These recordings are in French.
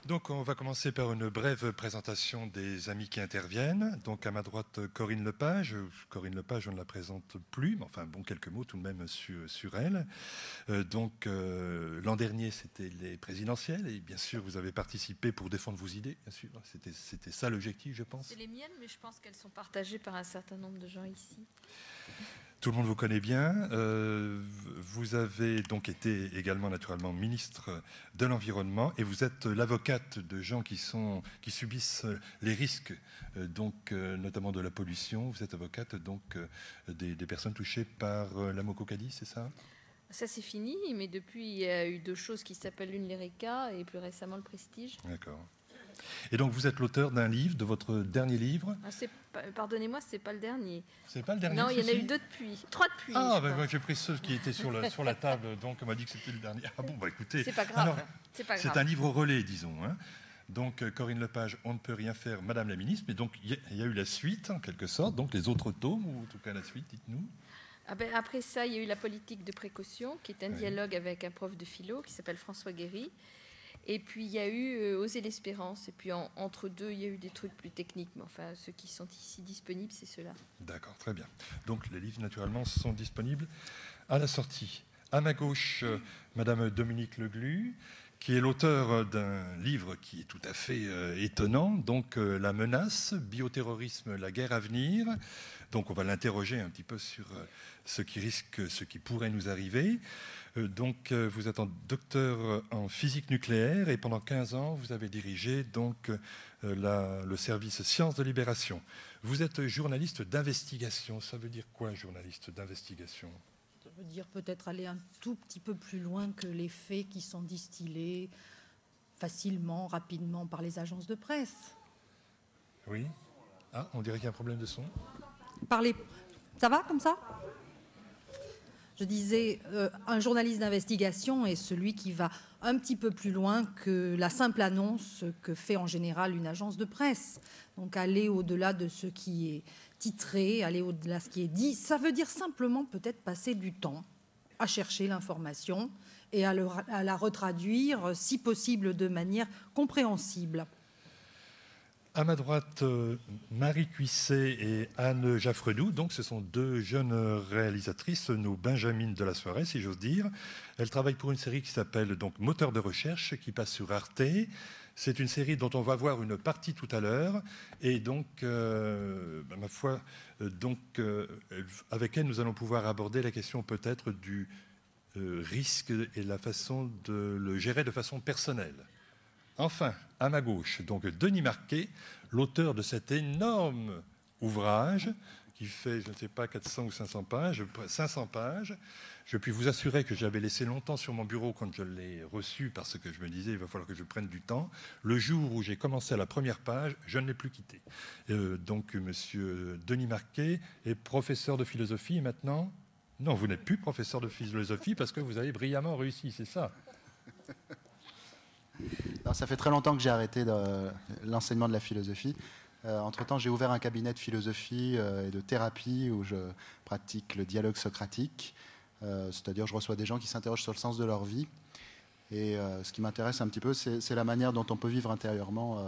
Donc, on va commencer par une brève présentation des amis qui interviennent. Donc, à ma droite, Corinne Lepage. Corinne Lepage, on ne la présente plus, mais enfin, bon, quelques mots tout de même sur elle. L'an dernier, c'était les présidentielles, et bien sûr, vous avez participé pour défendre vos idées, bien sûr. C'était ça l'objectif, je pense. C'est les miennes, mais je pense qu'elles sont partagées par un certain nombre de gens ici. Tout le monde vous connaît bien. Vous avez donc été également naturellement ministre de l'Environnement et vous êtes l'avocate de gens qui subissent les risques, notamment de la pollution. Vous êtes avocate des personnes touchées par la mucocalie, c'est ça? Ça c'est fini, mais depuis il y a eu deux choses qui s'appellent l'une l'ERECA et plus récemment le Prestige. D'accord. Et donc vous êtes l'auteur d'un livre, de votre dernier livre. Pardonnez-moi, c'est pas le dernier. C'est pas le dernier? Non, il y en a eu deux depuis, trois depuis. Ah, moi j'ai pris ceux qui étaient sur la table, donc on m'a dit que c'était le dernier. Ah bon, écoutez. C'est pas grave. C'est un livre relais, disons. Hein. Donc Corinne Lepage, On ne peut rien faire, Madame la Ministre. Mais donc il y a eu la suite, en quelque sorte, donc les autres tomes, ou en tout cas la suite, dites-nous. Après ça, il y a eu la politique de précaution, qui est un dialogue avec un prof de philo qui s'appelle François Guéry. Et puis il y a eu Oser l'espérance. Et puis entre deux, il y a eu des trucs plus techniques. Mais enfin, ceux qui sont ici disponibles, c'est ceux-là. D'accord, très bien. Donc les livres, naturellement, sont disponibles à la sortie. À ma gauche, Madame Dominique Leglu, qui est l'auteur d'un livre qui est tout à fait étonnant, donc La menace, bioterrorisme, la guerre à venir. Donc on va l'interroger un petit peu sur ce qui pourrait nous arriver. Vous êtes docteur en physique nucléaire et pendant 15 ans, vous avez dirigé le service Sciences de Libération. Vous êtes journaliste d'investigation. Ça veut dire quoi, journaliste d'investigation ? Ça veut dire peut-être aller un tout petit peu plus loin que les faits qui sont distillés facilement, rapidement par les agences de presse. Oui. Ah, on dirait qu'il y a un problème de son. Ça va comme ça ? Je disais, un journaliste d'investigation est celui qui va un petit peu plus loin que la simple annonce que fait en général une agence de presse. Donc aller au-delà de ce qui est titré, aller au-delà de ce qui est dit, ça veut dire simplement peut-être passer du temps à chercher l'information et à la retraduire, si possible, de manière compréhensible. À ma droite, Marie Cuisset et Anne Jaffredou. Donc, ce sont deux jeunes réalisatrices, nos benjamines de la soirée, si j'ose dire. Elles travaillent pour une série qui s'appelle donc Moteur de recherche, qui passe sur Arte. C'est une série dont on va voir une partie tout à l'heure. Et donc, ma foi, avec elle, nous allons pouvoir aborder la question peut-être du risque et la façon de le gérer de façon personnelle. Enfin, à ma gauche, donc Denis Marquet, l'auteur de cet énorme ouvrage qui fait, je ne sais pas, 400 ou 500 pages, 500 pages. Je puis vous assurer que j'avais laissé longtemps sur mon bureau quand je l'ai reçu parce que je me disais il va falloir que je prenne du temps. Le jour où j'ai commencé à la première page, je ne l'ai plus quitté. Monsieur Denis Marquet est professeur de philosophie et maintenant... Non, vous n'êtes plus professeur de philosophie parce que vous avez brillamment réussi, c'est ça? Alors, ça fait très longtemps que j'ai arrêté l'enseignement de la philosophie. Entre-temps, j'ai ouvert un cabinet de philosophie et de thérapie où je pratique le dialogue socratique. C'est-à-dire, je reçois des gens qui s'interrogent sur le sens de leur vie. Et ce qui m'intéresse un petit peu, c'est la manière dont on peut vivre intérieurement,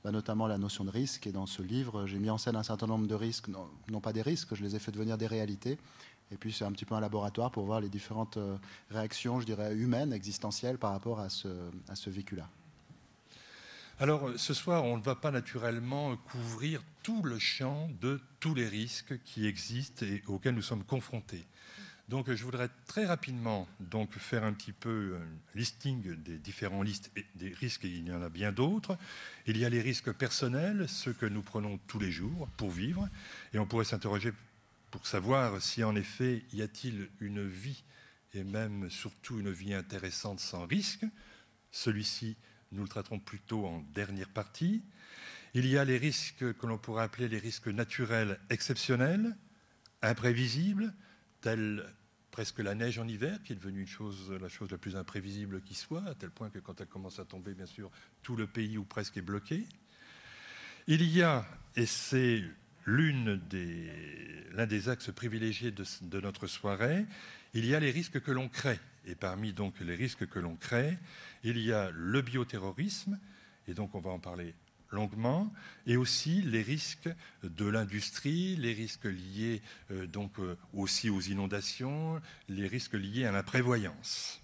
notamment la notion de risque. Et dans ce livre, j'ai mis en scène un certain nombre de risques, non pas des risques, je les ai fait devenir des réalités. Et puis c'est un petit peu un laboratoire pour voir les différentes réactions, je dirais, humaines, existentielles par rapport à ce vécu-là. Alors ce soir, on ne va pas naturellement couvrir tout le champ de tous les risques qui existent et auxquels nous sommes confrontés. Donc je voudrais très rapidement faire un petit peu un listing des différents listes et des risques, et il y en a bien d'autres. Il y a les risques personnels, ceux que nous prenons tous les jours pour vivre, et on pourrait s'interroger pour savoir si en effet y a-t-il une vie, et même surtout une vie intéressante sans risque. Celui-ci, nous le traiterons plutôt en dernière partie. Il y a les risques que l'on pourrait appeler les risques naturels exceptionnels, imprévisibles, tels presque la neige en hiver, qui est devenue la chose la plus imprévisible qui soit, à tel point que quand elle commence à tomber, bien sûr, tout le pays ou presque est bloqué. Il y a, et c'est l'un des axes privilégiés de notre soirée, il y a les risques que l'on crée Et parmi donc les risques que l'on crée, il y a le bioterrorisme, et donc on va en parler longuement, et aussi les risques de l'industrie, les risques liés aussi aux inondations, les risques liés à la prévoyance.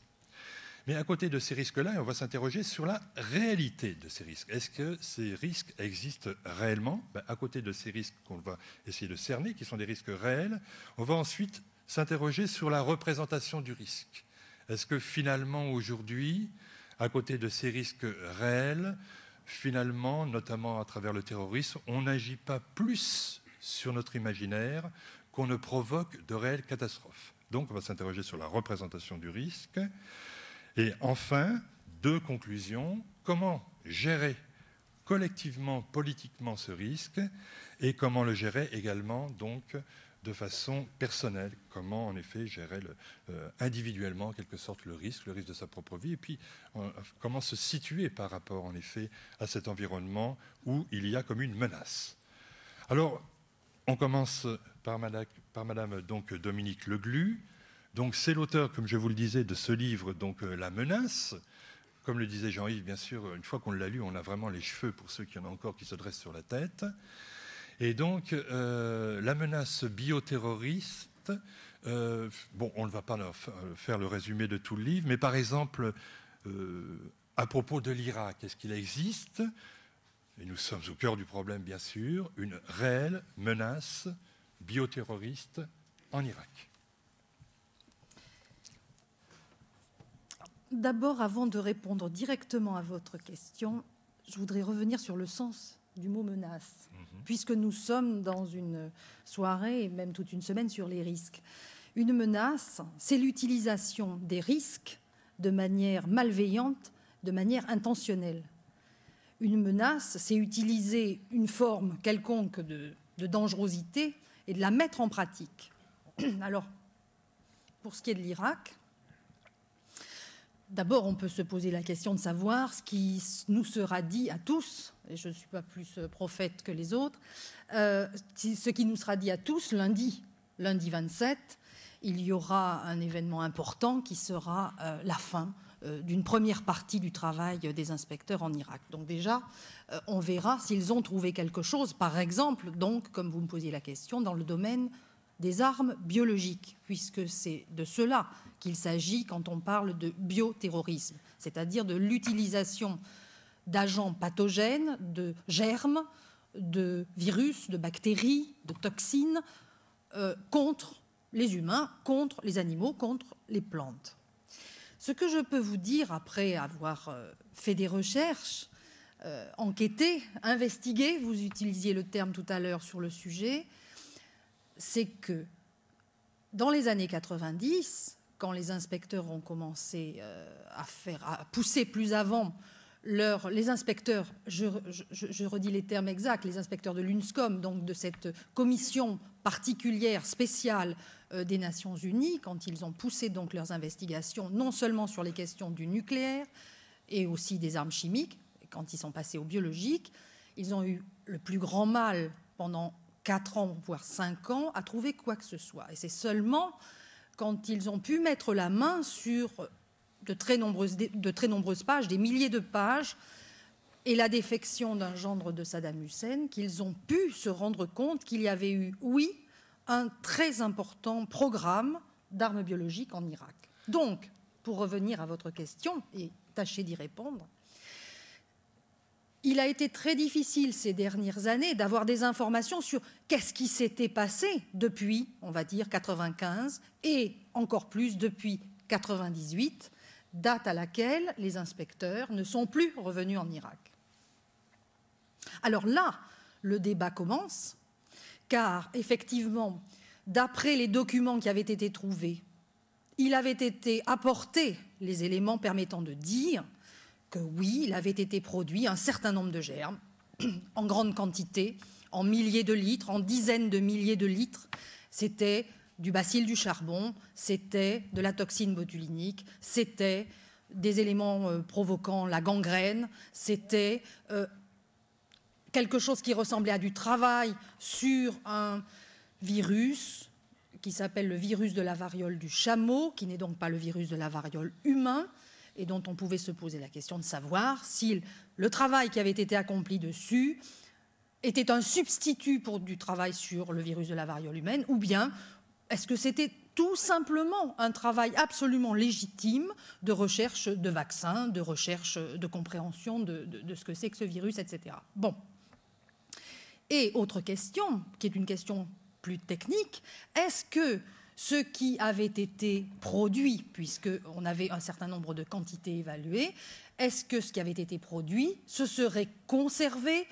Mais à côté de ces risques-là, on va s'interroger sur la réalité de ces risques. Est-ce que ces risques existent réellement? À côté de ces risques qu'on va essayer de cerner, qui sont des risques réels, on va ensuite s'interroger sur la représentation du risque. Est-ce que finalement, aujourd'hui, à côté de ces risques réels, finalement, notamment à travers le terrorisme, on n'agit pas plus sur notre imaginaire qu'on ne provoque de réelles catastrophes? Donc, on va s'interroger sur la représentation du risque. Et enfin, 2 conclusions. Comment gérer collectivement, politiquement ce risque, et comment le gérer également donc de façon personnelle, comment en effet gérer individuellement en quelque sorte le risque de sa propre vie, et puis comment se situer par rapport en effet à cet environnement où il y a comme une menace. Alors, on commence par Madame donc Dominique Leglu. Donc c'est l'auteur, comme je vous le disais, de ce livre, donc La menace. Comme le disait Jean-Yves, bien sûr, une fois qu'on l'a lu, on a vraiment les cheveux, pour ceux qui en ont encore, qui se dressent sur la tête. Et donc, la menace bioterroriste, on ne va pas faire le résumé de tout le livre, mais par exemple, à propos de l'Irak, est-ce qu'il existe, et nous sommes au cœur du problème bien sûr, une réelle menace bioterroriste en Irak? D'abord, avant de répondre directement à votre question, je voudrais revenir sur le sens du mot menace, puisque nous sommes dans une soirée et même toute une semaine sur les risques. Une menace, c'est l'utilisation des risques de manière malveillante, de manière intentionnelle. Une menace, c'est utiliser une forme quelconque de dangerosité et de la mettre en pratique. Alors, pour ce qui est de l'Irak, d'abord, on peut se poser la question de savoir ce qui nous sera dit à tous, et je ne suis pas plus prophète que les autres, ce qui nous sera dit à tous lundi 27, il y aura un événement important qui sera la fin d'une première partie du travail des inspecteurs en Irak. Donc déjà, on verra s'ils ont trouvé quelque chose, par exemple, donc, comme vous me posiez la question, dans le domaine des armes biologiques, puisque c'est de cela qu'il s'agit quand on parle de bioterrorisme, c'est-à-dire de l'utilisation d'agents pathogènes, de germes, de virus, de bactéries, de toxines contre les humains, contre les animaux, contre les plantes. Ce que je peux vous dire, après avoir fait des recherches, enquêté, investigué, vous utilisiez le terme tout à l'heure sur le sujet, c'est que dans les années 90, quand les inspecteurs ont commencé à pousser plus avant les inspecteurs, je redis les termes exacts, les inspecteurs de l'UNSCOM, donc de cette commission particulière, spéciale des Nations Unies, quand ils ont poussé donc leurs investigations, non seulement sur les questions du nucléaire et aussi des armes chimiques, quand ils sont passés au biologique, ils ont eu le plus grand mal pendant 4 ans, voire 5 ans, à trouver quoi que ce soit. Et c'est seulement quand ils ont pu mettre la main sur de très nombreuses pages, des milliers de pages, et la défection d'un gendre de Saddam Hussein, qu'ils ont pu se rendre compte qu'il y avait eu, oui, un très important programme d'armes biologiques en Irak. Donc, pour revenir à votre question et tâcher d'y répondre, il a été très difficile ces dernières années d'avoir des informations sur qu'est-ce qui s'était passé depuis, on va dire, 95 et encore plus depuis 98, date à laquelle les inspecteurs ne sont plus revenus en Irak. Alors là, le débat commence, car effectivement, d'après les documents qui avaient été trouvés, il avait été apporté les éléments permettant de dire que oui, il avait été produit un certain nombre de germes, en grande quantité, en milliers de litres, en dizaines de milliers de litres. C'était du bacille du charbon, c'était de la toxine botuliниque, c'était des éléments provoquant la gangrène, c'était quelque chose qui ressemblait à du travail sur un virus qui s'appelle le virus de la variole du chameau, qui n'est donc pas le virus de la variole humain, et dont on pouvait se poser la question de savoir si le travail qui avait été accompli dessus était un substitut pour du travail sur le virus de la variole humaine, ou bien est-ce que c'était tout simplement un travail absolument légitime de recherche de vaccins, de recherche de compréhension de ce que c'est que ce virus, etc. Bon. Et autre question, qui est une question plus technique, est-ce que ce qui avait été produit, puisqu'on avait un certain nombre de quantités évaluées, est-ce que ce qui avait été produit se serait conservé,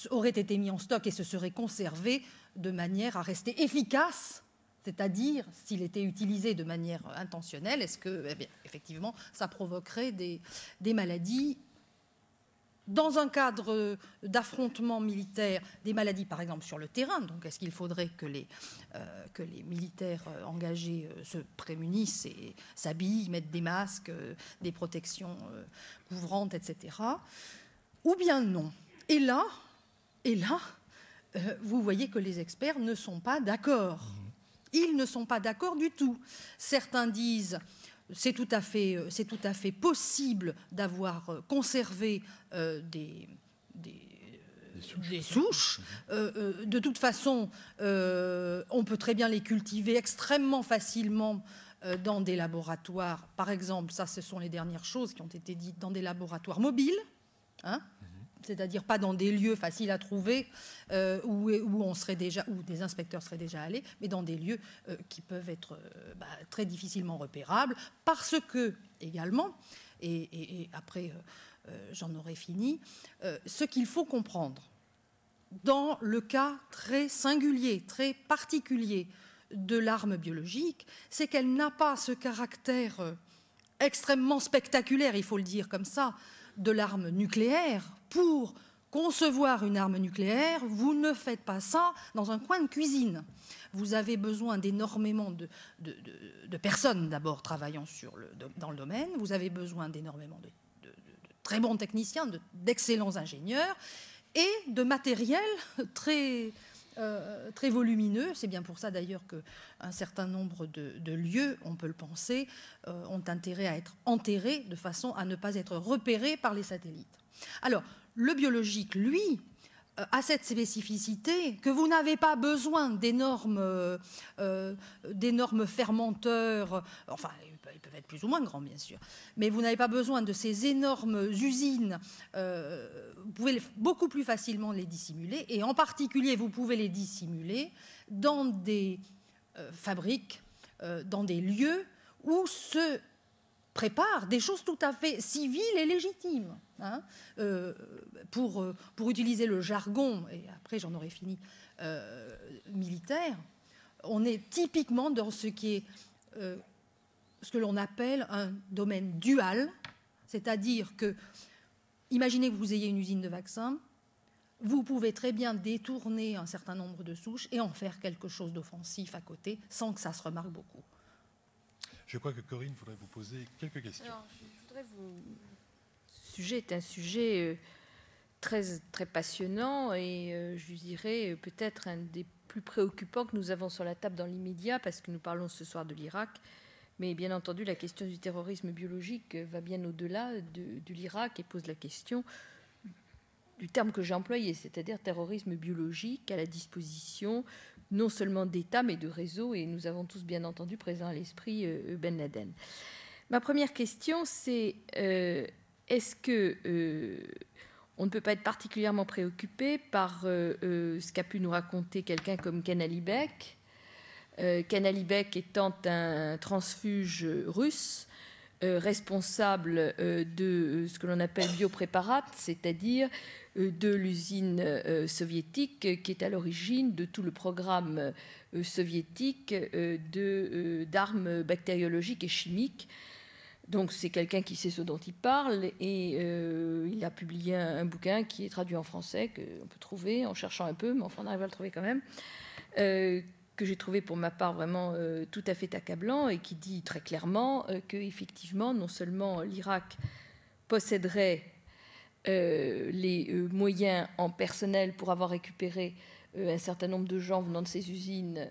aurait été mis en stock et se serait conservé de manière à rester efficace, c'est-à-dire s'il était utilisé de manière intentionnelle, est-ce que, eh bien, effectivement, ça provoquerait des maladies dans un cadre d'affrontement militaire, des maladies par exemple sur le terrain. Donc est-ce qu'il faudrait que les militaires engagés se prémunissent et s'habillent, mettent des masques, des protections couvrantes, etc. Ou bien non. Et là, vous voyez que les experts ne sont pas d'accord. Ils ne sont pas d'accord du tout. Certains disent c'est tout à fait possible d'avoir conservé des souches. De toute façon, on peut très bien les cultiver extrêmement facilement dans des laboratoires. Par exemple, ça, ce sont les dernières choses qui ont été dites, dans des laboratoires mobiles, hein, c'est-à-dire pas dans des lieux faciles à trouver où on serait déjà, où des inspecteurs seraient déjà allés, mais dans des lieux qui peuvent être très difficilement repérables, parce que également, et après j'en aurai fini, ce qu'il faut comprendre dans le cas très singulier, très particulier de l'arme biologique, c'est qu'elle n'a pas ce caractère extrêmement spectaculaire, il faut le dire comme ça, de l'arme nucléaire. Pour concevoir une arme nucléaire, vous ne faites pas ça dans un coin de cuisine. Vous avez besoin d'énormément de personnes d'abord travaillant dans le domaine, vous avez besoin d'énormément de très bons techniciens, d'excellents ingénieurs et de matériel très volumineux. C'est bien pour ça d'ailleurs qu'un certain nombre de lieux, on peut le penser, ont intérêt à être enterrés de façon à ne pas être repérés par les satellites. Alors, le biologique, lui, a cette spécificité que vous n'avez pas besoin d'énormes fermenteurs, enfin, ils peuvent être plus ou moins grands, bien sûr, mais vous n'avez pas besoin de ces énormes usines. Vous pouvez beaucoup plus facilement les dissimuler, et en particulier, vous pouvez les dissimuler dans des fabriques, dans des lieux où se préparent des choses tout à fait civiles et légitimes. Hein, pour utiliser le jargon, et après j'en aurai fini, militaire, on est typiquement dans ce qui est ce que l'on appelle un domaine dual, c'est-à-dire que, imaginez que vous ayez une usine de vaccins, vous pouvez très bien détourner un certain nombre de souches et en faire quelque chose d'offensif à côté, sans que ça se remarque beaucoup. Je crois que Corinne voudrait vous poser quelques questions. Alors, je voudrais Ce sujet est un sujet très, très passionnant et je dirais peut-être un des plus préoccupants que nous avons sur la table dans l'immédiat, parce que nous parlons ce soir de l'Irak, mais bien entendu la question du terrorisme biologique va bien au-delà de l'Irak et pose la question du terme que j'ai employé, c'est-à-dire terrorisme biologique à la disposition non seulement d'États mais de réseaux, et nous avons tous bien entendu présent à l'esprit Ben Laden. Ma première question, c'est est-ce que on ne peut pas être particulièrement préoccupé par ce qu'a pu nous raconter quelqu'un comme Ken Alibek, Ken Alibek étant un transfuge russe responsable de ce que l'on appelle biopréparate, c'est-à-dire de l'usine soviétique qui est à l'origine de tout le programme soviétique d'armes bactériologiques et chimiques. Donc c'est quelqu'un qui sait ce dont il parle, et il a publié un bouquin qui est traduit en français, qu'on peut trouver en cherchant un peu, mais enfin on arrive à le trouver quand même, que j'ai trouvé pour ma part vraiment tout à fait accablant, et qui dit très clairement qu'effectivement, non seulement l'Irak posséderait les moyens en personnel pour avoir récupéré un certain nombre de gens venant de ces usines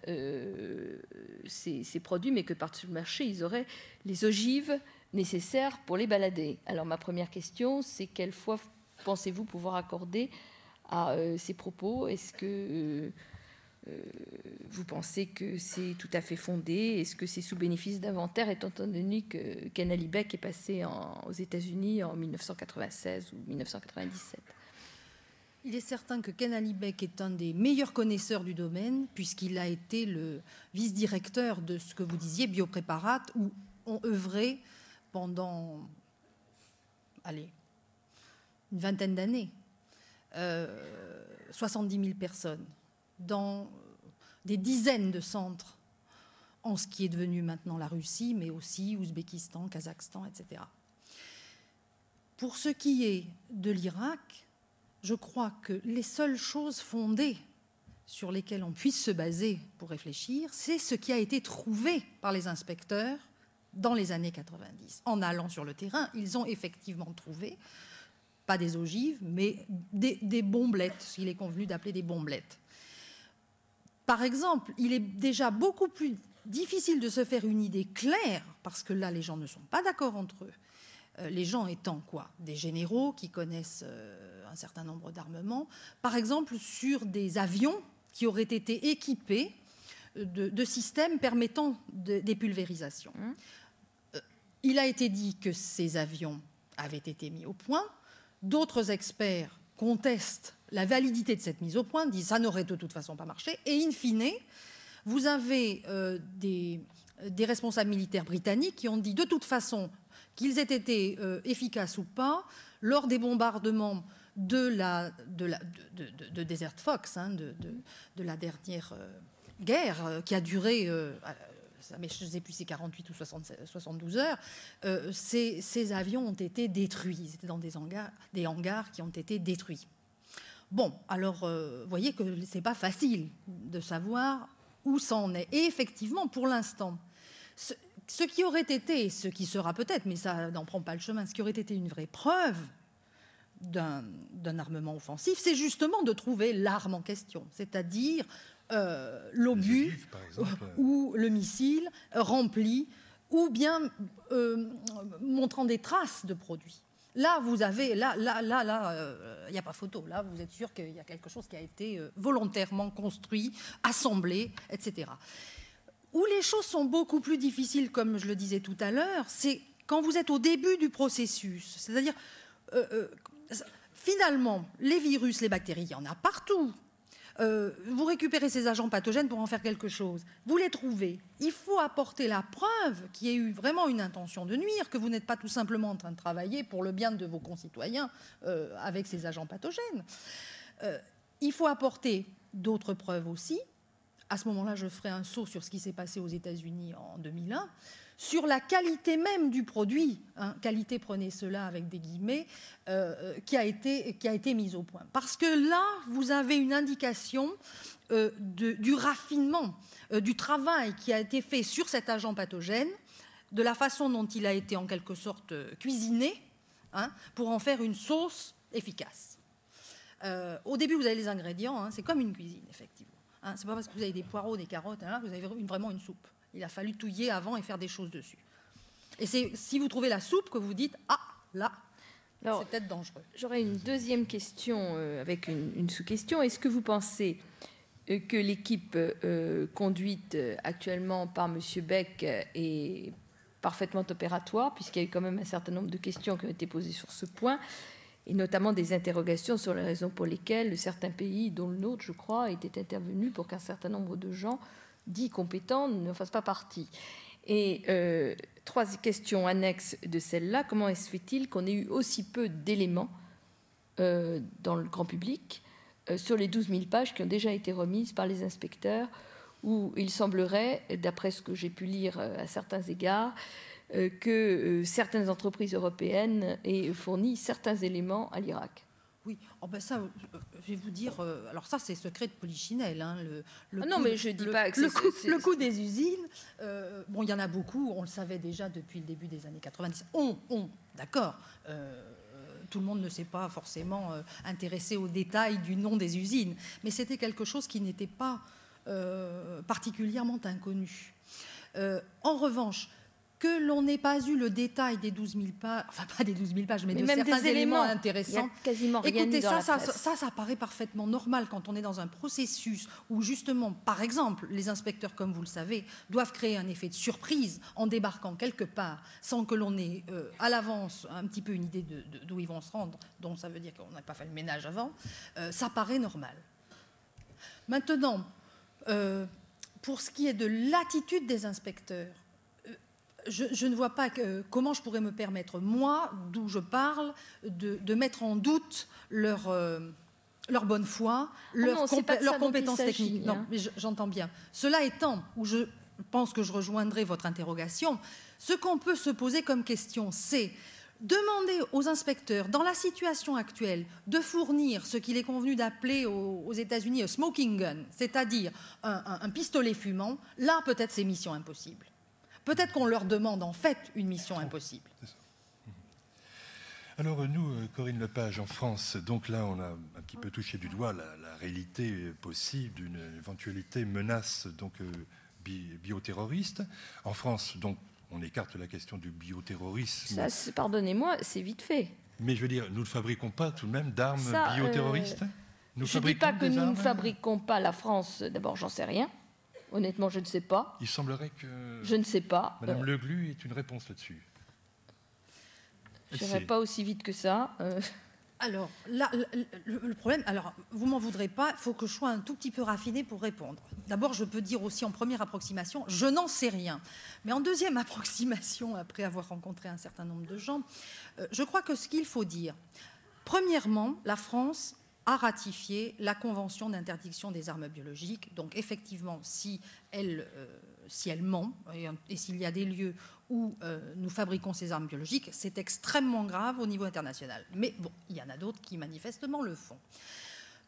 ces produits, mais que par-dessus le marché, ils auraient les ogives nécessaires pour les balader. Alors ma première question, c'est quelle foi pensez-vous pouvoir accorder à ces propos? Est-ce que vous pensez que c'est tout à fait fondé? Est-ce que c'est sous bénéfice d'inventaire, étant donné que Ken Alibek est passé aux États-Unis en 1996 ou 1997? Il est certain que Ken Alibek est un des meilleurs connaisseurs du domaine, puisqu'il a été le vice-directeur de ce que vous disiez, Biopréparat, où ont œuvré pendant, une vingtaine d'années, 70 000 personnes, dans des dizaines de centres, en ce qui est devenu maintenant la Russie, mais aussi Ouzbékistan, Kazakhstan, etc. Pour ce qui est de l'Irak, je crois que les seules choses fondées sur lesquelles on puisse se baser pour réfléchir, c'est ce qui a été trouvé par les inspecteurs dans les années 90. En allant sur le terrain, ils ont effectivement trouvé, pas des ogives, mais des bombelettes, il est convenu d'appeler des bombelettes. Par exemple, il est déjà beaucoup plus difficile de se faire une idée claire, parce que là, les gens ne sont pas d'accord entre eux. Les gens étant quoi? Des généraux qui connaissent un certain nombre d'armements. Par exemple, sur des avions qui auraient été équipés de systèmes permettant des pulvérisations. Il a été dit que ces avions avaient été mis au point. D'autres experts contestent la validité de cette mise au point, disent que ça n'aurait de toute façon pas marché. Et in fine, vous avez des responsables militaires britanniques qui ont dit de toute façon qu'ils aient été efficaces ou pas lors des bombardements de Desert Fox, de la dernière guerre qui a duré, je ne sais plus si c'est 48 ou 72 heures, ces avions ont été détruits. Ils étaient dans des hangars qui ont été détruits. Bon, alors, vous voyez que ce n'est pas facile de savoir où ça en est. Et effectivement, pour l'instant, ce qui aurait été, ce qui sera peut-être, mais ça n'en prend pas le chemin, ce qui aurait été une vraie preuve d'un armement offensif, c'est justement de trouver l'arme en question, c'est-à-dire l'obus ou le missile rempli, ou bien montrant des traces de produits. Là, vous avez, il n'y a pas photo. Là, vous êtes sûr qu'il y a quelque chose qui a été volontairement construit, assemblé, etc. Où les choses sont beaucoup plus difficiles, comme je le disais tout à l'heure, c'est quand vous êtes au début du processus. C'est-à-dire, finalement, les virus, les bactéries, il y en a partout. Vous récupérez ces agents pathogènes pour en faire quelque chose. Vous les trouvez. Il faut apporter la preuve qu'il y ait eu vraiment une intention de nuire, que vous n'êtes pas tout simplement en train de travailler pour le bien de vos concitoyens avec ces agents pathogènes. Il faut apporter d'autres preuves aussi. À ce moment-là, je ferai un saut sur ce qui s'est passé aux États-Unis en 2001, sur la qualité même du produit, qualité, prenez cela avec des guillemets, qui a été mise au point. Parce que là, vous avez une indication du raffinement, du travail qui a été fait sur cet agent pathogène, de la façon dont il a été en quelque sorte cuisiné, pour en faire une sauce efficace. Au début, vous avez les ingrédients, c'est comme une cuisine, effectivement. C'est pas parce que vous avez des poireaux, des carottes, que vous avez vraiment une soupe. Il a fallu touiller avant et faire des choses dessus. Et c'est si vous trouvez la soupe que vous dites « Ah, là, c'est peut-être dangereux ». J'aurais une deuxième question avec une sous-question. Est-ce que vous pensez que l'équipe conduite actuellement par M. Beck est parfaitement opératoire, puisqu'il y a eu quand même un certain nombre de questions qui ont été posées sur ce point, et notamment des interrogations sur les raisons pour lesquelles certains pays, dont le nôtre, je crois, étaient intervenus pour qu'un certain nombre de gens dits compétents ne fassent pas partie. Et trois questions annexes de celle-là. Comment se fait-il qu'on ait eu aussi peu d'éléments dans le grand public sur les 12 000 pages qui ont déjà été remises par les inspecteurs, où il semblerait, d'après ce que j'ai pu lire à certains égards, que certaines entreprises européennes aient fourni certains éléments à l'Irak. Oui, ça, je vais vous dire. Alors ça, c'est secret de Polichinelle. Mais je dis pas que le coût des usines. Il y en a beaucoup. On le savait déjà depuis le début des années 90. D'accord. tout le monde ne s'est pas forcément intéressé aux détails du nom des usines, mais c'était quelque chose qui n'était pas particulièrement inconnu. En revanche, que l'on n'ait pas eu le détail des 12 000 pages, enfin pas des 12 000 pages, mais de même certains des éléments Il intéressants. y a quasiment rien Écoutez, dit dans la presse. ça paraît parfaitement normal quand on est dans un processus où justement, par exemple, les inspecteurs, comme vous le savez, doivent créer un effet de surprise en débarquant quelque part sans que l'on ait à l'avance un petit peu une idée d'où ils vont se rendre, donc ça veut dire qu'on n'a pas fait le ménage avant, ça paraît normal. Maintenant, pour ce qui est de l'attitude des inspecteurs, je ne vois pas comment je pourrais me permettre, moi, d'où je parle, de mettre en doute leur bonne foi, leurs compétences techniques. Non, mais j'entends bien. Cela étant, où je pense que je rejoindrai votre interrogation, ce qu'on peut se poser comme question, c'est demander aux inspecteurs, dans la situation actuelle, de fournir ce qu'il est convenu d'appeler aux États-Unis un smoking gun, c'est-à-dire un pistolet fumant. Là, peut-être c'est mission impossible. Peut-être qu'on leur demande en fait une mission impossible. Alors nous, Corinne Lepage, en France, donc là on a un petit peu touché du doigt la réalité possible d'une éventualité menace donc, bioterroriste. En France, donc, on écarte la question du bioterrorisme. Ça, pardonnez-moi, c'est vite fait. Mais je veux dire, nous ne fabriquons pas tout de même d'armes bioterroristes Je ne dis pas que nous ne fabriquons pas la France. D'abord, j'en sais rien. Honnêtement, je ne sais pas. Il semblerait que... Je ne sais pas. Madame Leglu ait une réponse là-dessus. Je n'irai pas aussi vite que ça. Alors, là, le problème... Alors, vous ne m'en voudrez pas, il faut que je sois un tout petit peu raffinée pour répondre. D'abord, je peux dire aussi en première approximation, je n'en sais rien. Mais en deuxième approximation, après avoir rencontré un certain nombre de gens, je crois que ce qu'il faut dire... Premièrement, la France a ratifié la Convention d'interdiction des armes biologiques. Donc, effectivement, si elle ment, et s'il y a des lieux où nous fabriquons ces armes biologiques, c'est extrêmement grave au niveau international. Mais bon, il y en a d'autres qui manifestement le font.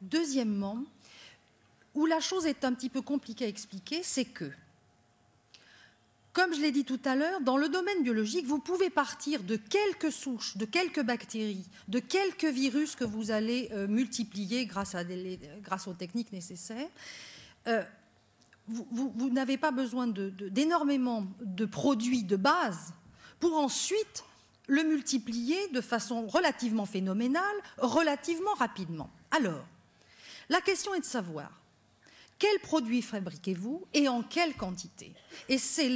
Deuxièmement, où la chose est un petit peu compliquée à expliquer, c'est que, comme je l'ai dit tout à l'heure, dans le domaine biologique, vous pouvez partir de quelques souches, de quelques bactéries, de quelques virus que vous allez multiplier grâce aux techniques nécessaires. Vous n'avez pas besoin d'énormément de produits de base pour ensuite le multiplier de façon relativement phénoménale, relativement rapidement. Alors, la question est de savoir quels produits fabriquez-vous et en quelle quantité? Et c'est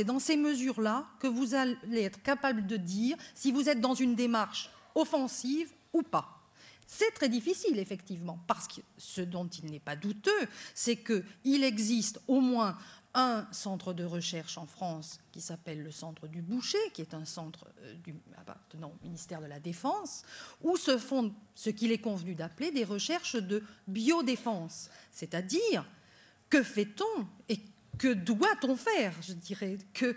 dans ces mesures-là que vous allez être capable de dire si vous êtes dans une démarche offensive ou pas. C'est très difficile, effectivement, parce que ce dont il n'est pas douteux, c'est qu'il existe au moins un centre de recherche en France qui s'appelle le Centre du Boucher, qui est un centre appartenant au ministère de la Défense, où se font ce qu'il est convenu d'appeler des recherches de biodéfense. C'est-à-dire, que fait-on et que doit-on faire, je dirais, que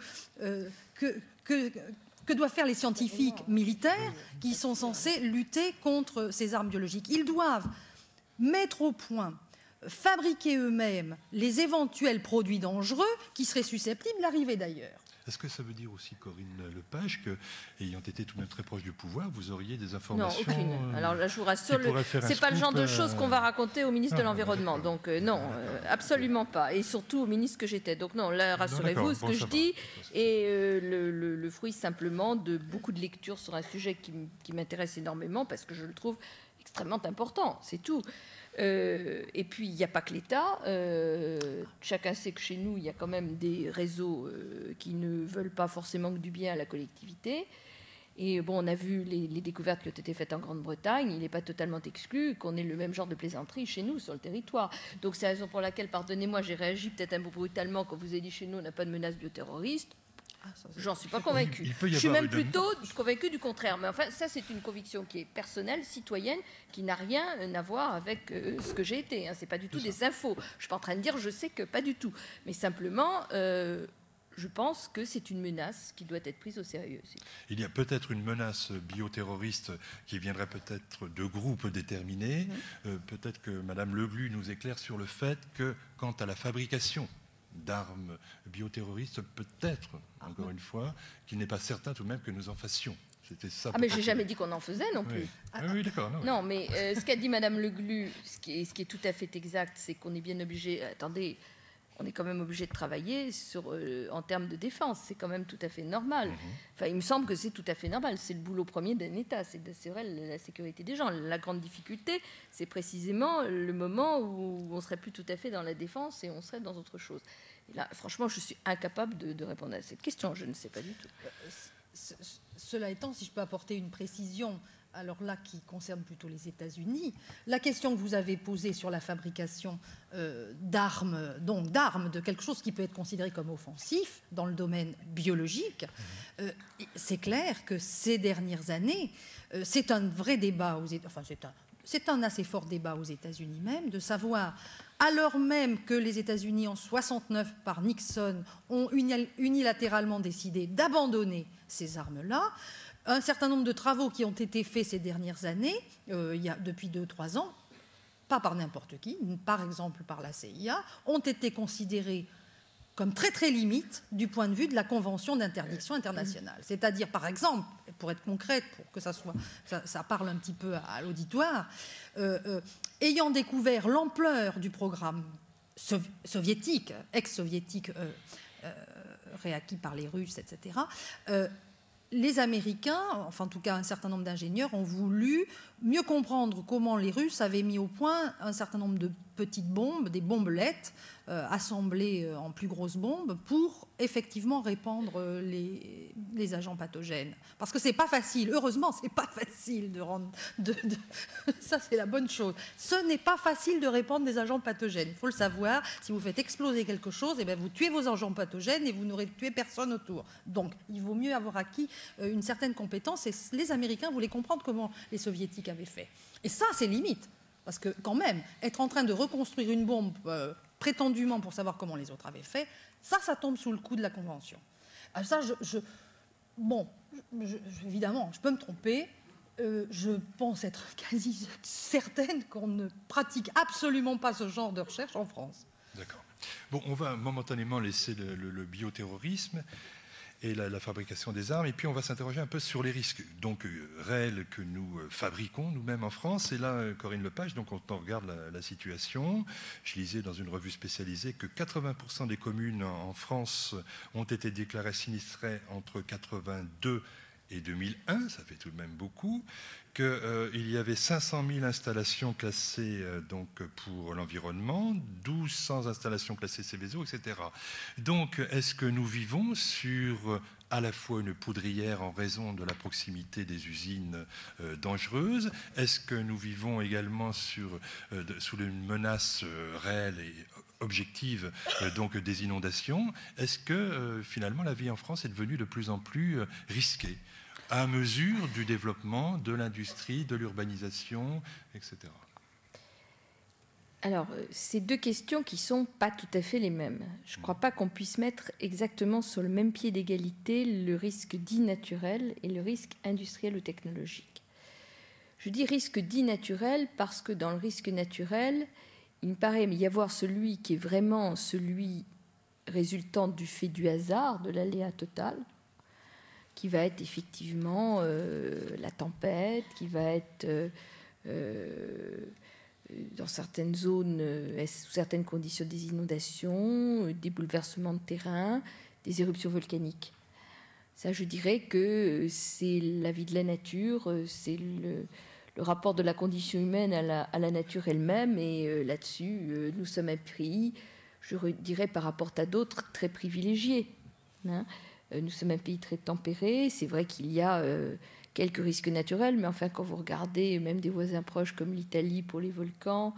doivent faire les scientifiques militaires qui sont censés lutter contre ces armes biologiques? Ils doivent mettre au point, fabriquer eux-mêmes les éventuels produits dangereux qui seraient susceptibles d'arriver d'ailleurs. Est-ce que ça veut dire aussi, Corinne Lepage, que, ayant été tout de même très proche du pouvoir, vous auriez des informations? Non, aucune. Alors là, je vous rassure, c'est pas le genre de choses qu'on va raconter au ministre de l'Environnement. Donc non, absolument pas. Et surtout au ministre que j'étais. Donc non, là, rassurez-vous, ce que je dis est le fruit simplement de beaucoup de lectures sur un sujet qui m'intéresse énormément parce que je le trouve extrêmement important. C'est tout. Et puis, il n'y a pas que l'État. Chacun sait que chez nous, il y a quand même des réseaux qui ne veulent pas forcément que du bien à la collectivité. Et bon, on a vu les découvertes qui ont été faites en Grande-Bretagne. Il n'est pas totalement exclu qu'on ait le même genre de plaisanterie chez nous, sur le territoire. Donc, c'est la raison pour laquelle, pardonnez-moi, j'ai réagi peut-être un peu brutalement quand vous avez dit chez nous, on n'a pas de menace bioterroriste. J'en suis pas convaincue. Je suis même plutôt convaincue du contraire. Mais enfin, ça, c'est une conviction qui est personnelle, citoyenne, qui n'a rien à voir avec ce que j'ai été. C'est pas du tout des infos. Je suis pas en train de dire je sais que pas du tout. Mais simplement, je pense que c'est une menace qui doit être prise au sérieux. Il y a peut-être une menace bioterroriste qui viendrait peut-être de groupes déterminés. Peut-être que Mme Leglu nous éclaire sur le fait que, quant à la fabrication d'armes bioterroristes, peut-être, encore une fois, qu'il n'est pas certain tout de même que nous en fassions. C'était ça. Ah, mais j'ai jamais dit qu'on en faisait non plus. Oui, d'accord. Non, mais ce qu'a dit Madame Le Glu, ce qui est tout à fait exact, c'est qu'on est bien obligé. Attendez, on est quand même obligé de travailler en termes de défense. C'est quand même tout à fait normal. Enfin, il me semble que c'est tout à fait normal. C'est le boulot premier d'un État. C'est d'assurer la sécurité des gens. La grande difficulté, c'est précisément le moment où on serait plus tout à fait dans la défense et on serait dans autre chose. Et là, franchement, je suis incapable de répondre à cette question. Je ne sais pas du tout. Cela étant, si je peux apporter une précision, alors là qui concerne plutôt les États-Unis, la question que vous avez posée sur la fabrication d'armes, donc d'armes, de quelque chose qui peut être considéré comme offensif dans le domaine biologique, c'est clair que ces dernières années, c'est un vrai débat aux États-Unis, enfin c'est un assez fort débat aux États-Unis même, de savoir, alors même que les États-Unis en 69 par Nixon ont unilatéralement décidé d'abandonner ces armes-là, un certain nombre de travaux qui ont été faits ces dernières années, depuis 2-3 ans, pas par n'importe qui, par exemple par la CIA, ont été considérés comme très très limites du point de vue de la Convention d'interdiction internationale. C'est-à-dire, par exemple, pour être concrète, pour que ça parle un petit peu à l'auditoire, ayant découvert l'ampleur du programme soviétique, ex-soviétique, réacquis par les Russes, etc., les Américains, enfin en tout cas un certain nombre d'ingénieurs, ont voulu mieux comprendre comment les Russes avaient mis au point un certain nombre de petites bombes, des bombelettes, assemblées en plus grosses bombes, pour effectivement répandre les agents pathogènes. Parce que c'est pas facile, heureusement c'est pas facile de rendre... ça c'est la bonne chose. Ce n'est pas facile de répandre des agents pathogènes. Il faut le savoir, si vous faites exploser quelque chose, eh bien, vous tuez vos agents pathogènes et vous n'aurez tué personne autour. Donc il vaut mieux avoir acquis une certaine compétence, et les Américains voulaient comprendre comment les Soviétiques avaient fait. Et ça, c'est limite. Parce que quand même, être en train de reconstruire une bombe prétendument pour savoir comment les autres avaient fait, ça tombe sous le coup de la Convention. Alors ça, évidemment, je peux me tromper. Je pense être quasi certaine qu'on ne pratique absolument pas ce genre de recherche en France. D'accord. Bon, on va momentanément laisser le bioterrorisme et la fabrication des armes, et puis on va s'interroger un peu sur les risques donc réels que nous fabriquons nous-mêmes en France. Et là, Corinne Lepage, donc quand on regarde la situation, je lisais dans une revue spécialisée que 80% des communes en France ont été déclarées sinistrées entre 82 et 2001, ça fait tout de même beaucoup, qu'il y avait 500 000 installations classées donc pour l'environnement, 1200 installations classées Céveso, etc. Donc, est-ce que nous vivons sur à la fois une poudrière en raison de la proximité des usines dangereuses? Est-ce que nous vivons également sous une menace réelle et objective donc des inondations? Est-ce que finalement la vie en France est devenue de plus en plus risquée à mesure du développement de l'industrie, de l'urbanisation, etc. Alors, c'est deux questions qui ne sont pas tout à fait les mêmes. Je ne crois pas qu'on puisse mettre exactement sur le même pied d'égalité le risque dit naturel et le risque industriel ou technologique. Je dis risque dit naturel parce que dans le risque naturel, il me paraît y avoir celui qui est vraiment celui résultant du fait du hasard, de l'aléa total, qui va être effectivement la tempête, qui va être dans certaines zones, sous certaines conditions, des inondations, des bouleversements de terrain, des éruptions volcaniques. Ça, je dirais que c'est la vie de la nature, c'est le rapport de la condition humaine à la nature elle-même, et là-dessus, nous sommes un pays, je dirais par rapport à d'autres, très privilégiés. Hein. Nous sommes un pays très tempéré. C'est vrai qu'il y a quelques risques naturels, mais enfin, quand vous regardez même des voisins proches comme l'Italie pour les volcans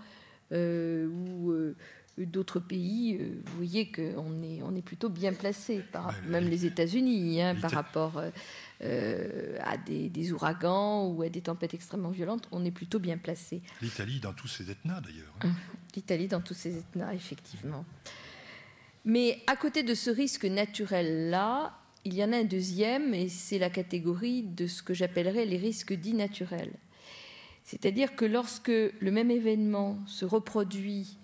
ou d'autres pays, vous voyez qu'on est plutôt bien placé, même les États-Unis, par rapport à des ouragans ou à des tempêtes extrêmement violentes, on est plutôt bien placé. L'Italie dans tous ses Etnas, d'ailleurs. L'Italie dans tous ses Etnas, effectivement. Mais à côté de ce risque naturel-là, il y en a un deuxième, et c'est la catégorie de ce que j'appellerais les risques dits naturels. C'est-à-dire que lorsque le même événement se reproduit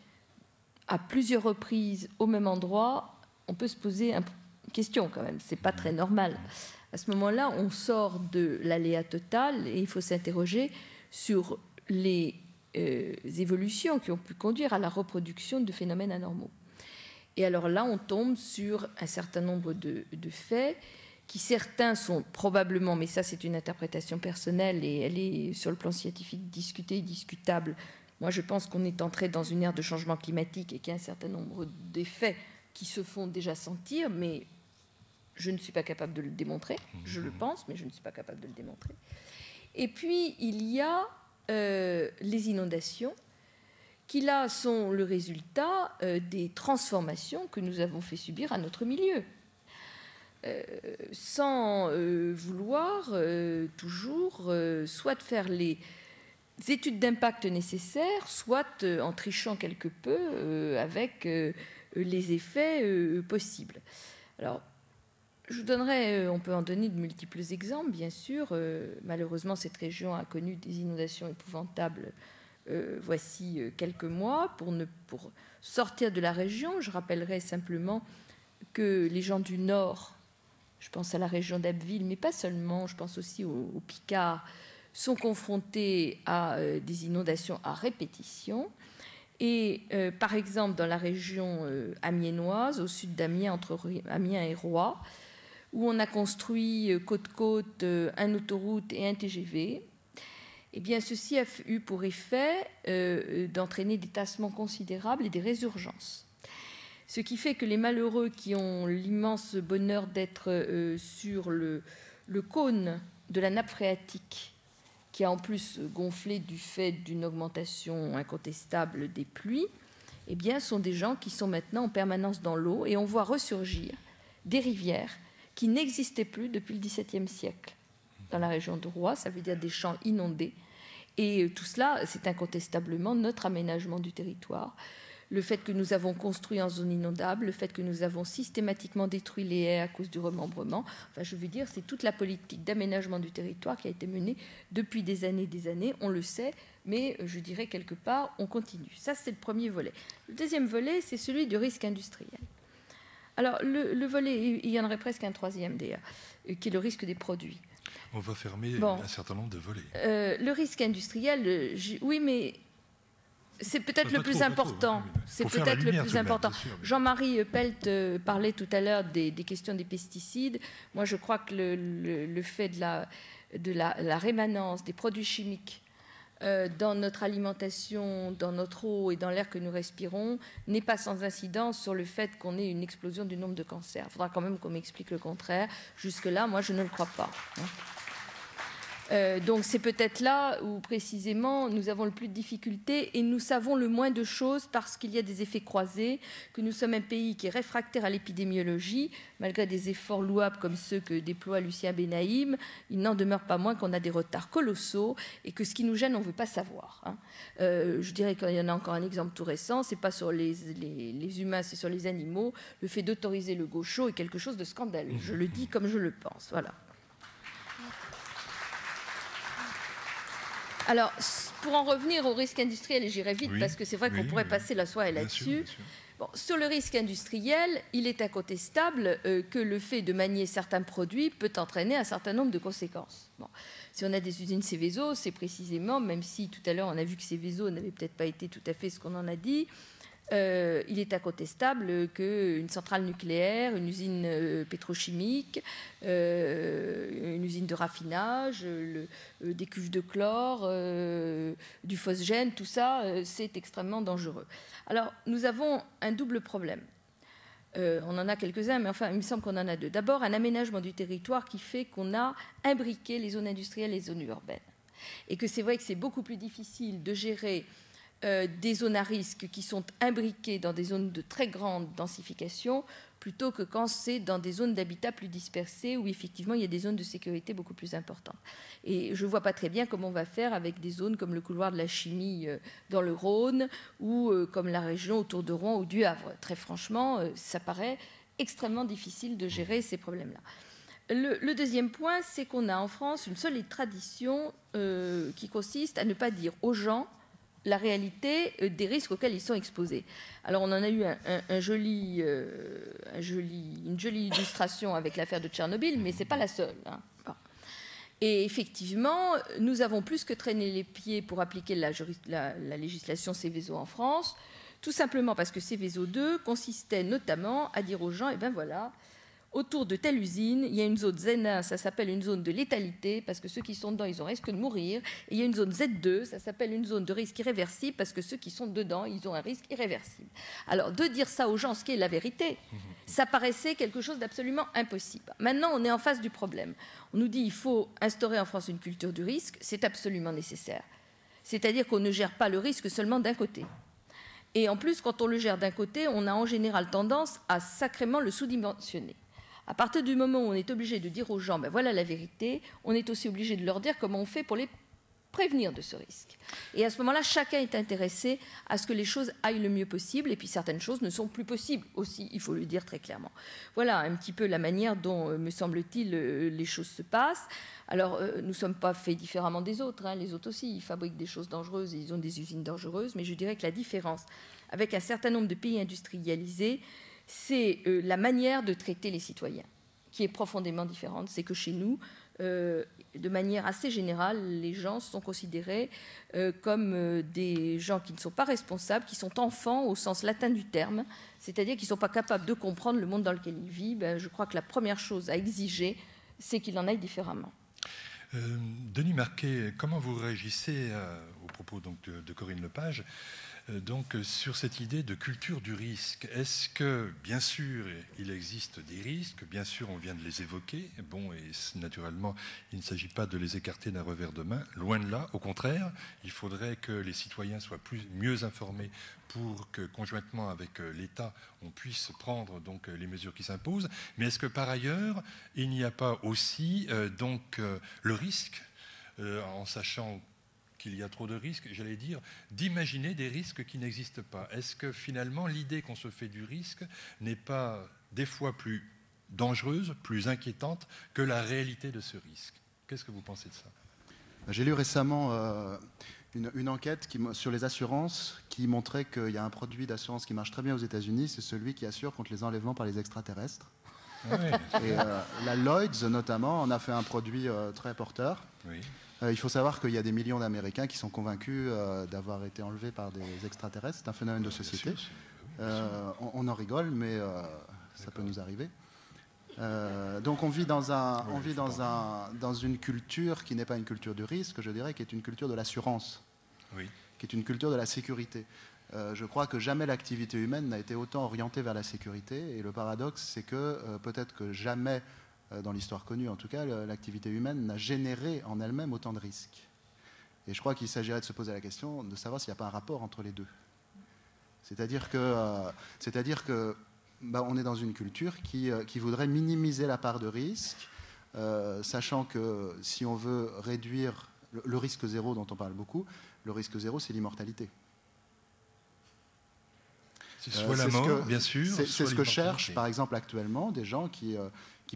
à plusieurs reprises au même endroit, on peut se poser une question quand même, c'est pas très normal. À ce moment-là, on sort de l'aléa total et il faut s'interroger sur les évolutions qui ont pu conduire à la reproduction de phénomènes anormaux. Et alors là, on tombe sur un certain nombre de faits qui, certains sont probablement, mais ça c'est une interprétation personnelle et elle est sur le plan scientifique discutée et discutable. Moi, je pense qu'on est entré dans une ère de changement climatique et qu'il y a un certain nombre d'effets qui se font déjà sentir, mais je ne suis pas capable de le démontrer. Je le pense, mais je ne suis pas capable de le démontrer. Et puis, il y a les inondations, qui là sont le résultat des transformations que nous avons fait subir à notre milieu. Sans vouloir toujours soit faire les études d'impact nécessaires, soit en trichant quelque peu avec les effets possibles. Alors, je vous donnerai, on peut en donner de multiples exemples, bien sûr. Malheureusement, cette région a connu des inondations épouvantables voici quelques mois. Pour sortir de la région, je rappellerai simplement que les gens du Nord, je pense à la région d'Abbeville, mais pas seulement, je pense aussi au Picard, sont confrontés à des inondations à répétition. Et par exemple, dans la région amiénoise, au sud d'Amiens, entre Amiens et Roye, où on a construit côte-côte un autoroute et un TGV, eh bien, ceci a eu pour effet d'entraîner des tassements considérables et des résurgences. Ce qui fait que les malheureux qui ont l'immense bonheur d'être sur le cône de la nappe phréatique, qui a en plus gonflé du fait d'une augmentation incontestable des pluies, eh bien, sont des gens qui sont maintenant en permanence dans l'eau, et on voit ressurgir des rivières qui n'existaient plus depuis le XVIIe siècle. Dans la région de Roye, ça veut dire des champs inondés. Et tout cela, c'est incontestablement notre aménagement du territoire. Le fait que nous avons construit en zone inondable, le fait que nous avons systématiquement détruit les haies à cause du remembrement. Enfin, je veux dire, c'est toute la politique d'aménagement du territoire qui a été menée depuis des années, on le sait, mais je dirais quelque part, on continue. Ça, c'est le premier volet. Le deuxième volet, c'est celui du risque industriel. Alors, le volet, il y en aurait presque un troisième d'ailleurs, qui est le risque des produits. On va fermer un certain nombre de volets. Le risque industriel, oui, mais c'est peut-être le plus important. C'est peut-être le plus important. Jean-Marie Pelt parlait tout à l'heure des questions des pesticides. Moi, je crois que le fait de la rémanence des produits chimiques dans notre alimentation, dans notre eau et dans l'air que nous respirons n'est pas sans incidence sur le fait qu'on ait une explosion du nombre de cancers. Il faudra quand même qu'on m'explique le contraire. Jusque-là, moi, je ne le crois pas. Donc c'est peut-être là où précisément nous avons le plus de difficultés et nous savons le moins de choses parce qu'il y a des effets croisés, que nous sommes un pays qui est réfractaire à l'épidémiologie, malgré des efforts louables comme ceux que déploie Lucien Benaïm. Il n'en demeure pas moins qu'on a des retards colossaux et que ce qui nous gêne, on ne veut pas savoir. Je dirais qu'il y en a encore un exemple tout récent, c'est pas sur les humains, c'est sur les animaux. Le fait d'autoriser le gaucho est quelque chose de scandaleux. Je le dis comme je le pense. Voilà. Alors, pour en revenir au risque industriel, et j'irai vite parce que c'est vrai qu'on pourrait passer la soirée là-dessus. Bon, sur le risque industriel, il est incontestable que le fait de manier certains produits peut entraîner un certain nombre de conséquences. Bon. Si on a des usines Céveso, c'est précisément, même si tout à l'heure on a vu que Céveso n'avait peut-être pas été tout à fait ce qu'on en a dit, il est incontestable qu'une centrale nucléaire, une usine pétrochimique, une usine de raffinage, des cuves de chlore, du phosgène, tout ça, c'est extrêmement dangereux. Alors, nous avons un double problème. On en a quelques-uns, mais enfin, il me semble qu'on en a deux. D'abord, un aménagement du territoire qui fait qu'on a imbriqué les zones industrielles et les zones urbaines. Et que c'est vrai que c'est beaucoup plus difficile de gérer des zones à risque qui sont imbriquées dans des zones de très grande densification plutôt que quand c'est dans des zones d'habitat plus dispersées où effectivement il y a des zones de sécurité beaucoup plus importantes. Et je ne vois pas très bien comment on va faire avec des zones comme le couloir de la chimie dans le Rhône ou comme la région autour de Rouen ou du Havre. Très franchement, ça paraît extrêmement difficile de gérer ces problèmes-là. Le deuxième point, c'est qu'on a en France une solide tradition qui consiste à ne pas dire aux gens la réalité des risques auxquels ils sont exposés. Alors on en a eu une jolie illustration avec l'affaire de Tchernobyl, mais ce n'est pas la seule. Hein. Bon. Et effectivement, nous avons plus que traîné les pieds pour appliquer la législation Seveso en France, tout simplement parce que Seveso 2 consistait notamment à dire aux gens, eh bien voilà, autour de telle usine, il y a une zone Z1, ça s'appelle une zone de létalité, parce que ceux qui sont dedans, ils ont risque de mourir. Et il y a une zone Z2, ça s'appelle une zone de risque irréversible, parce que ceux qui sont dedans, ils ont un risque irréversible. Alors, de dire ça aux gens, ce qui est la vérité, ça paraissait quelque chose d'absolument impossible. Maintenant, on est en face du problème. On nous dit qu'il faut instaurer en France une culture du risque, c'est absolument nécessaire. C'est-à-dire qu'on ne gère pas le risque seulement d'un côté. Et en plus, quand on le gère d'un côté, on a en général tendance à sacrément le sous-dimensionner. À partir du moment où on est obligé de dire aux gens, ben voilà la vérité, on est aussi obligé de leur dire comment on fait pour les prévenir de ce risque. Et à ce moment-là, chacun est intéressé à ce que les choses aillent le mieux possible, et puis certaines choses ne sont plus possibles aussi, il faut le dire très clairement. Voilà un petit peu la manière dont, me semble-t-il, les choses se passent. Alors, nous ne sommes pas faits différemment des autres, hein. Les autres aussi, ils fabriquent des choses dangereuses, et ils ont des usines dangereuses, mais je dirais que la différence avec un certain nombre de pays industrialisés, c'est la manière de traiter les citoyens qui est profondément différente. C'est que chez nous, de manière assez générale, les gens sont considérés comme des gens qui ne sont pas responsables, qui sont enfants au sens latin du terme, c'est-à-dire qu'ils ne sont pas capables de comprendre le monde dans lequel ils vivent. Je crois que la première chose à exiger, c'est qu'il en aille différemment. Denis Marquet, comment vous réagissez au propos donc, de Corinne Lepage donc, sur cette idée de culture du risque? Est-ce que, bien sûr, il existe des risques, bien sûr, on vient de les évoquer, bon, et naturellement, il ne s'agit pas de les écarter d'un revers de main, loin de là, au contraire, il faudrait que les citoyens soient mieux informés pour que, conjointement avec l'État, on puisse prendre donc, les mesures qui s'imposent. Mais est-ce que, par ailleurs, il n'y a pas aussi le risque, en sachant qu'il y a trop de risques, j'allais dire, d'imaginer des risques qui n'existent pas. Est-ce que finalement l'idée qu'on se fait du risque n'est pas des fois plus dangereuse, plus inquiétante que la réalité de ce risque? Qu'est-ce que vous pensez de ça? J'ai lu récemment une enquête sur les assurances qui montrait qu'il y a un produit d'assurance qui marche très bien aux États-Unis, c'est celui qui assure contre les enlèvements par les extraterrestres. Ouais. Et la Lloyd's notamment en a fait un produit très porteur. Oui. Il faut savoir qu'il y a des millions d'Américains qui sont convaincus d'avoir été enlevés par des extraterrestres. C'est un phénomène de société. On en rigole, mais ça peut nous arriver. Donc on vit dans une culture qui n'est pas une culture du risque, je dirais, qui est une culture de l'assurance, qui est une culture de la sécurité. Je crois que jamais l'activité humaine n'a été autant orientée vers la sécurité. Et le paradoxe, c'est que peut-être que jamais, dans l'histoire connue en tout cas, l'activité humaine n'a généré en elle-même autant de risques. Et je crois qu'il s'agirait de se poser la question de savoir s'il n'y a pas un rapport entre les deux. C'est-à-dire que on est dans une culture qui voudrait minimiser la part de risque, sachant que si on veut réduire le risque zéro dont on parle beaucoup, le risque zéro, c'est l'immortalité. C'est soit la mort, bien sûr. C'est ce que cherchent, par exemple, actuellement, des gens qui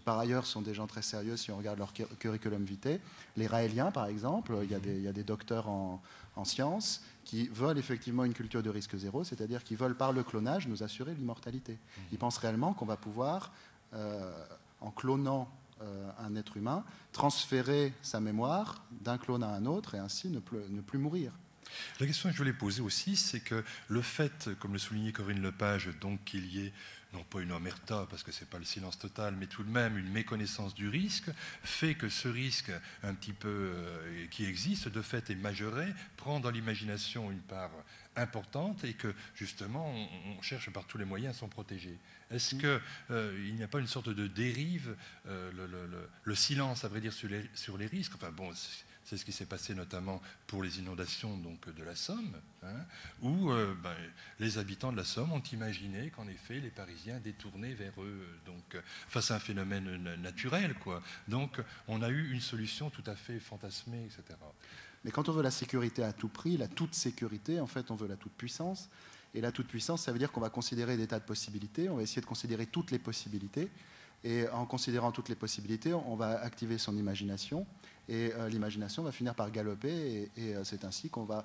par ailleurs sont des gens très sérieux si on regarde leur curriculum vitae. Les Raéliens, par exemple, il y a des docteurs en sciences qui veulent effectivement une culture de risque zéro, c'est-à-dire qu'ils veulent par le clonage nous assurer l'immortalité. Ils pensent réellement qu'on va pouvoir, en clonant un être humain, transférer sa mémoire d'un clone à un autre et ainsi ne plus mourir. La question que je voulais poser aussi, c'est que le fait, comme le soulignait Corinne Lepage, donc qu'il y ait non pas une omerta, parce que ce n'est pas le silence total, mais tout de même une méconnaissance du risque, fait que ce risque un petit peu qui existe, de fait est majoré, prend dans l'imagination une part importante et que justement on cherche par tous les moyens à s'en protéger. Est-ce qu'il n'y a pas une sorte de dérive, le silence à vrai dire sur les risques, enfin bon, c'est ce qui s'est passé notamment pour les inondations donc, de la Somme, où les habitants de la Somme ont imaginé qu'en effet les Parisiens détournaient vers eux donc, face à un phénomène naturel, quoi. Donc on a eu une solution tout à fait fantasmée, etc. Mais quand on veut la sécurité à tout prix, la toute sécurité, en fait on veut la toute puissance. Et la toute puissance, ça veut dire qu'on va considérer des tas de possibilités, on va essayer de considérer toutes les possibilités. Et en considérant toutes les possibilités, on va activer son imagination. Et l'imagination va finir par galoper. Et c'est ainsi qu'on va,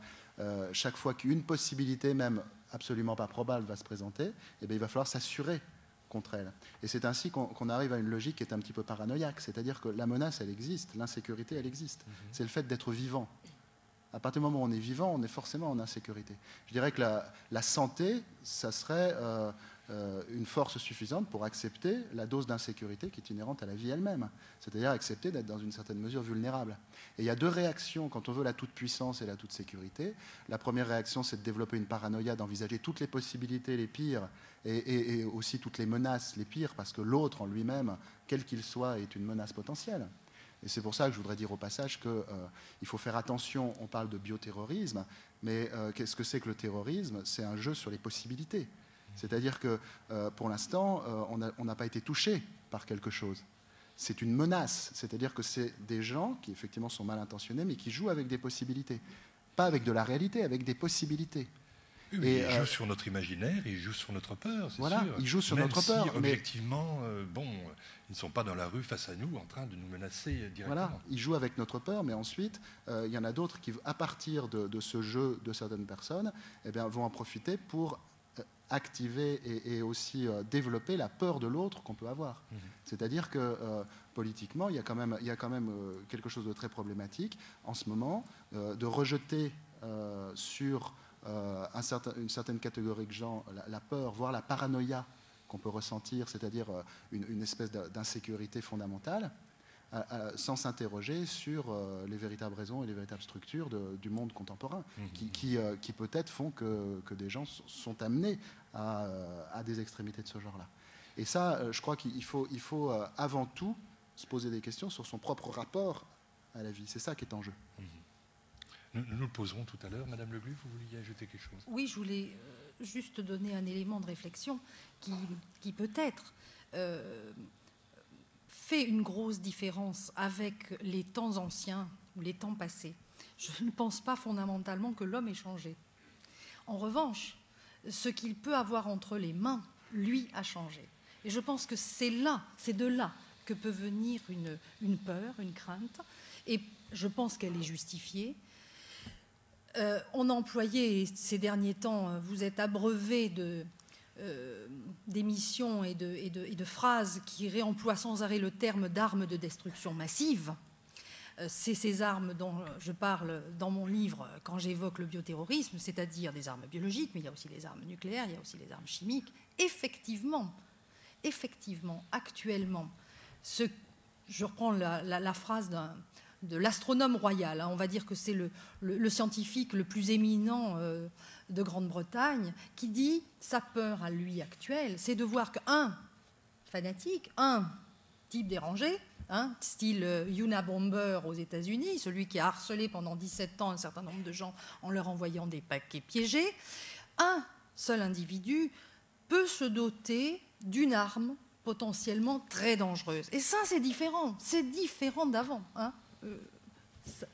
chaque fois qu'une possibilité, même absolument pas probable, va se présenter, eh bien, il va falloir s'assurer contre elle. Et c'est ainsi qu'on arrive à une logique qui est un petit peu paranoïaque. C'est-à-dire que la menace, elle existe. L'insécurité, elle existe. C'est le fait d'être vivant. À partir du moment où on est vivant, on est forcément en insécurité. Je dirais que la santé, ça serait une force suffisante pour accepter la dose d'insécurité qui est inhérente à la vie elle-même. C'est-à-dire accepter d'être dans une certaine mesure vulnérable. Et il y a deux réactions quand on veut la toute-puissance et la toute-sécurité. La première réaction, c'est de développer une paranoïa, d'envisager toutes les possibilités les pires et aussi toutes les menaces les pires, parce que l'autre en lui-même, quel qu'il soit, est une menace potentielle. Et c'est pour ça que je voudrais dire au passage qu'il faut faire attention, on parle de bioterrorisme, mais qu'est-ce que c'est que le terrorisme? C'est un jeu sur les possibilités. C'est-à-dire que pour l'instant, on n'a pas été touché par quelque chose. C'est une menace, c'est-à-dire que c'est des gens qui effectivement sont mal intentionnés, mais qui jouent avec des possibilités. Pas avec de la réalité, avec des possibilités. Oui, ils jouent sur notre imaginaire, ils jouent sur notre peur, c'est voilà, sûr. Ils jouent sur même notre si, peur. objectivement, ils ne sont pas dans la rue face à nous en train de nous menacer directement. Voilà, ils jouent avec notre peur, mais ensuite, il y en a d'autres qui, à partir de ce jeu de certaines personnes, eh bien, vont en profiter pour activer et aussi développer la peur de l'autre qu'on peut avoir. C'est-à-dire que politiquement, il y a quand même quelque chose de très problématique en ce moment, de rejeter sur une certaine catégorie de gens la peur, voire la paranoïa qu'on peut ressentir, c'est-à-dire une espèce d'insécurité fondamentale, sans s'interroger sur les véritables raisons et les véritables structures du monde contemporain, qui peut-être font que des gens sont amenés à des extrémités de ce genre-là. Et ça, je crois qu'il faut avant tout se poser des questions sur son propre rapport à la vie. C'est ça qui est en jeu. Nous le poserons tout à l'heure. Madame Le Glu, vous vouliez ajouter quelque chose? Oui, je voulais juste donner un élément de réflexion qui peut-être fait une grosse différence avec les temps anciens ou les temps passés. Je ne pense pas fondamentalement que l'homme ait changé. En revanche, ce qu'il peut avoir entre les mains, lui, a changé. Et je pense que c'est de là que peut venir une peur, une crainte. Et je pense qu'elle est justifiée. On a employé ces derniers temps, vous êtes abreuvé d'émissions et de phrases qui réemploient sans arrêt le terme d'armes de destruction massive. C'est ces armes dont je parle dans mon livre quand j'évoque le bioterrorisme, c'est-à-dire des armes biologiques, mais il y a aussi les armes nucléaires, il y a aussi les armes chimiques. Effectivement, actuellement, je reprends la phrase de l'astronome royal, on va dire que c'est le scientifique le plus éminent de Grande-Bretagne, qui dit sa peur à lui actuelle, c'est de voir qu'un fanatique, un type dérangé, style Unabomber aux États-Unis, celui qui a harcelé pendant 17 ans un certain nombre de gens en leur envoyant des paquets piégés, un seul individu peut se doter d'une arme potentiellement très dangereuse. Et ça, c'est différent d'avant.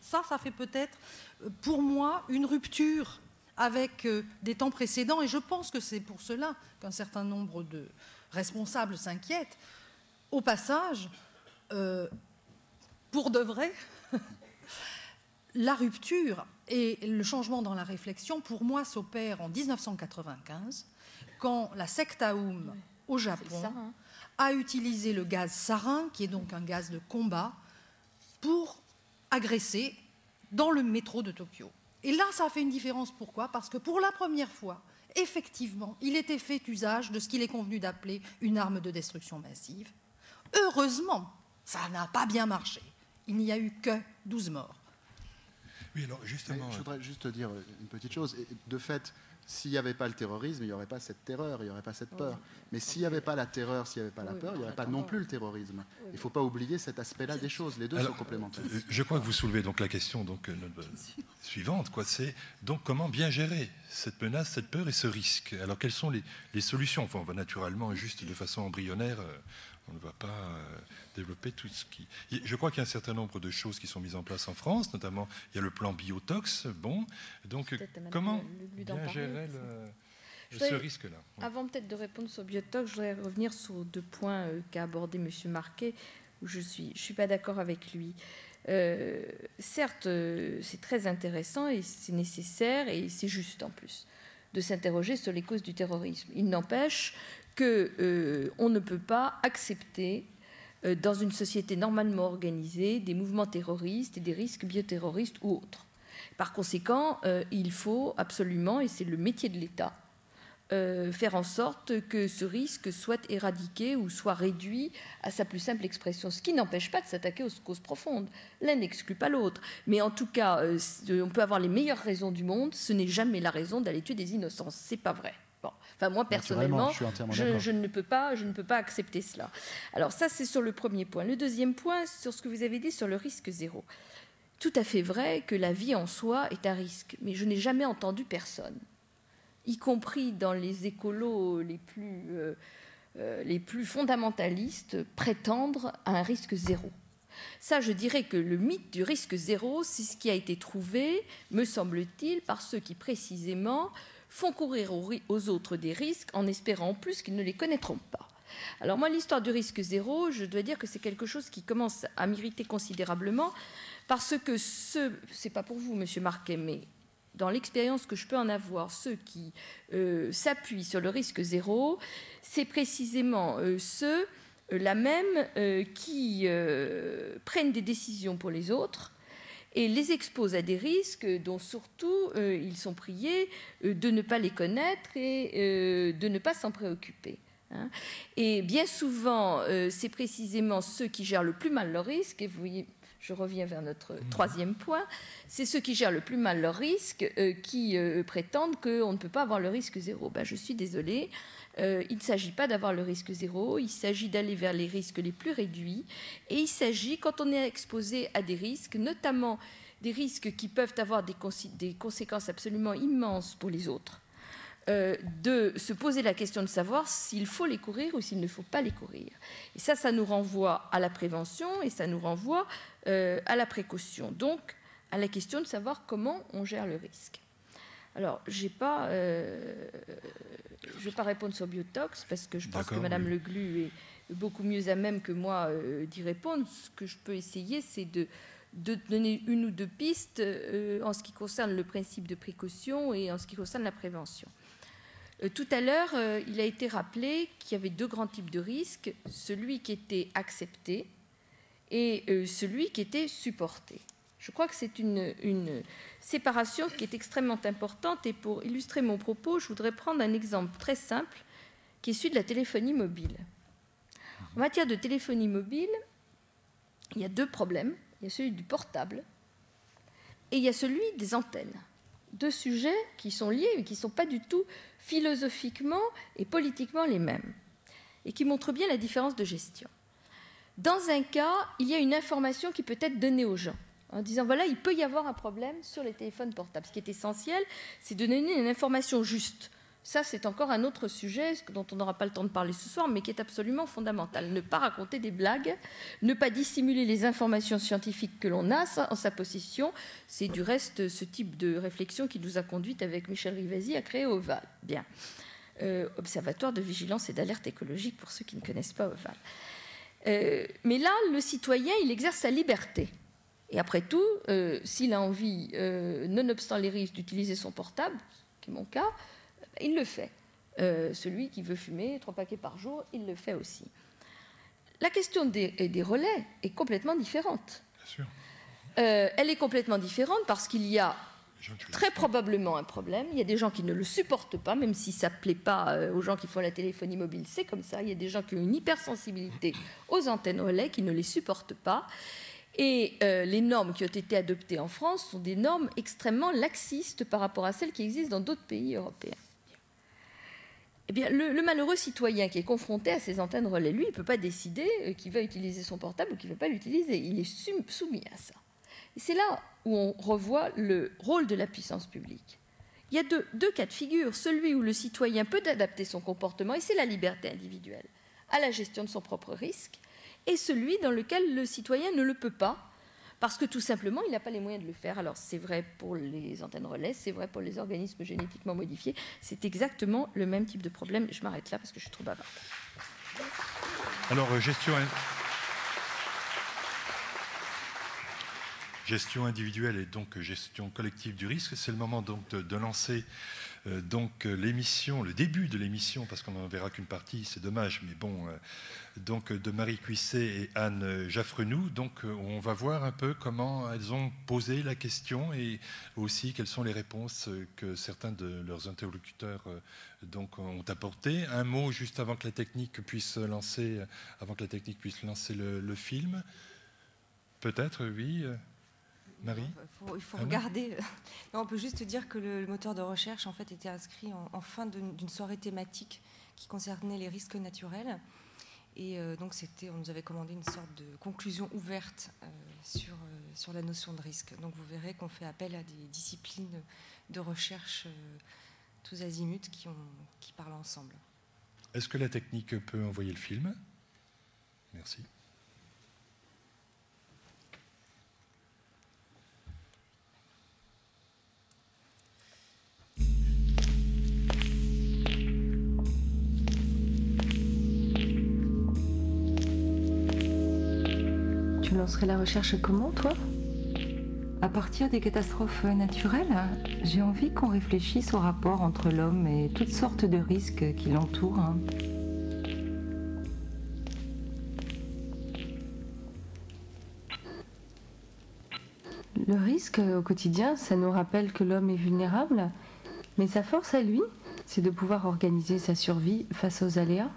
Ça fait peut-être, pour moi, une rupture avec des temps précédents, et je pense que c'est pour cela qu'un certain nombre de responsables s'inquiètent. Au passage, pour de vrai, la rupture et le changement dans la réflexion, pour moi, s'opère en 1995, quand la secte Aoum, au Japon, a utilisé le gaz sarin, qui est donc un gaz de combat, pour agresser dans le métro de Tokyo. Et là, ça a fait une différence. Pourquoi? Parce que pour la première fois, effectivement, il était fait usage de ce qu'il est convenu d'appeler une arme de destruction massive. Heureusement, ça n'a pas bien marché. Il n'y a eu que 12 morts. Oui, alors justement... Je voudrais juste te dire une petite chose. De fait, s'il n'y avait pas le terrorisme, il n'y aurait pas cette terreur, il n'y aurait pas cette peur. Mais s'il n'y avait pas la terreur, s'il n'y avait pas la peur, il n'y aurait pas non plus le terrorisme. Il ne faut pas oublier cet aspect-là des choses. Les deux sont complémentaires. Je crois que vous soulevez donc la question suivante, c'est donc comment bien gérer cette menace, cette peur et ce risque. Alors quelles sont les solutions? Enfin, on va naturellement, juste de façon embryonnaire, on ne va pas développer tout ce qui... Je crois qu'il y a un certain nombre de choses qui sont mises en place en France, notamment il y a le plan Biotox. Bon, donc comment bien gérer le... ce risque-là. Oui. Avant peut-être de répondre sur Biotox, je voudrais revenir sur 2 points qu'a abordé M. Marquet, où je suis pas d'accord avec lui. Certes, c'est très intéressant et c'est nécessaire et c'est juste en plus de s'interroger sur les causes du terrorisme. Il n'empêche qu'on ne peut pas accepter dans une société normalement organisée des mouvements terroristes et des risques bioterroristes ou autres. Par conséquent, il faut absolument, et c'est le métier de l'État, faire en sorte que ce risque soit éradiqué ou soit réduit à sa plus simple expression, ce qui n'empêche pas de s'attaquer aux causes profondes. L'un n'exclut pas l'autre. Mais en tout cas, on peut avoir les meilleures raisons du monde, ce n'est jamais la raison d'aller tuer des innocents. C'est pas vrai. Bon. Enfin, moi, personnellement, je ne peux pas accepter cela. Alors ça, c'est sur le premier point. Le deuxième point, sur ce que vous avez dit sur le risque zéro. Tout à fait vrai que la vie en soi est un risque, mais je n'ai jamais entendu personne, y compris dans les écolos les plus fondamentalistes, prétendre à un risque zéro. Ça, je dirais que le mythe du risque zéro, c'est ce qui a été trouvé, me semble-t-il, par ceux qui précisément font courir aux autres des risques en espérant en plus qu'ils ne les connaîtront pas. Alors moi, l'histoire du risque zéro, je dois dire que c'est quelque chose qui commence à m'irriter considérablement, parce que c'est pas pour vous, Monsieur Marquet, mais dans l'expérience que je peux en avoir, ceux qui s'appuient sur le risque zéro, c'est précisément ceux-là même qui prennent des décisions pour les autres et les exposent à des risques dont surtout ils sont priés de ne pas les connaître et de ne pas s'en préoccuper. Et bien souvent, c'est précisément ceux qui gèrent le plus mal leurs risques, et vous voyez, je reviens vers notre troisième point, c'est ceux qui gèrent le plus mal leurs risques qui prétendent qu'on ne peut pas avoir le risque zéro. Ben, je suis désolée, il ne s'agit pas d'avoir le risque zéro, il s'agit d'aller vers les risques les plus réduits, et il s'agit, quand on est exposé à des risques, notamment des risques qui peuvent avoir des conséquences absolument immenses pour les autres, de se poser la question de savoir s'il faut les courir ou s'il ne faut pas les courir. Et ça nous renvoie à la prévention et ça nous renvoie à la précaution, donc à la question de savoir comment on gère le risque. Alors, je ne vais pas répondre sur Biotox parce que je pense que Mme Leglu est beaucoup mieux à même que moi d'y répondre. Ce que je peux essayer, c'est de donner une ou deux pistes en ce qui concerne le principe de précaution et en ce qui concerne la prévention. Tout à l'heure, il a été rappelé qu'il y avait 2 grands types de risques, celui qui était accepté et celui qui était supporté. Je crois que c'est une séparation qui est extrêmement importante, et pour illustrer mon propos, je voudrais prendre un exemple très simple qui est celui de la téléphonie mobile. En matière de téléphonie mobile, il y a 2 problèmes. Il y a celui du portable et il y a celui des antennes. 2 sujets qui sont liés mais qui ne sont pas du tout philosophiquement et politiquement les mêmes et qui montrent bien la différence de gestion. Dans un cas, il y a une information qui peut être donnée aux gens en disant voilà, il peut y avoir un problème sur les téléphones portables. Ce qui est essentiel, c'est de donner une information juste. Ça, c'est encore un autre sujet dont on n'aura pas le temps de parler ce soir, mais qui est absolument fondamental. Ne pas raconter des blagues, ne pas dissimuler les informations scientifiques que l'on a en sa possession. C'est du reste ce type de réflexion qui nous a conduite avec Michel Rivasi à créer OVAL. Bien. Observatoire de vigilance et d'alerte écologique pour ceux qui ne connaissent pas OVAL. Mais là, le citoyen, il exerce sa liberté. Et après tout, s'il a envie, nonobstant les risques, d'utiliser son portable, ce qui est mon cas, il le fait. Celui qui veut fumer 3 paquets par jour, il le fait aussi. La question des relais est complètement différente. Bien sûr. Elle est complètement différente parce qu'il y a très probablement un problème. Il y a des gens qui ne le supportent pas, même si ça ne plaît pas aux gens qui font la téléphonie mobile, c'est comme ça. Il y a des gens qui ont une hypersensibilité aux antennes relais qui ne les supportent pas. Et les normes qui ont été adoptées en France sont des normes extrêmement laxistes par rapport à celles qui existent dans d'autres pays européens. Eh bien, le malheureux citoyen qui est confronté à ces antennes relais, lui, il ne peut pas décider qu'il va utiliser son portable ou qu'il ne va pas l'utiliser. Il est soumis à ça. Et c'est là où on revoit le rôle de la puissance publique. Il y a deux cas de figure. Celui où le citoyen peut adapter son comportement, et c'est la liberté individuelle, à la gestion de son propre risque, et celui dans lequel le citoyen ne le peut pas, parce que tout simplement, il n'a pas les moyens de le faire. Alors c'est vrai pour les antennes relais, c'est vrai pour les organismes génétiquement modifiés, c'est exactement le même type de problème. Je m'arrête là parce que je suis trop bavarde. Alors, gestion individuelle et donc gestion collective du risque, c'est le moment donc de lancer donc l'émission, le début de l'émission, parce qu'on n'en verra qu'une partie, c'est dommage, mais bon, donc de Marie Cuisset et Anne Jaffrenou. Donc on va voir un peu comment elles ont posé la question et aussi quelles sont les réponses que certains de leurs interlocuteurs donc ont apportées. Un mot juste avant que la technique puisse lancer, le film. Peut-être, oui. Marie ? Il faut regarder. Non, on peut juste dire que le moteur de recherche en fait était inscrit en fin d'une soirée thématique qui concernait les risques naturels. Et donc on nous avait commandé une sorte de conclusion ouverte sur la notion de risque. Donc vous verrez qu'on fait appel à des disciplines de recherche tous azimuts qui parlent ensemble. Est-ce que la technique peut envoyer le film ? Merci. Tu lancerais la recherche comment, toi ? À partir des catastrophes naturelles, j'ai envie qu'on réfléchisse au rapport entre l'homme et toutes sortes de risques qui l'entourent. Le risque au quotidien, ça nous rappelle que l'homme est vulnérable, mais sa force à lui, c'est de pouvoir organiser sa survie face aux aléas.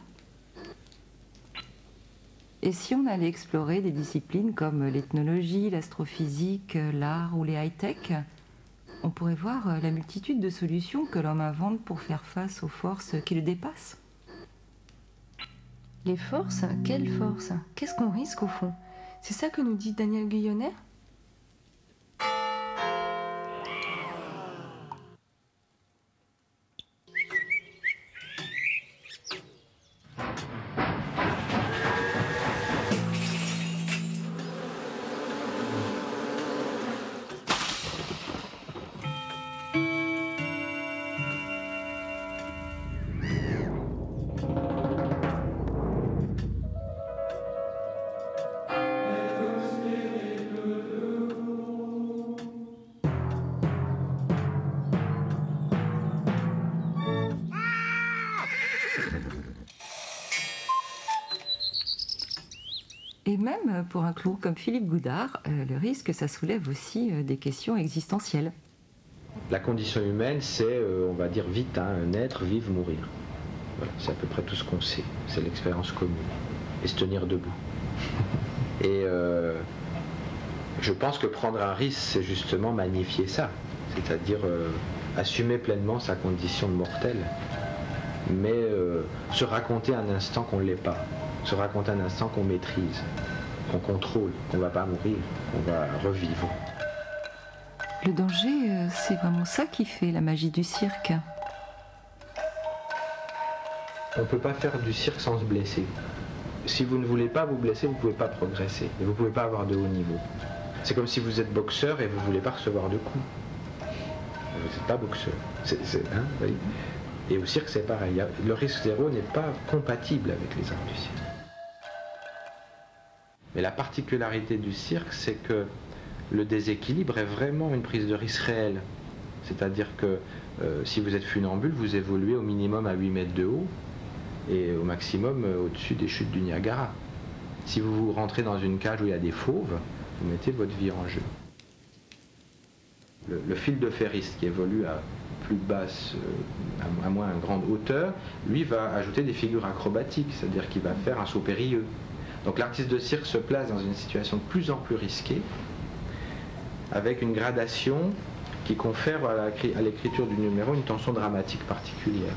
Et si on allait explorer des disciplines comme l'ethnologie, l'astrophysique, l'art ou les high-tech, on pourrait voir la multitude de solutions que l'homme invente pour faire face aux forces qui le dépassent. Les forces ? Quelles forces ? Qu'est-ce qu'on risque au fond ? C'est ça que nous dit Daniel Guyonnet ? Et même pour un clown comme Philippe Goudard, le risque, ça soulève aussi des questions existentielles. La condition humaine, c'est, on va dire vite, naître, vivre, mourir. Voilà, c'est à peu près tout ce qu'on sait. C'est l'expérience commune. Et se tenir debout. Et je pense que prendre un risque, c'est justement magnifier ça. C'est-à-dire assumer pleinement sa condition de mortel. Mais se raconter un instant qu'on ne l'est pas. Se raconter un instant qu'on maîtrise, qu'on contrôle, qu'on ne va pas mourir, qu'on va revivre. Le danger, c'est vraiment ça qui fait la magie du cirque. On ne peut pas faire du cirque sans se blesser. Si vous ne voulez pas vous blesser, vous ne pouvez pas progresser. Et vous ne pouvez pas avoir de haut niveau. C'est comme si vous êtes boxeur et vous ne voulez pas recevoir de coups. Vous n'êtes pas boxeur. Oui. Et au cirque, c'est pareil. Le risque zéro n'est pas compatible avec les arts du cirque. Mais la particularité du cirque, c'est que le déséquilibre est vraiment une prise de risque réelle. C'est-à-dire que si vous êtes funambule, vous évoluez au minimum à 8 mètres de haut et au maximum au-dessus des chutes du Niagara. Si vous rentrez dans une cage où il y a des fauves, vous mettez votre vie en jeu. Le fil de ferriste qui évolue à plus basse, à moins grande hauteur, lui va ajouter des figures acrobatiques, c'est-à-dire qu'il va faire un saut périlleux. Donc l'artiste de cirque se place dans une situation de plus en plus risquée, avec une gradation qui confère à l'écriture du numéro une tension dramatique particulière.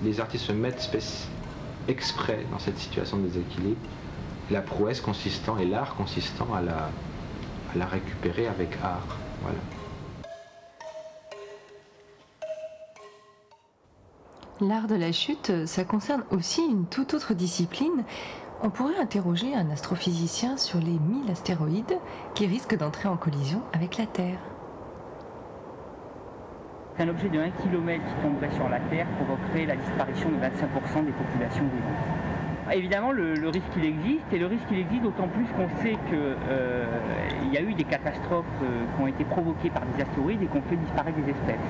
Les artistes se mettent exprès dans cette situation de déséquilibre, la prouesse consistant et l'art consistant à la récupérer avec art. Voilà. L'art de la chute, ça concerne aussi une toute autre discipline. On pourrait interroger un astrophysicien sur les 1000 astéroïdes qui risquent d'entrer en collision avec la Terre. Un objet de 1 km qui tomberait sur la Terre provoquerait la disparition de 25% des populations vivantes. Évidemment, le risque il existe, et le risque il existe d'autant plus qu'on sait qu'il y a eu des catastrophes qui ont été provoquées par des astéroïdes et qui ont fait disparaître des espèces.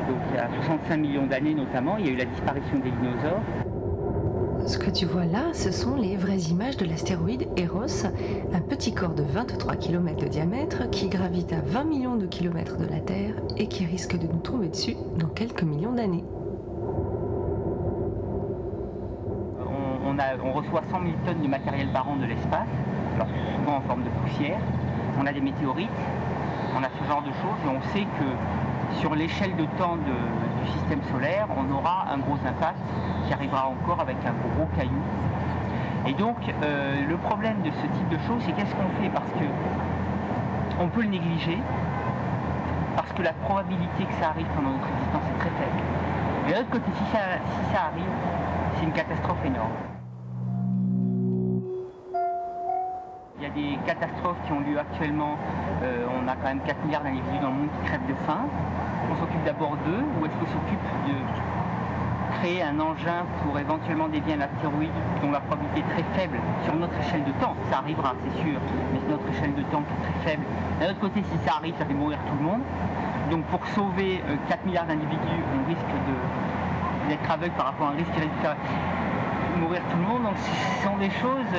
Donc il y a 65 millions d'années notamment, il y a eu la disparition des dinosaures. Ce que tu vois là, ce sont les vraies images de l'astéroïde Eros, un petit corps de 23 km de diamètre qui gravite à 20 millions de kilomètres de la Terre et qui risque de nous tomber dessus dans quelques millions d'années. On reçoit 100 000 tonnes de matériel par an de l'espace, alors souvent en forme de poussière. On a des météorites, on a ce genre de choses, et on sait que sur l'échelle de temps du système solaire, on aura un gros impact qui arrivera encore avec un gros caillou. Et donc, le problème de ce type de choses, c'est qu'est-ce qu'on fait? Parce qu'on peut le négliger, parce que la probabilité que ça arrive pendant notre existence est très faible. Mais de l'autre côté, si ça arrive, c'est une catastrophe énorme. Il y a des catastrophes qui ont lieu actuellement. On a quand même 4 milliards d'individus dans le monde qui crèvent de faim. On s'occupe d'abord d'eux, ou est-ce qu'on s'occupe de créer un engin pour éventuellement dévier un astéroïde dont la probabilité est très faible sur notre échelle de temps? Ça arrivera, c'est sûr, mais c'est notre échelle de temps qui est très faible. D'un autre côté, si ça arrive, ça fait mourir tout le monde. Donc pour sauver 4 milliards d'individus, on risque d'être aveugle par rapport à un risque qui risque de faire mourir tout le monde. Donc ce sont des choses...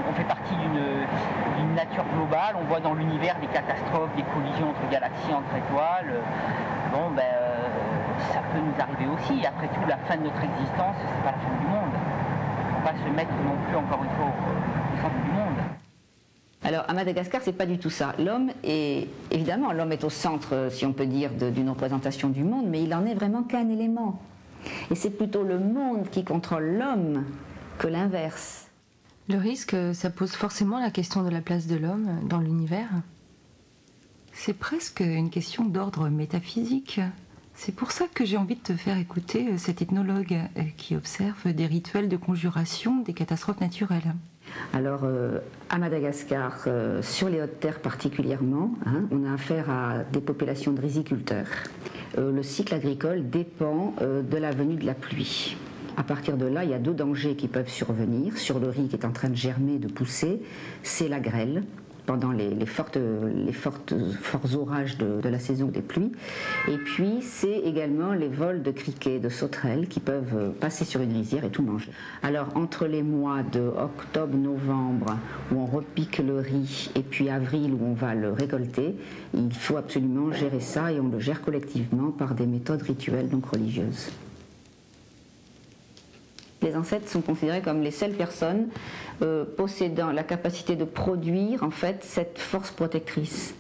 On fait partie d'une nature globale, on voit dans l'univers des catastrophes, des collisions entre galaxies, entre étoiles. Bon, ça peut nous arriver aussi. Après tout, la fin de notre existence, c'est pas la fin du monde. Il ne faut pas se mettre non plus, encore une fois, au centre du monde. Alors à Madagascar, c'est pas du tout ça. L'homme est au centre, si on peut dire, d'une représentation du monde, mais il en est vraiment qu'un élément. Et c'est plutôt le monde qui contrôle l'homme que l'inverse. Le risque, ça pose forcément la question de la place de l'homme dans l'univers. C'est presque une question d'ordre métaphysique. C'est pour ça que j'ai envie de te faire écouter cet ethnologue qui observe des rituels de conjuration des catastrophes naturelles. Alors, à Madagascar, sur les hautes terres particulièrement, on a affaire à des populations de riziculteurs. Le cycle agricole dépend de la venue de la pluie. À partir de là, il y a 2 dangers qui peuvent survenir sur le riz qui est en train de germer, de pousser. C'est la grêle, pendant les forts orages de la saison des pluies. Et puis, c'est également les vols de criquets, de sauterelles qui peuvent passer sur une rizière et tout manger. Alors, entre les mois de octobre-novembre, où on repique le riz, et puis avril, où on va le récolter, il faut absolument gérer ça, et on le gère collectivement par des méthodes rituelles, donc religieuses. Les ancêtres sont considérés comme les seules personnes possédant la capacité de produire en fait cette force protectrice.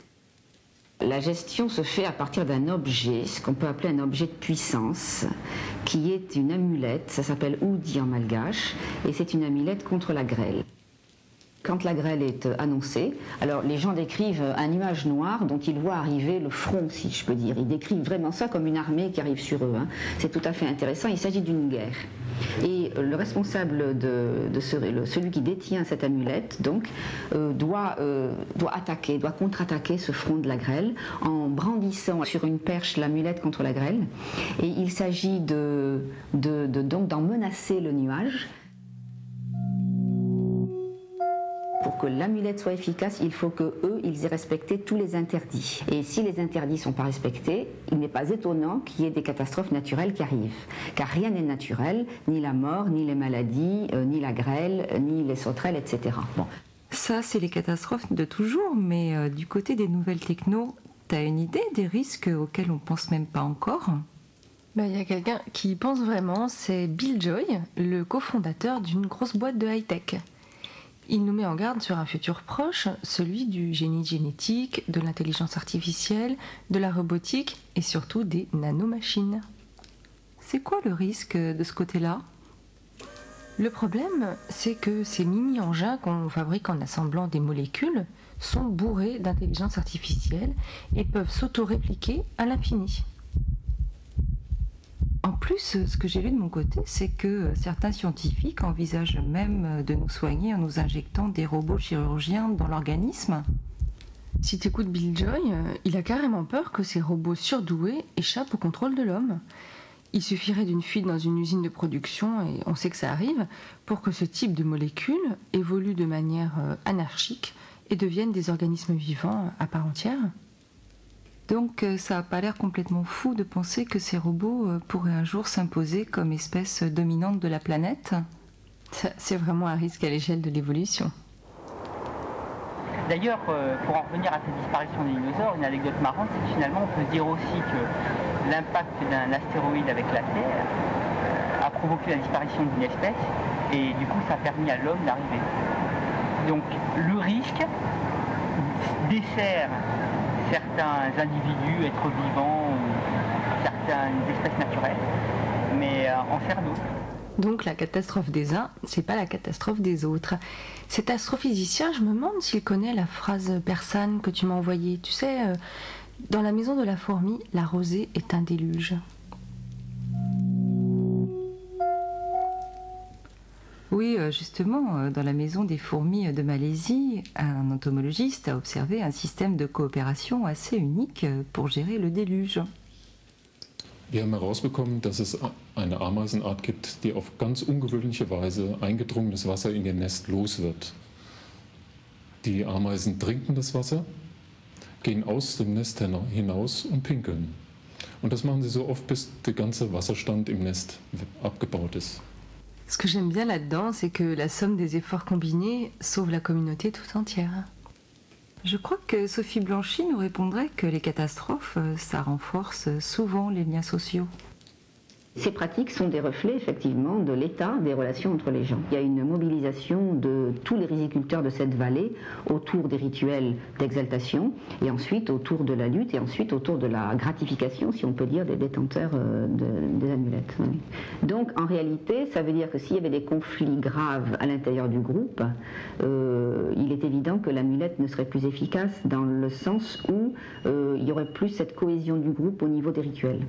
La gestion se fait à partir d'un objet, ce qu'on peut appeler un objet de puissance, qui est une amulette, ça s'appelle oudi en malgache, et c'est une amulette contre la grêle. Quand la grêle est annoncée, alors les gens décrivent un nuage noir dont ils voient arriver le front, si je peux dire. Ils décrivent vraiment ça comme une armée qui arrive sur eux. C'est tout à fait intéressant, il s'agit d'une guerre. Et le responsable celui qui détient cette amulette, donc, doit contre-attaquer ce front de la grêle en brandissant sur une perche l'amulette contre la grêle. Et il s'agit donc d'en menacer le nuage. Pour que l'amulette soit efficace, il faut qu'eux, ils aient respecté tous les interdits. Et si les interdits ne sont pas respectés, il n'est pas étonnant qu'il y ait des catastrophes naturelles qui arrivent. Car rien n'est naturel, ni la mort, ni les maladies, ni la grêle, ni les sauterelles, etc. Bon. Ça, c'est les catastrophes de toujours, mais du côté des nouvelles techno, t'as une idée des risques auxquels on pense même pas encore? Il y a quelqu'un qui y pense vraiment, c'est Bill Joy, le cofondateur d'une grosse boîte de high-tech. Il nous met en garde sur un futur proche, celui du génie génétique, de l'intelligence artificielle, de la robotique et surtout des nanomachines. C'est quoi le risque de ce côté-là? Le problème, c'est que ces mini-engins qu'on fabrique en assemblant des molécules sont bourrés d'intelligence artificielle et peuvent s'auto-répliquer à l'infini. En plus, ce que j'ai lu de mon côté, c'est que certains scientifiques envisagent même de nous soigner en nous injectant des robots chirurgiens dans l'organisme. Si t'écoutes Bill Joy, il a carrément peur que ces robots surdoués échappent au contrôle de l'homme. Il suffirait d'une fuite dans une usine de production, et on sait que ça arrive, pour que ce type de molécules évolue de manière anarchique et devienne des organismes vivants à part entière. Donc ça n'a pas l'air complètement fou de penser que ces robots pourraient un jour s'imposer comme espèce dominante de la planète. C'est vraiment un risque à l'échelle de l'évolution. D'ailleurs, pour en revenir à cette disparition des dinosaures, une anecdote marrante, c'est que finalement on peut dire aussi que l'impact d'un astéroïde avec la Terre a provoqué la disparition d'une espèce et du coup ça a permis à l'homme d'arriver. Donc le risque dessert certains individus, êtres vivants ou certaines espèces naturelles, mais en sert d'autres. Donc la catastrophe des uns, c'est pas la catastrophe des autres. Cet astrophysicien, je me demande s'il connaît la phrase persane que tu m'as envoyée. Tu sais, dans la maison de la fourmi, la rosée est un déluge. Oui, justement, dans la maison des fourmis de Malaisie, un entomologiste a observé un système de coopération assez unique pour gérer le déluge. Wir haben herausbekommen, dass es eine Ameisenart gibt, die auf ganz ungewöhnliche Weise eingedrungenes Wasser in ihr Nest los wird. Die Ameisen trinken das Wasser, gehen aus dem Nest hinaus und pinkeln. Und das machen sie so oft, bis der ganze Wasserstand im Nest abgebaut ist. Ce que j'aime bien là-dedans, c'est que la somme des efforts combinés sauve la communauté tout entière. Je crois que Sophie Blanchy nous répondrait que les catastrophes, ça renforce souvent les liens sociaux. Ces pratiques sont des reflets effectivement de l'état des relations entre les gens. Il y a une mobilisation de tous les riziculteurs de cette vallée autour des rituels d'exaltation et ensuite autour de la lutte et ensuite autour de la gratification, si on peut dire, des détenteurs des amulettes. Donc en réalité, ça veut dire que s'il y avait des conflits graves à l'intérieur du groupe, il est évident que l'amulette ne serait plus efficace dans le sens où il y aurait plus cette cohésion du groupe au niveau des rituels.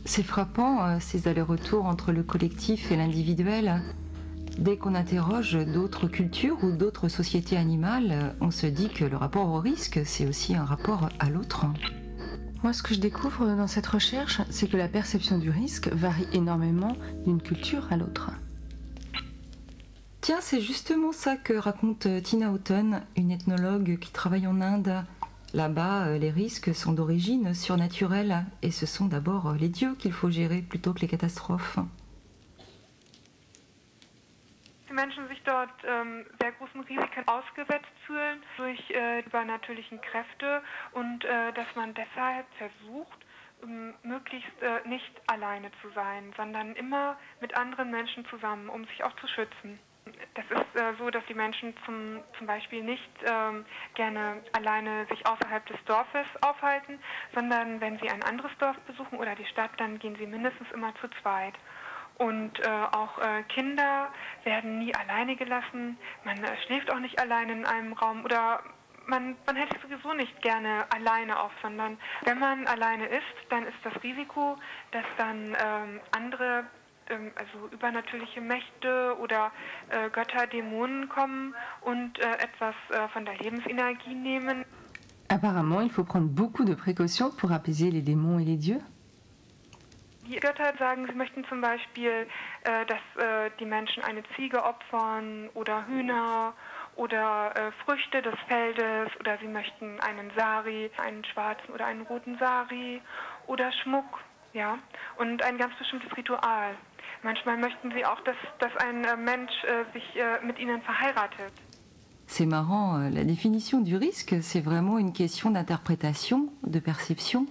C'est frappant, ces allers-retours entre le collectif et l'individuel. Dès qu'on interroge d'autres cultures ou d'autres sociétés animales, on se dit que le rapport au risque, c'est aussi un rapport à l'autre. Moi, ce que je découvre dans cette recherche, c'est que la perception du risque varie énormément d'une culture à l'autre. Tiens, c'est justement ça que raconte Tina Houghton, une ethnologue qui travaille en Inde. Là-bas, les risques sont d'origine surnaturelle et ce sont d'abord les dieux qu'il faut gérer plutôt que les catastrophes. Die Menschen sich dort sehr großen Risiken ausgesetzt fühlen durch die übernatürlichen Kräfte und dass man deshalb versucht, möglichst nicht alleine zu sein, sondern immer mit anderen Menschen zusammen, um sich auch zu schützen. Das ist so, dass die Menschen zum Beispiel nicht gerne alleine sich außerhalb des Dorfes aufhalten, sondern wenn sie ein anderes Dorf besuchen oder die Stadt, dann gehen sie mindestens immer zu zweit. Und auch Kinder werden nie alleine gelassen, man schläft auch nicht alleine in einem Raum oder man hält sich sowieso nicht gerne alleine auf, sondern wenn man alleine ist, dann ist das Risiko, dass dann andere also übernatürliche Mächte oder Götter, Dämonen kommen und etwas von der Lebensenergie nehmen. Apparemment, il faut prendre beaucoup de précautions pour apaiser les démons et les dieux. Die Götter sagen, sie möchten zum Beispiel, dass die Menschen eine Ziege opfern oder Hühner oder Früchte des Feldes oder sie möchten einen Sari, einen schwarzen oder einen roten Sari oder Schmuck, ja, und ein ganz bestimmtes Ritual. Manchmal möchten sie auch, dass ein Mensch sich mit ihnen verheiratet. C'est marrant, la définition du risque, c'est vraiment une question d'interprétation, de perception.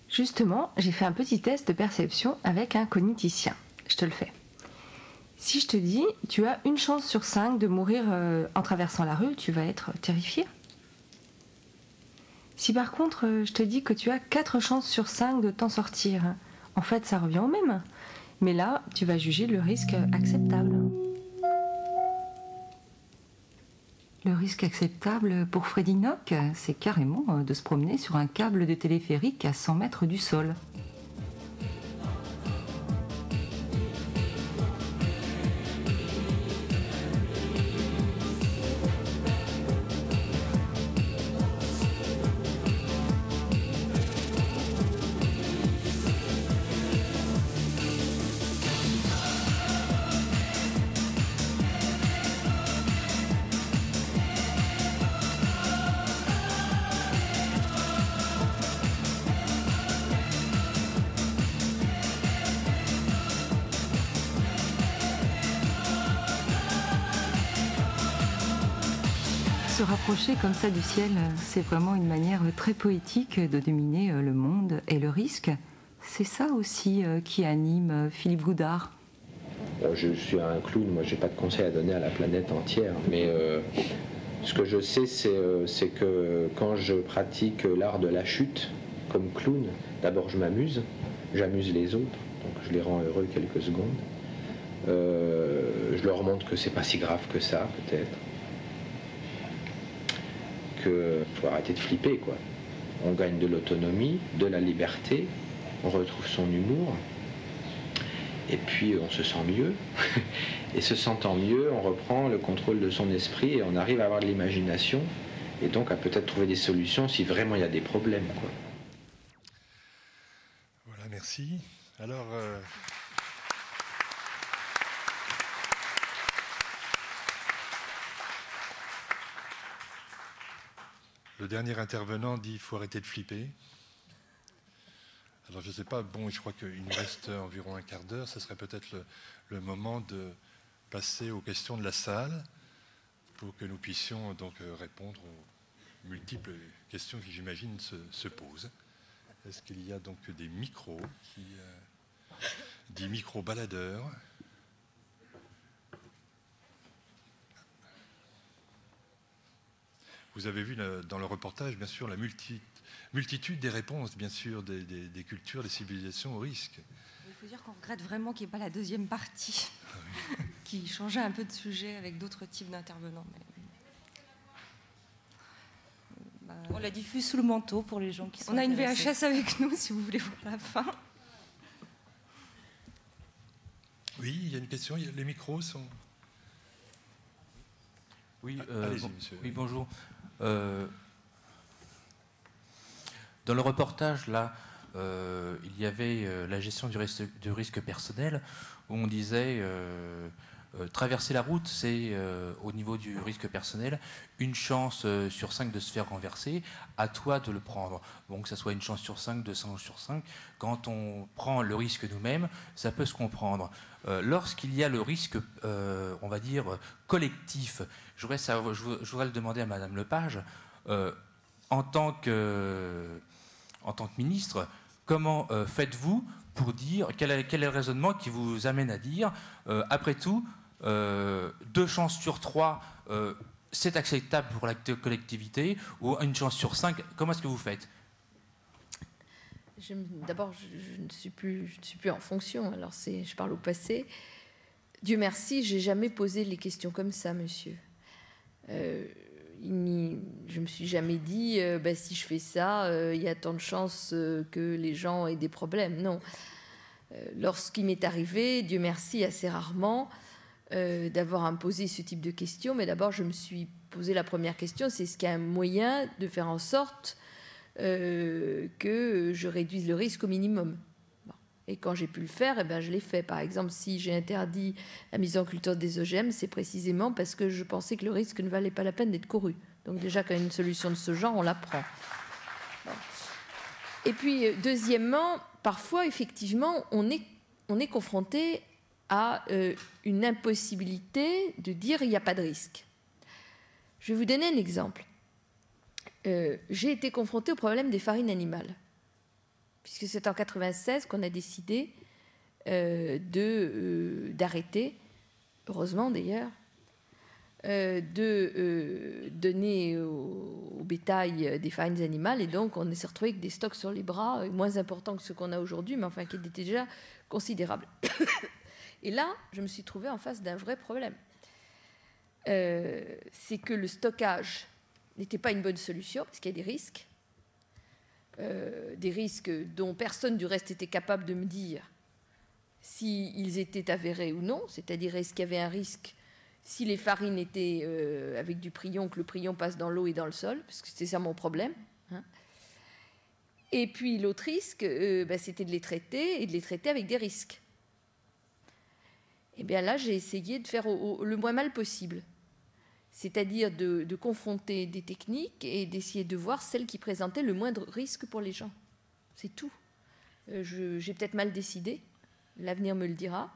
Justement, j'ai fait un petit test de perception avec un cogniticien. Je te le fais. Si je te dis, tu as une chance sur 5 de mourir en traversant la rue, tu vas être terrifié. Si par contre, je te dis que tu as 4 chances sur 5 de t'en sortir, en fait, ça revient au même. Mais là, tu vas juger le risque acceptable. Le risque acceptable pour Freddy Nock, c'est carrément de se promener sur un câble de téléphérique à 100 mètres du sol. se rapprocher comme ça du ciel, c'est vraiment une manière très poétique de dominer le monde et le risque. C'est ça aussi qui anime Philippe Goudard. Je suis un clown, moi j'ai pas de conseils à donner à la planète entière, mais ce que je sais c'est que quand je pratique l'art de la chute comme clown, d'abord j'amuse les autres, donc je les rends heureux quelques secondes. Je leur montre que c'est pas si grave que ça, peut-être. Que faut arrêter de flipper, quoi. On gagne de l'autonomie, de la liberté, on retrouve son humour, et puis on se sent mieux. Et se sentant mieux, on reprend le contrôle de son esprit et on arrive à avoir de l'imagination, et donc à peut-être trouver des solutions si vraiment il y a des problèmes, quoi. Voilà, merci. Alors... Le dernier intervenant dit qu'il faut arrêter de flipper. Alors je ne sais pas, bon, je crois qu'il nous reste environ un quart d'heure. Ce serait peut-être le moment de passer aux questions de la salle pour que nous puissions donc répondre aux multiples questions qui, j'imagine, se posent. Est-ce qu'il y a donc des micros, des micro-baladeurs ? Vous avez vu dans le reportage, bien sûr, la multitude des réponses, bien sûr, des cultures, des civilisations au risque. Il faut dire qu'on regrette vraiment qu'il n'y ait pas la deuxième partie, qui changeait un peu de sujet avec d'autres types d'intervenants. On la diffuse sous le manteau pour les gens qui sont On a une intéressés. VHS avec nous, si vous voulez voir la fin. Oui, il y a une question, les micros sont... Oui, allez-y, monsieur. Oui, bonjour. Dans le reportage, là, il y avait la gestion du risque personnel, où on disait traverser la route, c'est au niveau du risque personnel, une chance sur 5 de se faire renverser, à toi de le prendre. Bon, que ça soit une chance sur 5, 200 sur 5, quand on prend le risque nous-mêmes, ça peut se comprendre. Lorsqu'il y a le risque, on va dire, collectif, je voudrais le demander à Madame Lepage, en tant que ministre, comment faites-vous pour dire, quel est le raisonnement qui vous amène à dire, après tout, 2 chances sur 3, c'est acceptable pour la collectivité, ou une chance sur 5, comment est-ce que vous faites ? D'abord, je ne suis plus en fonction, alors je parle au passé. Dieu merci, je n'ai jamais posé les questions comme ça, monsieur. Je ne me suis jamais dit, si je fais ça, il y a tant de chances que les gens aient des problèmes. Non. Lorsqu'il m'est arrivé, Dieu merci, assez rarement, d'avoir à me poser ce type de questions, mais d'abord, je me suis posé la première question, c'est est-ce qu'il y a un moyen de faire en sorte que je réduise le risque au minimum. Bon. Et quand j'ai pu le faire, je l'ai fait. Par exemple, si j'ai interdit la mise en culture des OGM, c'est précisément parce que je pensais que le risque ne valait pas la peine d'être couru. Donc déjà, quand il y a une solution de ce genre, on la prend. Bon. Et puis, deuxièmement, parfois, effectivement, on est confronté à une impossibilité de dire il n'y a pas de risque. Je vais vous donner un exemple. J'ai été confrontée au problème des farines animales, puisque c'est en 1996 qu'on a décidé d'arrêter, heureusement d'ailleurs, de donner au bétail des farines animales, et donc on s'est retrouvé avec des stocks sur les bras moins importants que ceux qu'on a aujourd'hui, mais enfin qui étaient déjà considérables. Et là, je me suis trouvée en face d'un vrai problème. C'est que le stockage n'était pas une bonne solution, parce qu'il y a des risques dont personne du reste était capable de me dire s'ils étaient avérés ou non, c'est-à-dire est-ce qu'il y avait un risque si les farines étaient avec du prion, que le prion passe dans l'eau et dans le sol, parce que c'était ça mon problème. Hein. Et puis l'autre risque, c'était de les traiter, et de les traiter avec des risques. Et bien là, j'ai essayé de faire le moins mal possible. C'est-à-dire de confronter des techniques et d'essayer de voir celles qui présentaient le moindre risque pour les gens. C'est tout. J'ai peut-être mal décidé, l'avenir me le dira,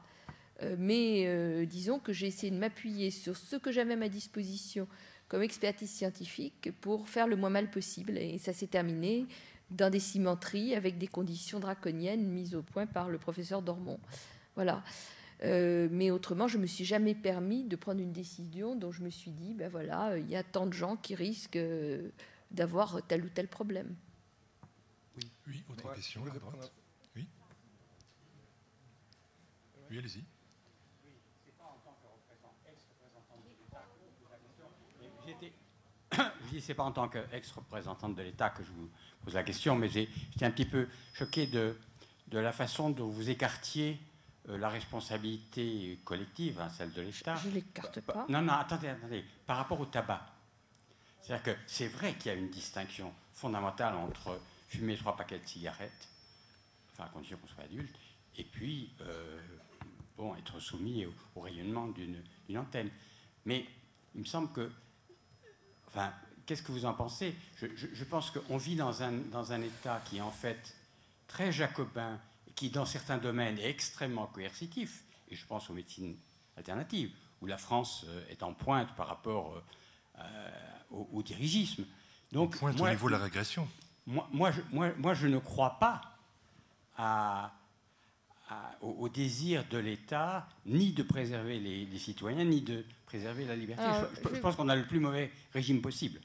mais disons que j'ai essayé de m'appuyer sur ce que j'avais à ma disposition comme expertise scientifique pour faire le moins mal possible. Et ça s'est terminé dans des cimenteries avec des conditions draconiennes mises au point par le professeur Dormont. Voilà. Mais autrement, je ne me suis jamais permis de prendre une décision dont je me suis dit, ben voilà, il y a tant de gens qui risquent d'avoir tel ou tel problème. Oui, autre question à droite. Oui. Oui, allez-y. Je dis, c'est pas en tant qu'ex-représentante de l'État que je vous pose la question, mais j'étais un petit peu choqué de la façon dont vous écartiez la responsabilité collective, hein, celle de l'État. Je ne l'écarte pas. Non, attendez. Par rapport au tabac, c'est-à-dire que c'est vrai qu'il y a une distinction fondamentale entre fumer 3 paquets de cigarettes, enfin à condition qu'on soit adulte, et puis être soumis au rayonnement d'une antenne. Mais il me semble que... Enfin, qu'est-ce que vous en pensez ? Je pense qu'on vit dans un État qui est en fait très jacobin, qui dans certains domaines est extrêmement coercitif, et je pense aux médecines alternatives, où la France est en pointe par rapport au dirigisme. Donc, pointe au niveau de la régression. Moi, je ne crois pas au désir de l'État, ni de préserver les citoyens, ni de préserver la liberté. Alors, je pense qu'on a le plus mauvais régime possible.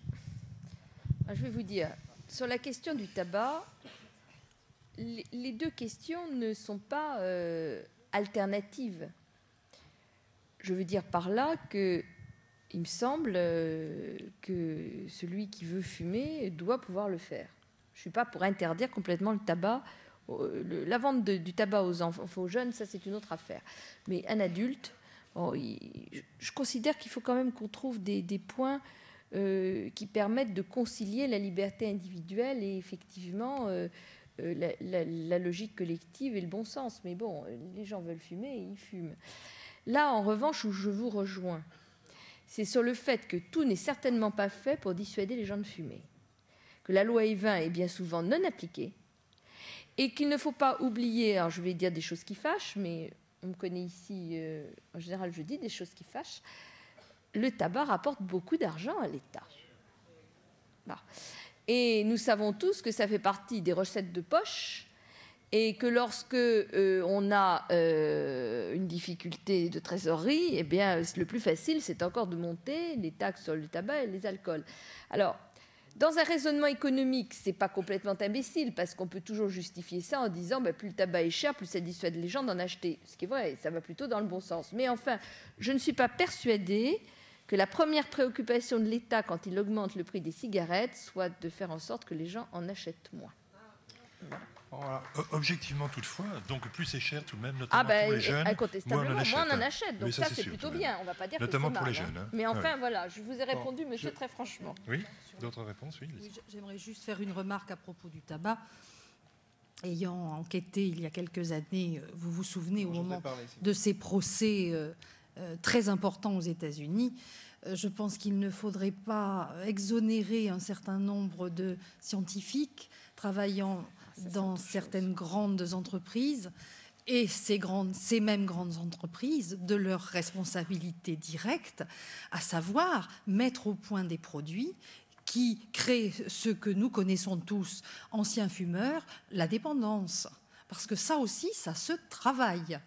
Je vais vous dire, sur la question du tabac, les deux questions ne sont pas alternatives. Je veux dire par là que il me semble que celui qui veut fumer doit pouvoir le faire. Je ne suis pas pour interdire complètement le tabac. La vente du tabac aux enfants, aux jeunes, ça c'est une autre affaire. Mais un adulte, je considère qu'il faut quand même qu'on trouve des points qui permettent de concilier la liberté individuelle et effectivement la logique collective et le bon sens. Mais bon, les gens veulent fumer et ils fument. Là, en revanche, où je vous rejoins, c'est sur le fait que tout n'est certainement pas fait pour dissuader les gens de fumer. Que la loi E20 est bien souvent non appliquée. Et qu'il ne faut pas oublier, alors je vais dire des choses qui fâchent, mais on me connaît ici, en général je dis des choses qui fâchent, le tabac rapporte beaucoup d'argent à l'État. Voilà. Et nous savons tous que ça fait partie des recettes de poche, et que lorsque on a une difficulté de trésorerie, eh bien, le plus facile, c'est encore de monter les taxes sur le tabac et les alcools. Alors, dans un raisonnement économique, ce n'est pas complètement imbécile, parce qu'on peut toujours justifier ça en disant plus le tabac est cher, plus ça dissuade les gens d'en acheter. Ce qui est vrai, ça va plutôt dans le bon sens. Mais enfin, je ne suis pas persuadée que la première préoccupation de l'État quand il augmente le prix des cigarettes soit de faire en sorte que les gens en achètent moins. Voilà. Objectivement, toutefois, donc plus c'est cher tout de même, notamment pour les jeunes, incontestablement, moins on en achète. Donc ça, c'est plutôt bien. On ne va pas dire notamment que c'est pour mal, les jeunes. Hein. Mais enfin, voilà, je vous ai répondu, monsieur, très franchement. Oui, d'autres réponses, oui. J'aimerais juste faire une remarque à propos du tabac. Ayant enquêté il y a quelques années, vous vous souvenez au moment de ces procès très importants aux États-Unis, je pense qu'il ne faudrait pas exonérer un certain nombre de scientifiques travaillant dans certaines grandes entreprises et ces mêmes grandes entreprises de leur responsabilité directe, à savoir mettre au point des produits qui créent ce que nous connaissons tous, anciens fumeurs, la dépendance. Parce que ça aussi, ça se travaille.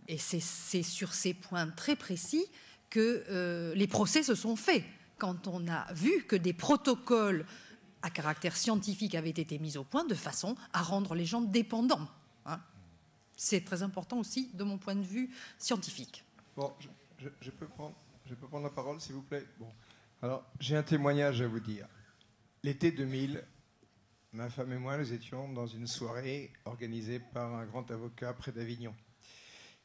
Et c'est sur ces points très précis que les procès se sont faits. Quand on a vu que des protocoles à caractère scientifique avaient été mis au point de façon à rendre les gens dépendants. Hein. C'est très important aussi de mon point de vue scientifique. Bon, je peux prendre la parole, s'il vous plaît. Bon. Alors, j'ai un témoignage à vous dire. L'été 2000, ma femme et moi, nous étions dans une soirée organisée par un grand avocat près d'Avignon.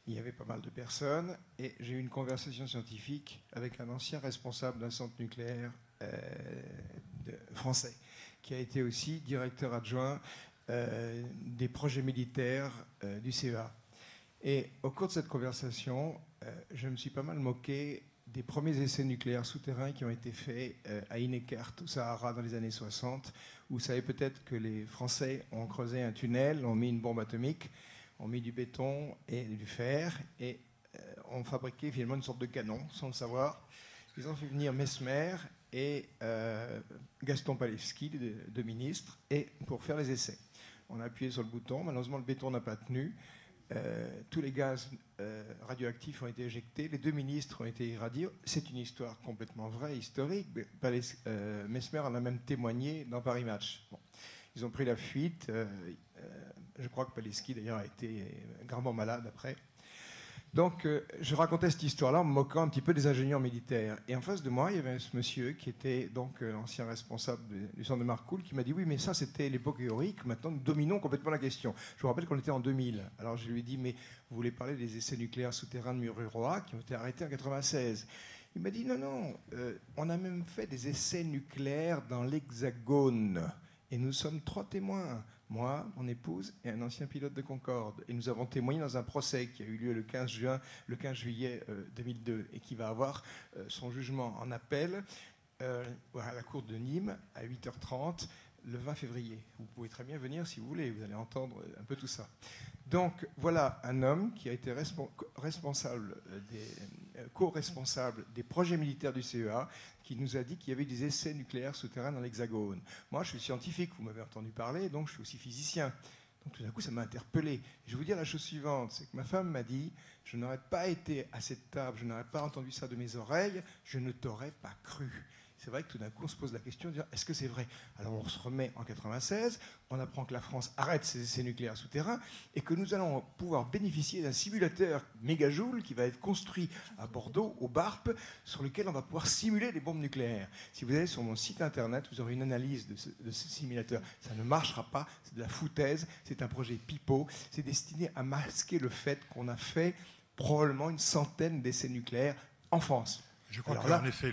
Il y avait pas mal de personnes et j'ai eu une conversation scientifique avec un ancien responsable d'un centre nucléaire français, qui a été aussi directeur adjoint des projets militaires du CEA. Et au cours de cette conversation, je me suis pas mal moqué des premiers essais nucléaires souterrains qui ont été faits à Inekert, au Sahara, dans les années 60. Vous savez peut-être que les Français ont creusé un tunnel, ont mis une bombe atomique, ont mis du béton et du fer, et ont fabriqué finalement une sorte de canon, sans le savoir. Ils ont fait venir Mesmer, et Gaston Palevski, deux ministres, et pour faire les essais. On a appuyé sur le bouton, malheureusement le béton n'a pas tenu. Tous les gaz radioactifs ont été éjectés, les deux ministres ont été irradiés. C'est une histoire complètement vraie, historique. Mesmer en a même témoigné dans Paris Match. Bon. Ils ont pris la fuite. Je crois que Palevski d'ailleurs a été gravement malade après. Donc je racontais cette histoire-là en me moquant un petit peu des ingénieurs militaires. Et en face de moi, il y avait ce monsieur qui était donc ancien responsable du centre de Marcoule qui m'a dit « Oui, mais ça c'était l'époque héroïque, maintenant nous dominons complètement la question. » Je vous rappelle qu'on était en 2000. Alors je lui ai dit « Mais vous voulez parler des essais nucléaires souterrains de Mururoa qui ont été arrêtés en 1996 ?» Il m'a dit « Non, on a même fait des essais nucléaires dans l'Hexagone. Et nous sommes 3 témoins. Moi, mon épouse et un ancien pilote de Concorde. Et nous avons témoigné dans un procès qui a eu lieu le 15 juillet 2002 et qui va avoir son jugement en appel à la cour de Nîmes à 8h30 le 20 février. Vous pouvez très bien venir si vous voulez, vous allez entendre un peu tout ça. Donc voilà un homme qui a été co-responsable des projets militaires du CEA, qui nous a dit qu'il y avait des essais nucléaires souterrains dans l'Hexagone. Moi, je suis scientifique, vous m'avez entendu parler, donc je suis aussi physicien. Donc tout d'un coup, ça m'a interpellé. Je vais vous dire la chose suivante, c'est que ma femme m'a dit, je n'aurais pas été à cette table, je n'aurais pas entendu ça de mes oreilles, je ne t'aurais pas cru. C'est vrai que tout d'un coup, on se pose la question de dire, est-ce que c'est vrai? Alors on se remet en 96, on apprend que la France arrête ses essais nucléaires souterrains et que nous allons pouvoir bénéficier d'un simulateur mégajoule qui va être construit à Bordeaux, au BARP, sur lequel on va pouvoir simuler les bombes nucléaires. Si vous allez sur mon site internet, vous aurez une analyse de ce simulateur. Ça ne marchera pas, c'est de la foutaise, c'est un projet pipeau, c'est destiné à masquer le fait qu'on a fait probablement une centaine d'essais nucléaires en France. Je crois qu'en effet,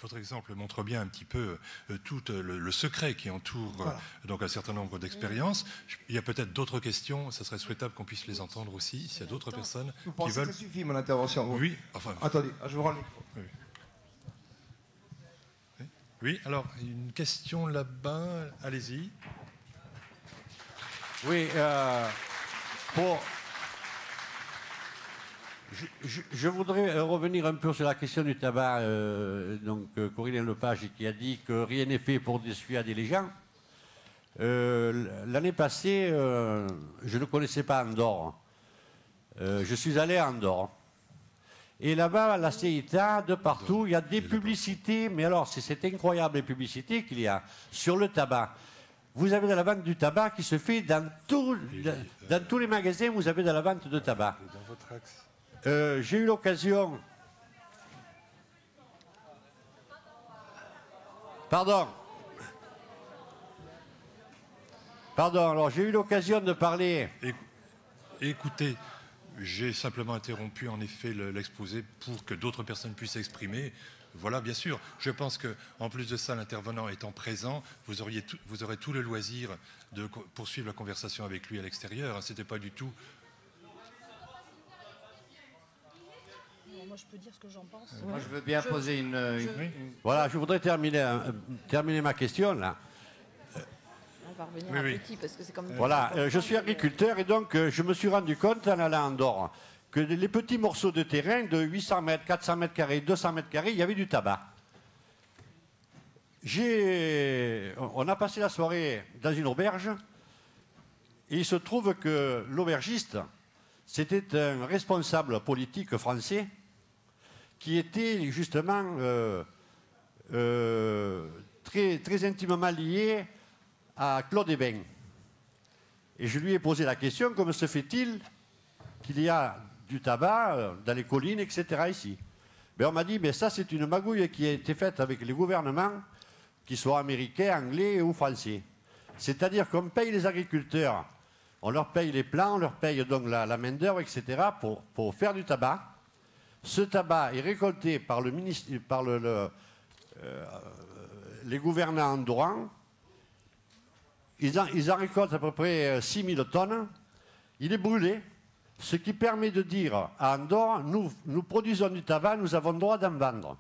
votre exemple montre bien un petit peu tout le secret qui entoure donc un certain nombre d'expériences. Il y a peut-être d'autres questions, ça serait souhaitable qu'on puisse les entendre aussi, s'il y a d'autres personnes vous pensez qui veulent... que ça suffit, mon intervention? Oui, enfin... Attendez, je vous rends le micro. Oui, alors, une question là-bas, allez-y. Oui, Je voudrais revenir un peu sur la question du tabac. Corinne Lepage qui a dit que rien n'est fait pour dissuader les gens. L'année passée, je ne connaissais pas Andorre. Je suis allé à Andorre. Et là-bas, à la CETA, de partout, il y a des publicités. Mais alors, c'est incroyable les publicités qu'il y a sur le tabac. Vous avez de la vente du tabac qui se fait dans tous les magasins, vous avez de la vente de tabac. Dans votre axe. J'ai eu l'occasion... Pardon, alors j'ai eu l'occasion de parler... Écoutez, j'ai simplement interrompu en effet l'exposé pour que d'autres personnes puissent s'exprimer. Voilà, bien sûr. Je pense qu'en plus de ça, l'intervenant étant présent, vous aurez tout le loisir de poursuivre la conversation avec lui à l'extérieur. Ce n'était pas du tout... Moi, je peux dire ce que j'en pense. Moi, je veux bien poser une... Voilà, je voudrais terminer ma question, là. On va revenir à petit, parce que c'est comme... Voilà, je suis agriculteur et donc je me suis rendu compte, en allant à Andorre, que les petits morceaux de terrain de 800 mètres, 400 mètres carrés, 200 mètres carrés, il y avait du tabac. On a passé la soirée dans une auberge et il se trouve que l'aubergiste, c'était un responsable politique français qui était justement très, très intimement lié à Claude Hébin. Et je lui ai posé la question, comment se fait-il qu'il y a du tabac dans les collines, etc. ici? On m'a dit, ça c'est une magouille qui a été faite avec les gouvernements, qu'ils soient américains, anglais ou français. C'est-à-dire qu'on paye les agriculteurs, on leur paye les plants, on leur paye donc la main-d'œuvre, etc. pour faire du tabac. Ce tabac est récolté par les gouvernants andorrans. Ils en récoltent à peu près 6000 tonnes. Il est brûlé, ce qui permet de dire à Andorre, nous produisons du tabac, nous avons le droit d'en vendre.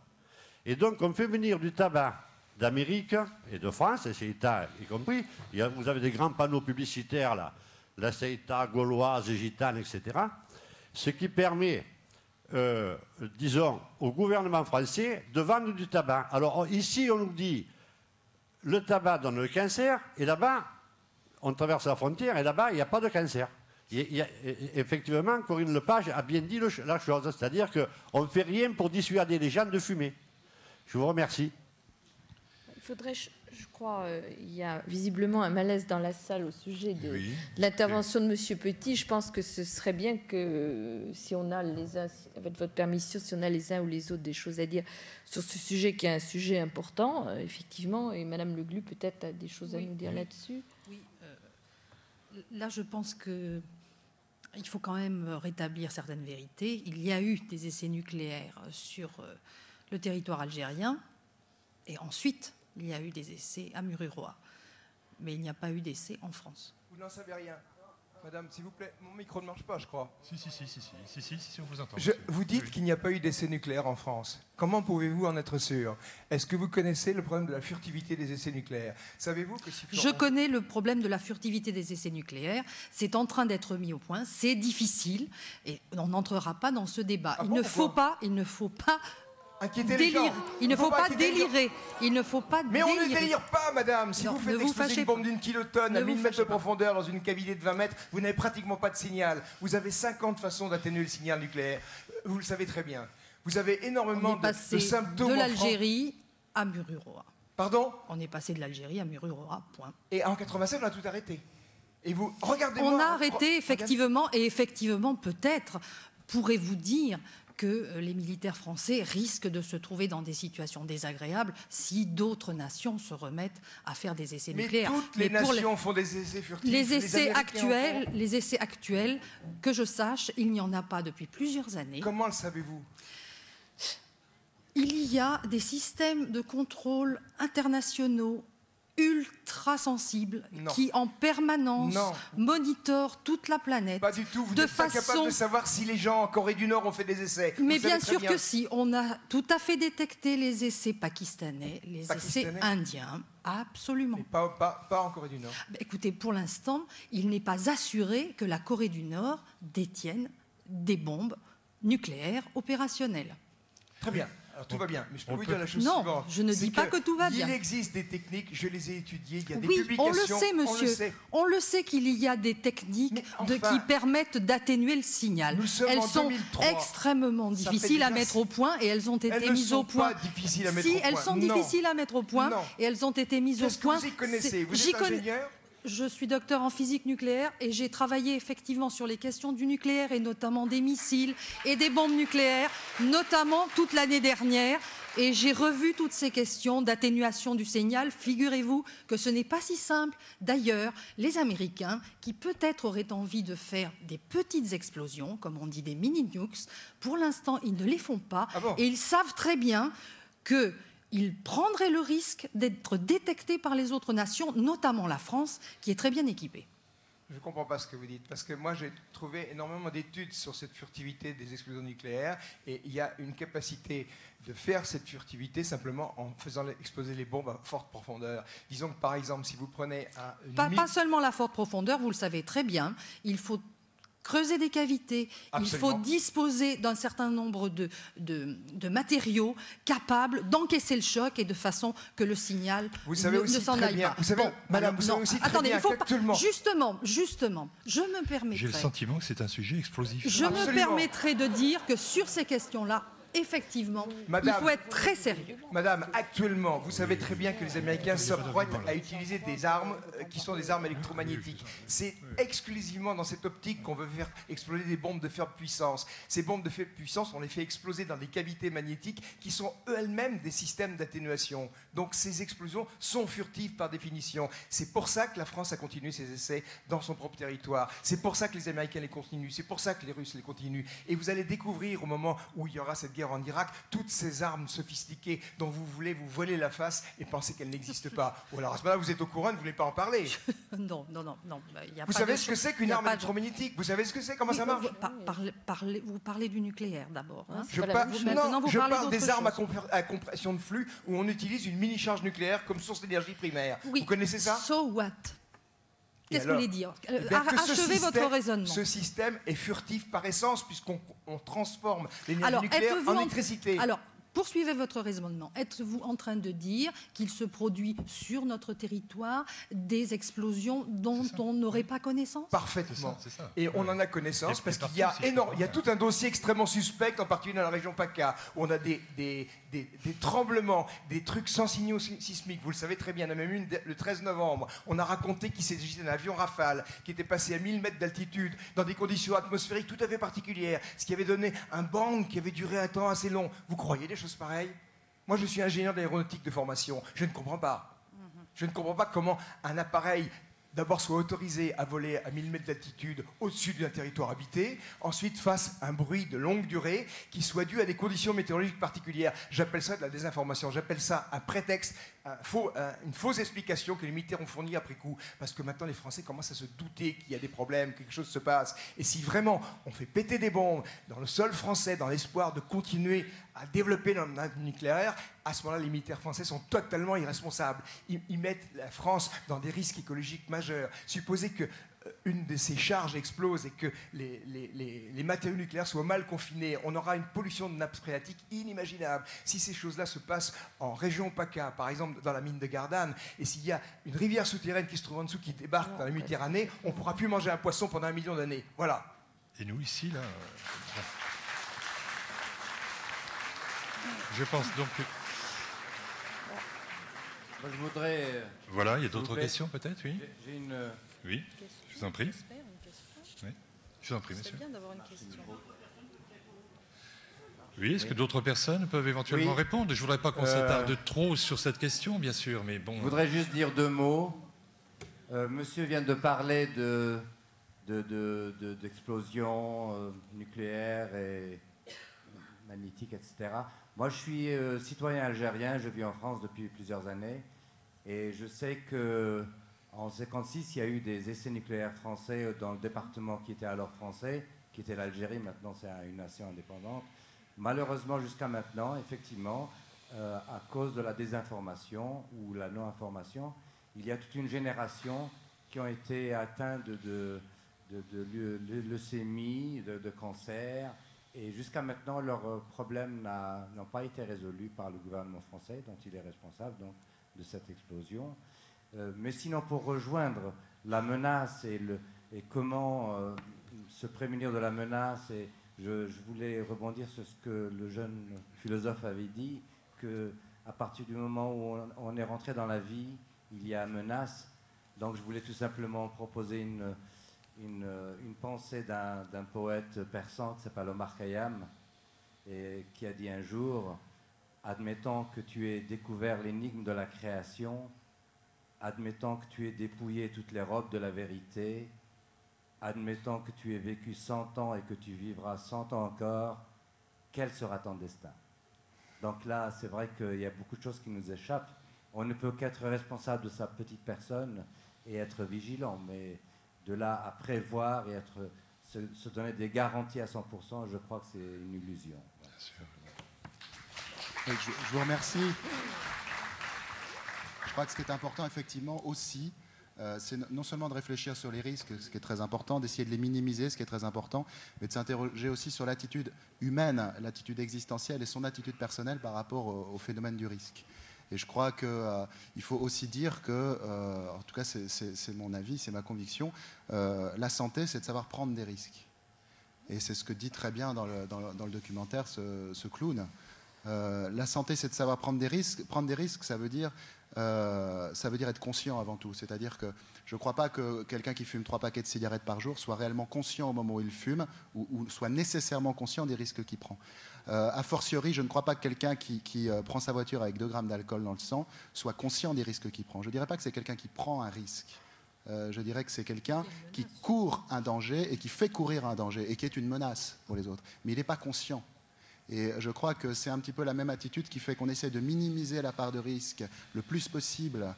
Et donc on fait venir du tabac d'Amérique et de France, et CETA y compris. Vous avez des grands panneaux publicitaires là, la CETA gauloise, gitane, etc. Ce qui permet disons, au gouvernement français de vendre du tabac. Alors ici, on nous dit, le tabac donne le cancer, et là-bas, on traverse la frontière, et là-bas, il n'y a pas de cancer. Effectivement, Corinne Lepage a bien dit la chose, c'est-à-dire qu'on ne fait rien pour dissuader les gens de fumer. Je vous remercie. Il faudrait, je crois, il y a visiblement un malaise dans la salle au sujet de l'intervention de M. Petit. Je pense que ce serait bien que, si on a les uns, avec votre permission, si on a les uns ou les autres des choses à dire sur ce sujet qui est un sujet important, effectivement, et Mme Le Glu peut-être a des choses à nous dire là-dessus. Oui, là je pense que il faut quand même rétablir certaines vérités. Il y a eu des essais nucléaires sur le territoire algérien, et ensuite il y a eu des essais à Mururoa, mais il n'y a pas eu d'essais en France. Vous n'en savez rien. Madame, s'il vous plaît, mon micro ne marche pas, je crois. Si, on vous entend. Vous dites qu'il n'y a pas eu d'essais nucléaires en France. Comment pouvez-vous en être sûr? Est-ce que vous connaissez le problème de la furtivité des essais nucléaires? Savez-vous que si Je connais le problème de la furtivité des essais nucléaires. C'est en train d'être mis au point. C'est difficile et on n'entrera pas dans ce débat. Il ne faut pas délirer. Il ne faut pas délirer. Il ne faut pas Mais on ne délire pas, madame. Si vous faites exploser une bombe d'une kilotonne à 1000 mètres de profondeur dans une cavité de 20 mètres, vous n'avez pratiquement pas de signal. Vous avez 50 façons d'atténuer le signal nucléaire. Vous le savez très bien. Vous avez énormément de symptômes. De l'Algérie à Mururoa. Pardon? On est passé de l'Algérie à Mururoa, point. Et en 87, on a tout arrêté. Et vous, regardez-moi. On a arrêté, effectivement, et effectivement, peut-être, pourrez-vous dire que les militaires français risquent de se trouver dans des situations désagréables si d'autres nations se remettent à faire des essais nucléaires. Mais toutes les nations font des essais furtifs. Les essais actuels, que je sache, il n'y en a pas depuis plusieurs années. Comment le savez-vous? Il y a des systèmes de contrôle internationaux ultra sensibles qui en permanence monitorent toute la planète. Pas du tout, vous n'êtes pas capable de savoir si les gens en Corée du Nord ont fait des essais. Mais bien sûr que si, on a tout à fait détecté les essais pakistanais, les essais indiens, absolument. Mais pas en Corée du Nord. Écoutez, pour l'instant, il n'est pas assuré que la Corée du Nord détienne des bombes nucléaires opérationnelles. Très bien. Alors tout va bien, mais je peux vous dire la chose suivante. Non, je ne dis pas que tout va bien. Il existe des techniques, je les ai étudiées, il y a des publications. On le sait, monsieur. On le sait qu'il y a des techniques qui permettent d'atténuer le signal. Elles sont extrêmement difficiles à mettre au point et elles ont été mises au point. Elles ne sont pas difficiles à mettre au point. Si, elles sont difficiles à mettre au point et elles ont été mises au point. Qu'est-ce que vous y connaissez? Vous êtes ingénieur? Je suis docteur en physique nucléaire et j'ai travaillé effectivement sur les questions du nucléaire et notamment des missiles et des bombes nucléaires, notamment toute l'année dernière. Et j'ai revu toutes ces questions d'atténuation du signal. Figurez-vous que ce n'est pas si simple. D'ailleurs, les Américains, qui peut-être auraient envie de faire des petites explosions, comme on dit des mini-nukes, pour l'instant, ils ne les font pas. Et ils savent très bien que ils prendraient le risque d'être détectés par les autres nations, notamment la France, qui est très bien équipée. Je ne comprends pas ce que vous dites, parce que moi j'ai trouvé énormément d'études sur cette furtivité des explosions nucléaires, et il y a une capacité de faire cette furtivité simplement en faisant exploser les bombes à forte profondeur. Disons que par exemple, si vous prenez pas seulement la forte profondeur, vous le savez très bien, il faut creuser des cavités, il faut disposer d'un certain nombre de matériaux capables d'encaisser le choc et de façon que le signal ne s'en aille pas. Vous savez, madame, vous savez aussi très bien qu'actuellement... Justement, je me permettrai... J'ai le sentiment que c'est un sujet explosif. Je me permettrai de dire que sur ces questions-là, effectivement, il faut être très sérieux. Madame, actuellement, vous savez très bien que les Américains s'apprêtent à utiliser des armes qui sont des armes électromagnétiques. C'est exclusivement dans cette optique qu'on veut faire exploser des bombes de faible puissance. Ces bombes de faible puissance, on les fait exploser dans des cavités magnétiques qui sont elles-mêmes des systèmes d'atténuation. Donc ces explosions sont furtives par définition. C'est pour ça que la France a continué ses essais dans son propre territoire. C'est pour ça que les Américains les continuent. C'est pour ça que les Russes les continuent. Et vous allez découvrir au moment où il y aura cette guerre en Irak, toutes ces armes sophistiquées dont vous voulez vous voiler la face et penser qu'elles n'existent pas. Ou alors à ce moment-là, vous êtes au courant, vous ne voulez pas en parler. Non. Vous savez ce que c'est qu'une arme électromagnétique? Vous savez ce que c'est? Comment ça marche? Vous parlez du nucléaire d'abord. Hein? Je parle des armes à compression de flux où on utilise une mini-charge nucléaire comme source d'énergie primaire. Oui. Vous connaissez ça? So what? qu'est-ce que vous voulez dire? Achevez votre raisonnement. Ce système est furtif par essence, puisqu'on transforme l'énergie nucléaire en électricité. Alors, poursuivez votre raisonnement. Êtes-vous en train de dire qu'il se produit sur notre territoire des explosions dont on n'aurait pas connaissance? Parfaitement. C'est ça. Et on en a connaissance parce qu'il y a il y a tout un dossier extrêmement suspect, en particulier dans la région PACA, où on a des tremblements, des trucs sans signaux sismiques. Vous le savez très bien, il y en a même une le 13 novembre. On a raconté qu'il s'agissait d'un avion Rafale qui était passé à 1000 mètres d'altitude dans des conditions atmosphériques tout à fait particulières, ce qui avait donné un bang qui avait duré un temps assez long. Vous croyez des choses pareilles? Moi, je suis ingénieur d'aéronautique de formation. Je ne comprends pas. Je ne comprends pas comment un appareil d'abord soit autorisé à voler à 1000 mètres d'altitude au-dessus d'un territoire habité, ensuite fasse un bruit de longue durée qui soit dû à des conditions météorologiques particulières. J'appelle ça de la désinformation, j'appelle ça un prétexte, une fausse explication que les militaires ont fournie après coup, parce que maintenant les Français commencent à se douter qu'il y a des problèmes, que quelque chose se passe. Et si vraiment on fait péter des bombes dans le sol français dans l'espoir de continuer à développer notre nucléaire, à ce moment-là, les militaires français sont totalement irresponsables. Ils mettent la France dans des risques écologiques majeurs. Supposez qu'une de ces charges explose et que les matériaux nucléaires soient mal confinés, on aura une pollution de nappes phréatiques inimaginable. Si ces choses-là se passent en région PACA, par exemple dans la mine de Gardanne, et s'il y a une rivière souterraine qui se trouve en dessous, qui débarque dans la Méditerranée, on ne pourra plus manger un poisson pendant 1 million d'années. Voilà. Et nous, ici, là... Je pense donc que... Moi, je voudrais... Voilà, il y a d'autres questions peut-être, oui. J'ai une... Oui, je vous en prie. Oui, je vous en prie, monsieur. C'est bien d'avoir une question. Oui, est-ce que d'autres personnes peuvent éventuellement répondre? Je ne voudrais pas qu'on s'attarde trop sur cette question, bien sûr, mais bon... Je voudrais juste dire 2 mots. Monsieur vient de parler d'explosions nucléaires et magnétiques, etc. Moi, je suis citoyen algérien, je vis en France depuis plusieurs années, et je sais qu'en 1956, il y a eu des essais nucléaires français dans le département qui était alors français, qui était l'Algérie, maintenant c'est une nation indépendante. Malheureusement, jusqu'à maintenant, effectivement, à cause de la désinformation ou la non-information, il y a toute une génération qui ont été atteints de leucémie, de cancer. Et jusqu'à maintenant, leurs problèmes n'ont pas été résolus par le gouvernement français, dont il est responsable donc, de cette explosion. Mais sinon, pour rejoindre la menace et comment se prémunir de la menace, et je voulais rebondir sur ce que le jeune philosophe avait dit, qu'à partir du moment où on est rentré dans la vie, il y a menace. Donc je voulais tout simplement proposer une pensée d'un poète persan qui s'appelle Omar Khayyam, et qui a dit un jour: admettons que tu aies découvert l'énigme de la création, admettons que tu aies dépouillé toutes les robes de la vérité, admettons que tu aies vécu 100 ans et que tu vivras 100 ans encore, quel sera ton destin? Donc là, c'est vrai qu'il y a beaucoup de choses qui nous échappent. On ne peut qu'être responsable de sa petite personne et être vigilant, mais de là à prévoir et se donner des garanties à 100%, je crois que c'est une illusion. Bien sûr. Je vous remercie. Je crois que ce qui est important, effectivement, aussi, c'est non seulement de réfléchir sur les risques, ce qui est très important, d'essayer de les minimiser, ce qui est très important, mais de s'interroger aussi sur l'attitude humaine, l'attitude existentielle et son attitude personnelle par rapport au phénomène du risque. Et je crois qu'il faut aussi dire que, en tout cas c'est mon avis, c'est ma conviction, la santé c'est de savoir prendre des risques. Et c'est ce que dit très bien dans le documentaire ce clown. La santé c'est de savoir prendre des risques. Prendre des risques, ça veut dire être conscient avant tout. C'est-à-dire que je ne crois pas que quelqu'un qui fume 3 paquets de cigarettes par jour soit réellement conscient au moment où il fume ou soit nécessairement conscient des risques qu'il prend. A fortiori, je ne crois pas que quelqu'un qui prend sa voiture avec 2 grammes d'alcool dans le sang soit conscient des risques qu'il prend. Je ne dirais pas que c'est quelqu'un qui prend un risque. Je dirais que c'est quelqu'un qui court un danger et qui fait courir un danger et qui est une menace pour les autres. Mais il n'est pas conscient. Et je crois que c'est un petit peu la même attitude qui fait qu'on essaie de minimiser la part de risque le plus possible,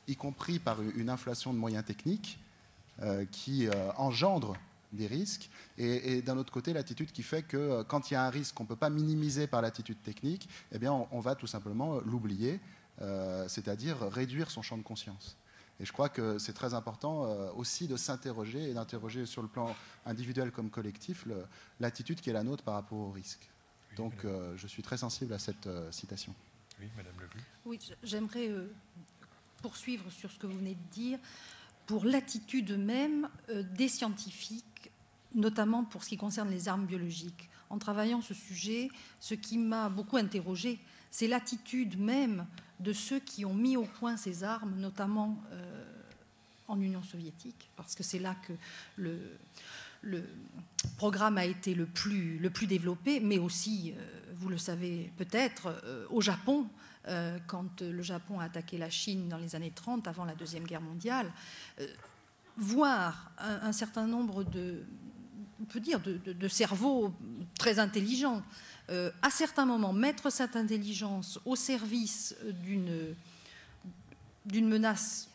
y compris par une inflation de moyens techniques qui engendre des risques. Et d'un autre côté, l'attitude qui fait que quand il y a un risque qu'on ne peut pas minimiser par l'attitude technique, eh bien, on va tout simplement l'oublier, c'est-à-dire réduire son champ de conscience. Et je crois que c'est très important aussi de s'interroger et d'interroger sur le plan individuel comme collectif l'attitude qui est la nôtre par rapport au risque. Oui, donc je suis très sensible à cette citation. Oui, Madame Leblu. Oui, j'aimerais poursuivre sur ce que vous venez de dire pour l'attitude même des scientifiques, notamment pour ce qui concerne les armes biologiques. En travaillant ce sujet, ce qui m'a beaucoup interrogée, c'est l'attitude même de ceux qui ont mis au point ces armes, notamment en Union soviétique, parce que c'est là que le programme a été le plus développé, mais aussi, vous le savez peut-être, au Japon, quand le Japon a attaqué la Chine dans les années 30, avant la Deuxième Guerre mondiale, voir un certain nombre on peut dire, de cerveaux très intelligents, à certains moments, mettre cette intelligence au service d'une menace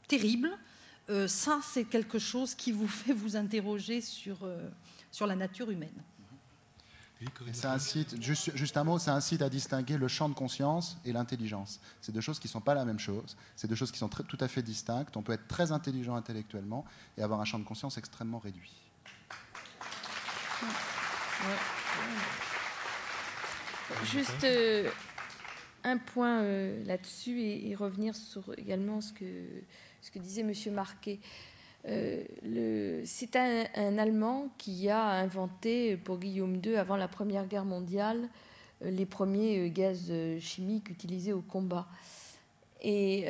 terrible, ça, c'est quelque chose qui vous fait vous interroger sur la nature humaine. Ça incite, juste un mot, ça incite à distinguer le champ de conscience et l'intelligence. C'est deux choses qui ne sont pas la même chose, c'est deux choses qui sont tout à fait distinctes. On peut être très intelligent intellectuellement et avoir un champ de conscience extrêmement réduit. Juste un point là-dessus et revenir sur également ce que disait M. Marquet. C'est un Allemand qui a inventé pour Guillaume II, avant la Première Guerre mondiale, les premiers gaz chimiques utilisés au combat. Et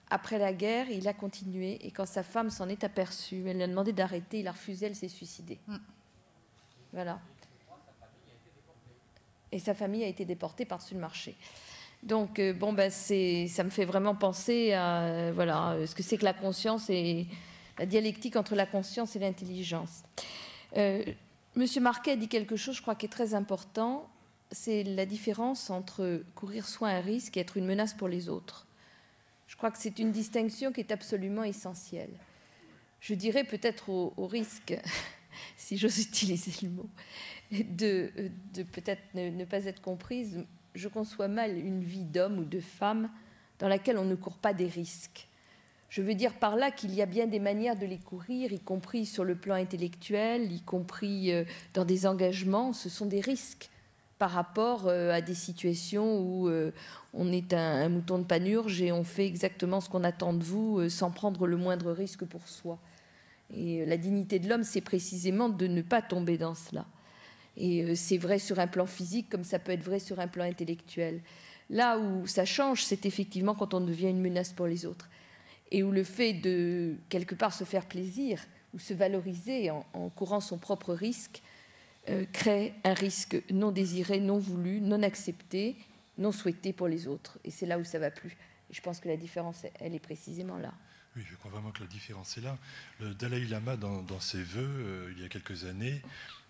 après la guerre, il a continué. Et quand sa femme s'en est aperçue, elle lui a demandé d'arrêter, il a refusé, elle s'est suicidée. Voilà. Et sa famille a été déportée par-dessus le marché. Donc, ça me fait vraiment penser à ce que c'est que la conscience et la dialectique entre la conscience et l'intelligence. Monsieur Marquet a dit quelque chose, je crois, qui est très important, c'est la différence entre courir soit un risque et être une menace pour les autres. Je crois que c'est une distinction qui est absolument essentielle. Je dirais peut-être au risque, si j'ose utiliser le mot, de peut-être ne pas être comprise. Je conçois mal une vie d'homme ou de femme dans laquelle on ne court pas des risques. Je veux dire par là qu'il y a bien des manières de les courir, y compris sur le plan intellectuel, y compris dans des engagements. Ce sont des risques par rapport à des situations où on est un mouton de panurge et on fait exactement ce qu'on attend de vous sans prendre le moindre risque pour soi. Et la dignité de l'homme, c'est précisément de ne pas tomber dans cela. Et c'est vrai sur un plan physique comme ça peut être vrai sur un plan intellectuel. Là où ça change, c'est effectivement quand on devient une menace pour les autres. Et où le fait de, quelque part, se faire plaisir ou se valoriser en courant son propre risque crée un risque non désiré, non voulu, non accepté, non souhaité pour les autres. Et c'est là où ça ne va plus. Et je pense que la différence, elle est précisément là. Oui, je crois vraiment que la différence est là. Le Dalai Lama, dans ses vœux, il y a quelques années,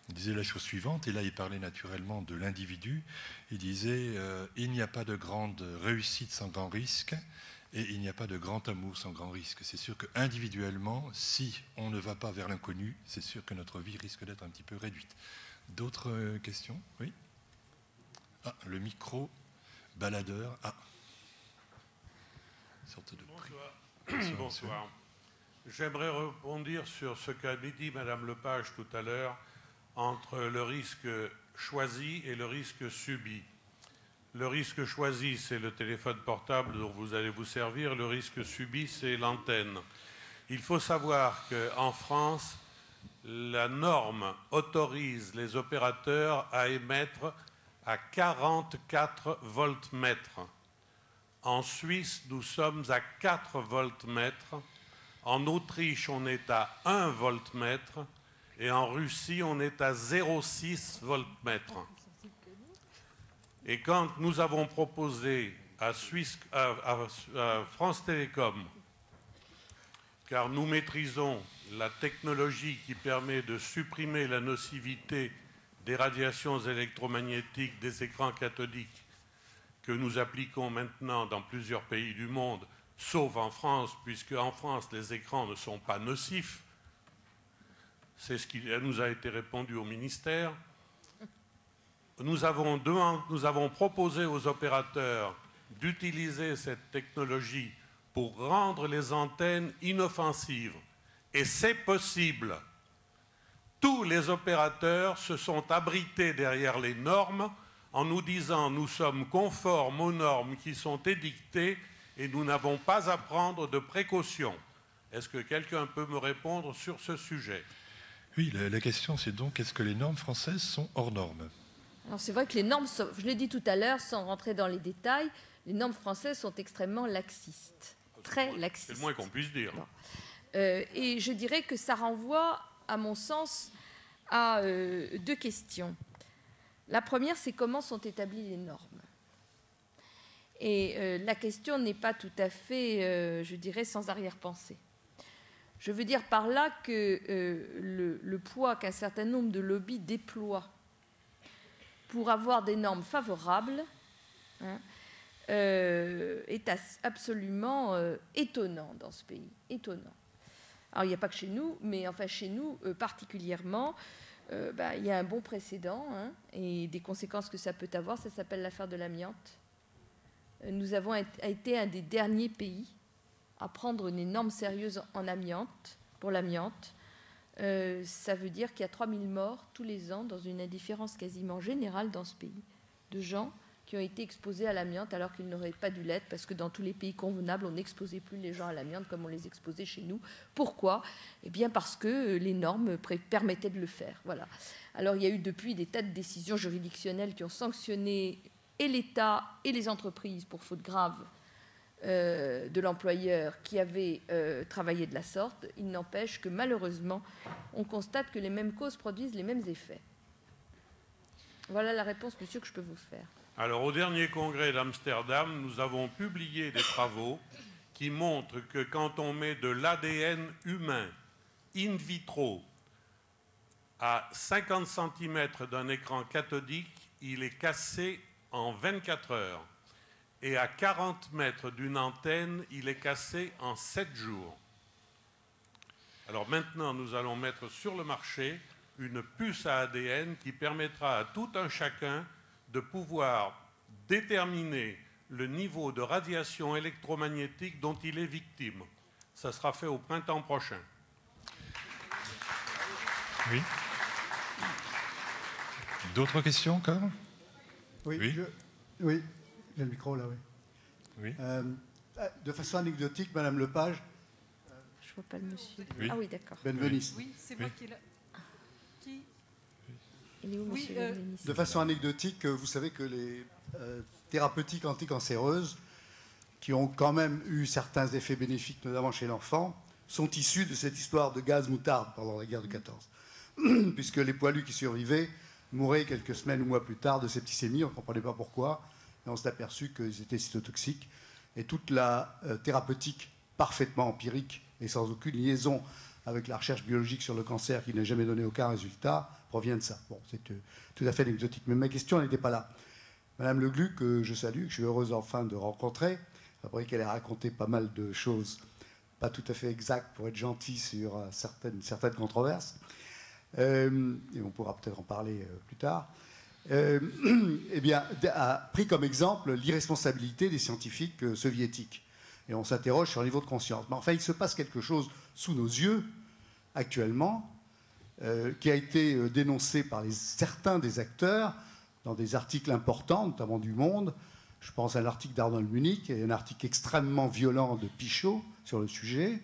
il disait la chose suivante, et là il parlait naturellement de l'individu, il disait il n'y a pas de grande réussite sans grand risque, et il n'y a pas de grand amour sans grand risque. C'est sûr qu'individuellement, si on ne va pas vers l'inconnu, c'est sûr que notre vie risque d'être un petit peu réduite. D'autres questions? Oui. Ah, le micro, baladeur. Ah. Sorte de Bonsoir. Bonsoir. J'aimerais rebondir sur ce qu'a dit Madame Lepage tout à l'heure entre le risque choisi et le risque subi. Le risque choisi, c'est le téléphone portable dont vous allez vous servir. Le risque subi, c'est l'antenne. Il faut savoir qu'en France, la norme autorise les opérateurs à émettre à 44 voltmètres. En Suisse, nous sommes à 4 voltmètres. En Autriche, on est à 1 voltmètre. Et en Russie, on est à 0,6 voltmètre. Et quand nous avons proposé à France Télécom, car nous maîtrisons la technologie qui permet de supprimer la nocivité des radiations électromagnétiques des écrans cathodiques que nous appliquons maintenant dans plusieurs pays du monde, sauf en France, puisque en France, les écrans ne sont pas nocifs. C'est ce qui nous a été répondu au ministère. Nous avons proposé aux opérateurs d'utiliser cette technologie pour rendre les antennes inoffensives. Et c'est possible. Tous les opérateurs se sont abrités derrière les normes en nous disant « nous sommes conformes aux normes qui sont édictées et nous n'avons pas à prendre de précautions ». Est-ce que quelqu'un peut me répondre sur ce sujet? Oui, la question c'est donc est-ce que les normes françaises sont hors normes? Alors c'est vrai que les normes, je l'ai dit tout à l'heure, sans rentrer dans les détails, les normes françaises sont extrêmement laxistes, très laxistes. C'est le moins qu'on puisse dire. Et je dirais que ça renvoie, à mon sens, à deux questions. La première, c'est comment sont établies les normes. Et la question n'est pas tout à fait, je dirais, sans arrière-pensée. Je veux dire par là que le poids qu'un certain nombre de lobbies déploient pour avoir des normes favorables est absolument étonnant dans ce pays. Étonnant. Alors, il n'y a pas que chez nous, mais enfin chez nous particulièrement, il y a un bon précédent et des conséquences que ça peut avoir. Ça s'appelle l'affaire de l'amiante. Nous avons été un des derniers pays à prendre des normes sérieuses en amiante, pour l'amiante. Ça veut dire qu'il y a 3000 morts tous les ans dans une indifférence quasiment générale dans ce pays, de gens qui ont été exposés à l'amiante alors qu'ils n'auraient pas dû l'être, parce que dans tous les pays convenables, on n'exposait plus les gens à l'amiante comme on les exposait chez nous. Pourquoi? Eh bien parce que les normes permettaient de le faire. Voilà. Alors il y a eu depuis des tas de décisions juridictionnelles qui ont sanctionné et l'État et les entreprises pour faute grave de l'employeur qui avait travaillé de la sorte. Il n'empêche que malheureusement, on constate que les mêmes causes produisent les mêmes effets. Voilà la réponse, monsieur, que je peux vous faire. Alors, au dernier congrès d'Amsterdam, nous avons publié des travaux qui montrent que quand on met de l'ADN humain in vitro à 50 cm d'un écran cathodique, il est cassé en 24 heures. Et à 40 mètres d'une antenne, il est cassé en 7 jours. Alors maintenant, nous allons mettre sur le marché une puce à ADN qui permettra à tout un chacun de pouvoir déterminer le niveau de radiation électromagnétique dont il est victime. Ça sera fait au printemps prochain. Oui. D'autres questions encore? Oui. Oui. J'ai le micro là, oui. Oui. De façon anecdotique, Madame Lepage. Je ne vois pas le monsieur. Oui. Ah oui, d'accord. Benveniste. Oui, c'est moi qui est là. Qui? Il est où, monsieur Benveniste? De façon anecdotique, vous savez que les thérapeutiques anticancéreuses, qui ont quand même eu certains effets bénéfiques, notamment chez l'enfant, sont issues de cette histoire de gaz moutarde pendant la guerre de 14. Puisque les poilus qui survivaient mouraient quelques semaines ou mois plus tard de septicémie, on ne comprenait pas pourquoi. Et on s'est aperçu qu'ils étaient cytotoxiques. Et toute la thérapeutique parfaitement empirique et sans aucune liaison avec la recherche biologique sur le cancer qui n'a jamais donné aucun résultat provient de ça. Bon, c'est tout à fait anecdotique. Mais ma question n'était pas là. Madame Le Gluck, que je salue, que je suis heureuse enfin de rencontrer, après qu'elle ait raconté pas mal de choses pas tout à fait exactes pour être gentille sur certaines controverses, et on pourra peut-être en parler plus tard, eh bien, a pris comme exemple l'irresponsabilité des scientifiques soviétiques. Et on s'interroge sur le niveau de conscience. Mais enfin, il se passe quelque chose sous nos yeux, actuellement, qui a été dénoncé par certains des acteurs dans des articles importants, notamment du Monde. Je pense à l'article d'Arnold Munich et un article extrêmement violent de Pichot sur le sujet,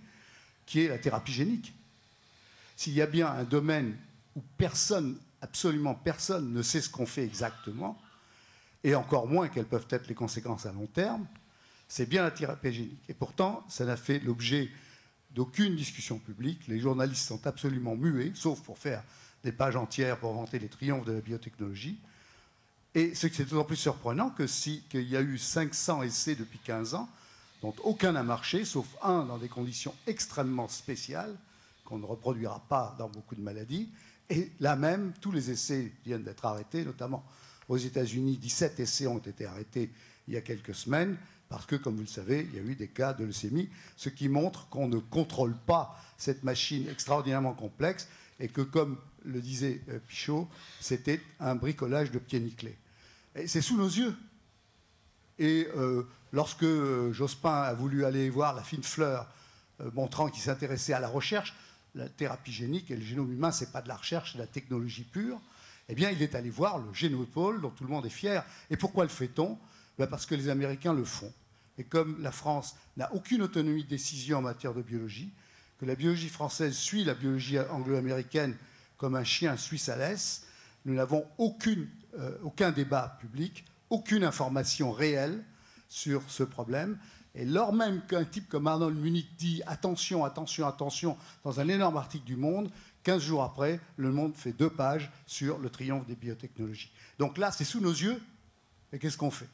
qui est la thérapie génique. S'il y a bien un domaine où absolument personne ne sait ce qu'on fait exactement, et encore moins quelles peuvent être les conséquences à long terme, c'est bien la thérapie génique. Et pourtant, ça n'a fait l'objet d'aucune discussion publique. Les journalistes sont absolument muets, sauf pour faire des pages entières pour vanter les triomphes de la biotechnologie. Et ce qui est d'autant plus surprenant qu'il y a eu 500 essais depuis 15 ans, dont aucun n'a marché, sauf un dans des conditions extrêmement spéciales, qu'on ne reproduira pas dans beaucoup de maladies. Et là même, tous les essais viennent d'être arrêtés, notamment aux États-Unis. 17 essais ont été arrêtés il y a quelques semaines, parce que, comme vous le savez, il y a eu des cas de leucémie, ce qui montre qu'on ne contrôle pas cette machine extraordinairement complexe, et que, comme le disait Pichot, c'était un bricolage de pieds nickelés. Et c'est sous nos yeux. Et lorsque Jospin a voulu aller voir la fine fleur, montrant qu'il s'intéressait à la recherche, la thérapie génique et le génome humain, ce n'est pas de la recherche, c'est de la technologie pure, eh bien, il est allé voir le Génopôle, dont tout le monde est fier. Et pourquoi le fait-on? Parce que les Américains le font. Et comme la France n'a aucune autonomie de décision en matière de biologie, que la biologie française suit la biologie anglo-américaine comme un chien suit sa laisse, nous n'avons aucun débat public, aucune information réelle sur ce problème. Et lors même qu'un type comme Arnold Munich dit « attention, attention, attention » dans un énorme article du Monde, 15 jours après, Le Monde fait 2 pages sur le triomphe des biotechnologies. Donc là, c'est sous nos yeux. Et qu'est-ce qu'on fait?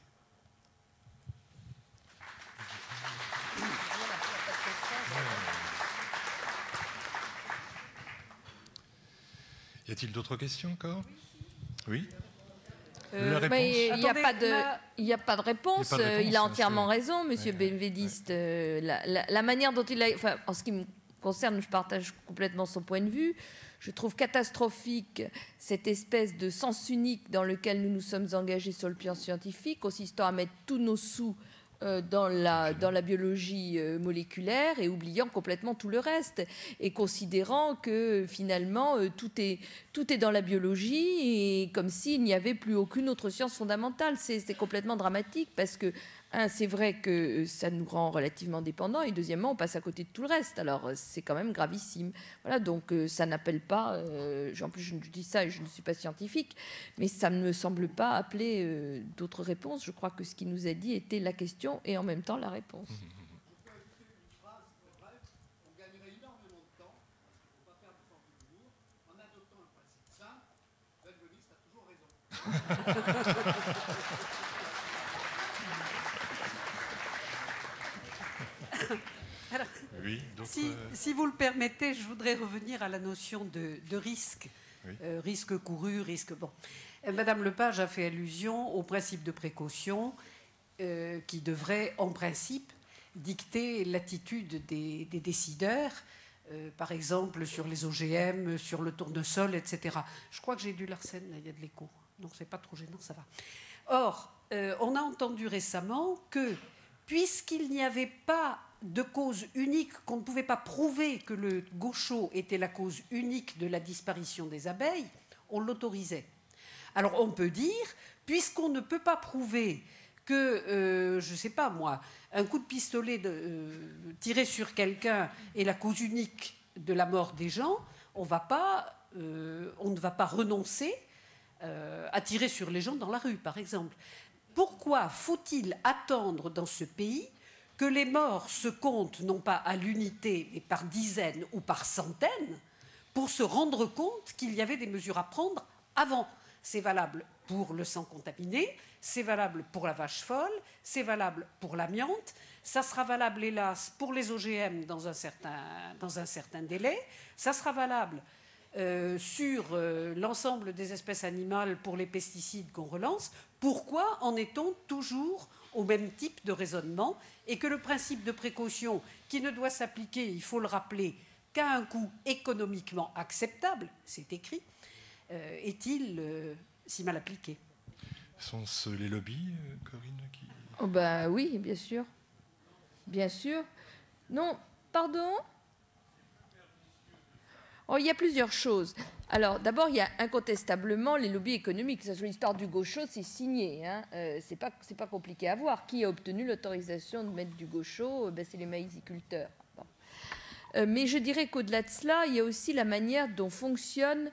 Y a-t-il d'autres questions encore? Oui. Il n'y a pas de réponse. Il a entièrement raison, Monsieur Benveniste. La manière dont il a... Enfin, en ce qui me concerne, je partage complètement son point de vue. Je trouve catastrophique cette espèce de sens unique dans lequel nous nous sommes engagés sur le plan scientifique, consistant à mettre tous nos sous dans la biologie moléculaire et oubliant complètement tout le reste et considérant que finalement tout est dans la biologie et comme s'il n'y avait plus aucune autre science fondamentale. C'est complètement dramatique parce que c'est vrai que ça nous rend relativement dépendants et deuxièmement on passe à côté de tout le reste. Alors c'est quand même gravissime. Voilà, donc ça n'appelle pas, en plus je dis ça et je ne suis pas scientifique, mais ça ne me semble pas appeler d'autres réponses. Je crois que ce qu'il nous a dit était la question et en même temps la réponse. Alors, oui, si vous le permettez, je voudrais revenir à la notion de risque. Oui. Risque couru, risque... Bon. Madame Lepage a fait allusion au principe de précaution qui devrait, en principe, dicter l'attitude des décideurs, par exemple sur les OGM, sur le tournesol, etc. Je crois que j'ai du Larsen, là, il y a de l'écho. Non, c'est pas trop gênant, ça va. Or, on a entendu récemment que, puisqu'il n'y avait pas de cause unique, qu'on ne pouvait pas prouver que le gaucho était la cause unique de la disparition des abeilles, on l'autorisait. Alors on peut dire, puisqu'on ne peut pas prouver que, je ne sais pas moi, un coup de pistolet tiré sur quelqu'un est la cause unique de la mort des gens, on ne va pas renoncer à tirer sur les gens dans la rue, par exemple. Pourquoi faut-il attendre dans ce pays que les morts se comptent non pas à l'unité, mais par dizaines ou par centaines, pour se rendre compte qu'il y avait des mesures à prendre avant? C'est valable pour le sang contaminé, c'est valable pour la vache folle, c'est valable pour l'amiante, ça sera valable, hélas, pour les OGM dans un certain délai, ça sera valable sur l'ensemble des espèces animales pour les pesticides qu'on relance. Pourquoi en est-on toujours au même type de raisonnement et que le principe de précaution, qui ne doit s'appliquer, il faut le rappeler, qu'à un coût économiquement acceptable, c'est écrit, est-il si mal appliqué? Sont-ce les lobbies, Corinne qui... Oh ben oui, bien sûr. Bien sûr. Non, pardon? Oh, il y a plusieurs choses. Alors, d'abord, il y a incontestablement les lobbies économiques. Ça, sur l'histoire du gaucho, c'est signé. Hein. C'est pas compliqué à voir. Qui a obtenu l'autorisation de mettre du gaucho? C'est les maïsiculteurs. Bon. Mais je dirais qu'au-delà de cela, il y a aussi la manière dont fonctionne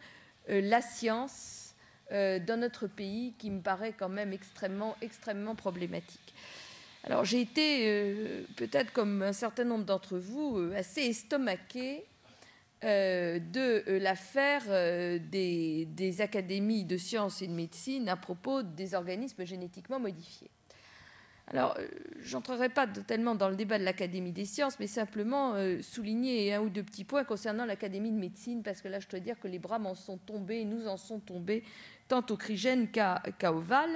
la science dans notre pays, qui me paraît quand même extrêmement problématique. Alors, j'ai été, peut-être comme un certain nombre d'entre vous, assez estomaquée de l'affaire des académies de sciences et de médecine à propos des organismes génétiquement modifiés. Alors, je n'entrerai pas tellement dans le débat de l'Académie des sciences, mais simplement souligner un ou deux petits points concernant l'Académie de médecine, parce que là, je dois dire que les bras m'en sont tombés, nous en sont tombés, tant au Crigène qu'à Oval.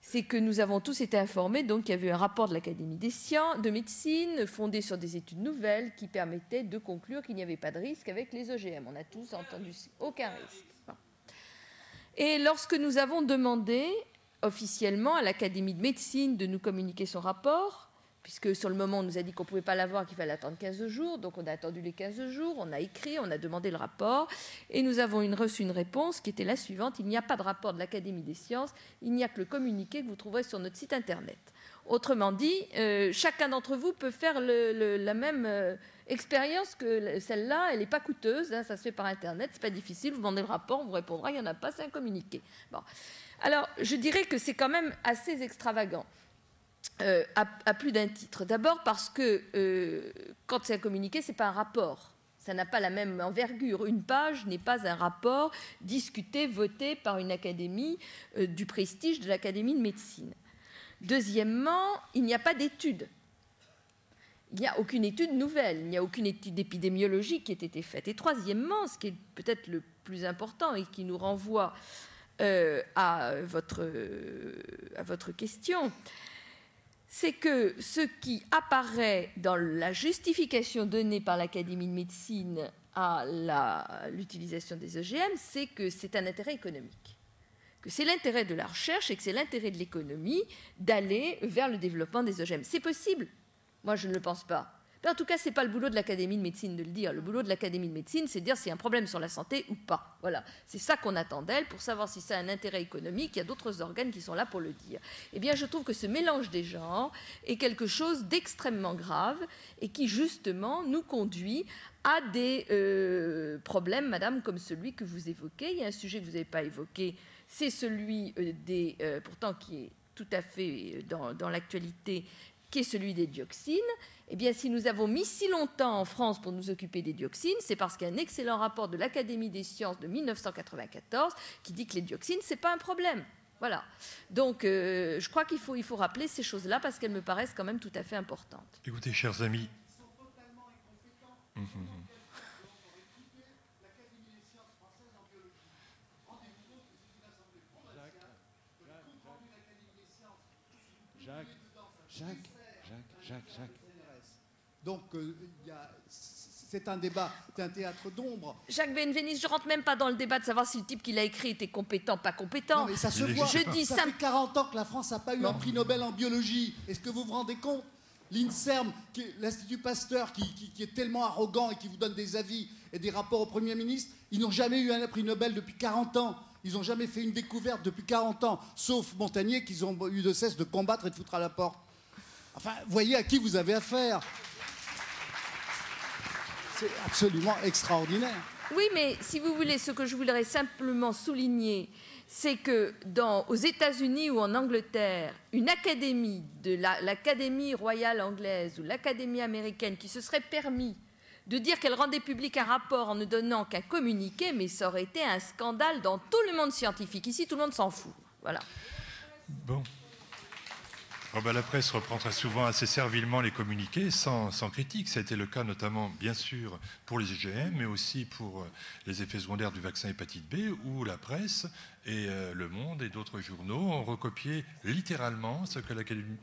C'est que nous avons tous été informés donc qu'il y avait un rapport de l'Académie des sciences, de médecine, fondé sur des études nouvelles qui permettaient de conclure qu'il n'y avait pas de risque avec les OGM. On a tous entendu aucun risque. Bon. Et lorsque nous avons demandé officiellement à l'Académie de médecine de nous communiquer son rapport, puisque sur le moment, on nous a dit qu'on ne pouvait pas l'avoir, qu'il fallait attendre 15 jours. Donc, on a attendu les 15 jours, on a écrit, on a demandé le rapport, et nous avons reçu une réponse qui était la suivante. Il n'y a pas de rapport de l'Académie des sciences, il n'y a que le communiqué que vous trouverez sur notre site Internet. Autrement dit, chacun d'entre vous peut faire la même expérience que celle-là. Elle n'est pas coûteuse, hein, ça se fait par Internet, c'est pas difficile, vous demandez le rapport, on vous répondra, il n'y en a pas, c'est un communiqué. Bon. Alors, je dirais que c'est quand même assez extravagant. À plus d'un titre. D'abord parce que quand c'est un communiqué, ce n'est pas un rapport. Ça n'a pas la même envergure. Une page n'est pas un rapport discuté, voté par une académie du prestige de l'Académie de médecine. Deuxièmement, il n'y a pas d'études. Il n'y a aucune étude nouvelle, il n'y a aucune étude épidémiologique qui ait été faite. Et troisièmement, ce qui est peut-être le plus important et qui nous renvoie à votre question, c'est que ce qui apparaît dans la justification donnée par l'Académie de médecine à l'utilisation des OGM, c'est que c'est un intérêt économique, que c'est l'intérêt de la recherche et que c'est l'intérêt de l'économie d'aller vers le développement des OGM. C'est possible. Moi, je ne le pense pas. Mais en tout cas, ce n'est pas le boulot de l'Académie de médecine de le dire. Le boulot de l'Académie de médecine, c'est de dire s'il y a un problème sur la santé ou pas. Voilà. C'est ça qu'on attend d'elle pour savoir si ça a un intérêt économique. Il y a d'autres organes qui sont là pour le dire. Eh bien, je trouve que ce mélange des genres est quelque chose d'extrêmement grave et qui, justement, nous conduit à des problèmes, madame, comme celui que vous évoquez. Il y a un sujet que vous n'avez pas évoqué, c'est celui pourtant qui est tout à fait dans l'actualité, qui est celui des dioxines. Eh bien, si nous avons mis si longtemps en France pour nous occuper des dioxines, c'est parce qu'il y a un excellent rapport de l'Académie des sciences de 1994 qui dit que les dioxines, ce n'est pas un problème. Voilà. Donc, je crois qu'il faut rappeler ces choses-là parce qu'elles me paraissent quand même tout à fait importantes. Écoutez, chers amis. Jacques. Donc, c'est un débat, c'est un théâtre d'ombre. Jacques Benveniste, je ne rentre même pas dans le débat de savoir si le type qui l'a écrit était compétent, pas compétent. Non, mais ça se voit. Ça fait 40 ans que la France n'a pas eu un prix Nobel en biologie. Est-ce que vous vous rendez compte ? L'INSERM, l'Institut Pasteur, qui est tellement arrogant et qui vous donne des avis et des rapports au Premier ministre, ils n'ont jamais eu un prix Nobel depuis 40 ans. Ils n'ont jamais fait une découverte depuis 40 ans, sauf Montagnier, qu'ils ont eu de cesse de combattre et de foutre à la porte. Enfin, voyez à qui vous avez affaire. C'est absolument extraordinaire. Oui, mais si vous voulez, ce que je voudrais simplement souligner, c'est que aux États-Unis ou en Angleterre, une académie, l'Académie royale anglaise ou l'Académie américaine, qui se serait permis de dire qu'elle rendait public un rapport en ne donnant qu'un communiqué, mais ça aurait été un scandale dans tout le monde scientifique. Ici, tout le monde s'en fout. Voilà. Bon. Oh ben, la presse reprend très souvent assez servilement les communiqués sans critique. Ça a été le cas notamment, bien sûr, pour les OGM, mais aussi pour les effets secondaires du vaccin hépatite B, où la presse et Le Monde et d'autres journaux ont recopié littéralement ce que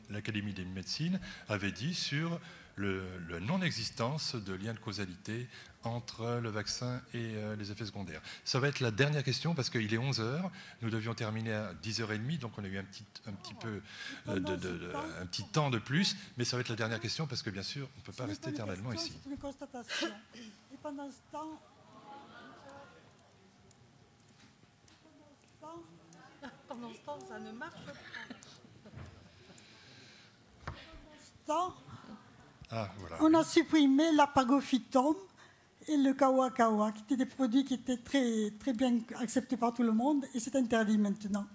l'Académie des médecines avait dit sur la non-existence de lien de causalité entre le vaccin et les effets secondaires. Ça va être la dernière question parce qu'il est 11h. Nous devions terminer à 10h30, donc on a eu un petit temps de plus. Mais ça va être la dernière question parce que, bien sûr, on ne peut pas rester éternellement ici. C'est une constatation. Et pendant ce temps... ça ne marche pas. Pendant ce temps... voilà. On a supprimé l'apagophytome et le kawa-kawa, qui étaient des produits qui étaient très, très bien acceptés par tout le monde, et c'est interdit maintenant.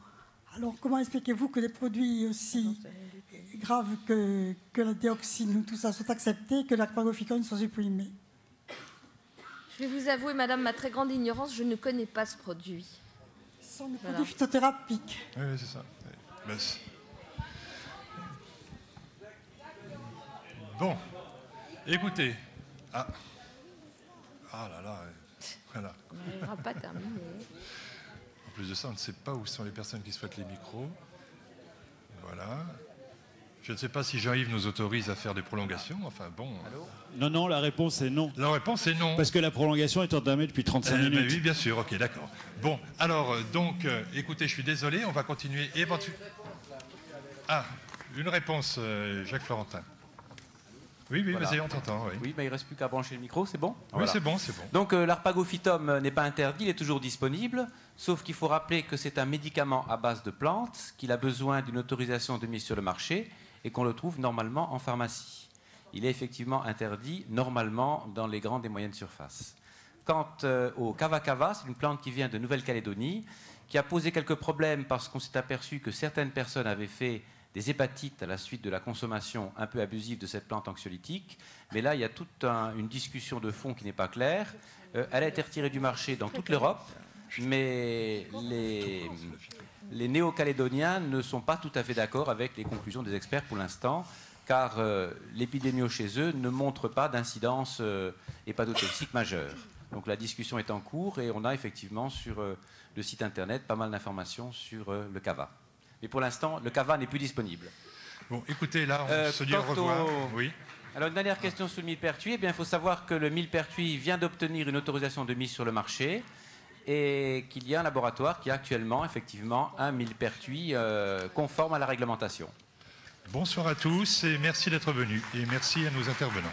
Alors, comment expliquez-vous que des produits aussi graves que la dioxine ou tout ça soient acceptés et que l'apagophytome soit supprimé? Je vais vous avouer, madame, ma très grande ignorance, je ne connais pas ce produit. Ce sont des produits phytothérapiques. Oui, c'est ça. Oui. Bon, écoutez. Ah là là, voilà. On n'arrivera pas à terminer. En plus de ça, on ne sait pas où sont les personnes qui souhaitent les micros. Voilà. Je ne sais pas si Jean-Yves nous autorise à faire des prolongations. Enfin bon. Non, non, la réponse est non. La réponse est non. Parce que la prolongation est entamée depuis 35 minutes. Oui, bien sûr. Ok, d'accord. Bon, alors, donc, écoutez, je suis désolé, on va continuer éventuellement. Ah, une réponse, Jacques Florentin. Oui, oui, Voilà. vas-y, on t'entend. Oui, Oui, il ne reste plus qu'à brancher le micro, c'est bon? Oui, c'est bon, c'est bon. Donc l'arpagophytum n'est pas interdit, il est toujours disponible, sauf qu'il faut rappeler que c'est un médicament à base de plantes, qu'il a besoin d'une autorisation de mise sur le marché et qu'on le trouve normalement en pharmacie. Il est effectivement interdit normalement dans les grandes et moyennes surfaces. Quant au kava-kava, c'est une plante qui vient de Nouvelle-Calédonie, qui a posé quelques problèmes parce qu'on s'est aperçu que certaines personnes avaient fait des hépatites à la suite de la consommation un peu abusive de cette plante anxiolytique. Mais là, il y a toute une discussion de fond qui n'est pas claire. Elle a été retirée du marché dans toute l'Europe, mais les néo-calédoniens ne sont pas tout à fait d'accord avec les conclusions des experts pour l'instant, car l'épidémie chez eux ne montre pas d'incidence hépatotoxique majeure. Donc la discussion est en cours et on a effectivement sur le site internet pas mal d'informations sur le kava. Mais pour l'instant, le kava n'est plus disponible. Bon, écoutez, là, on se dit au revoir. Oui. Alors, une dernière question sur le millepertuis. Eh bien, il faut savoir que le millepertuis vient d'obtenir une autorisation de mise sur le marché et qu'il y a un laboratoire qui a actuellement, effectivement, un millepertuis conforme à la réglementation. Bonsoir à tous et merci d'être venus. Et merci à nos intervenants.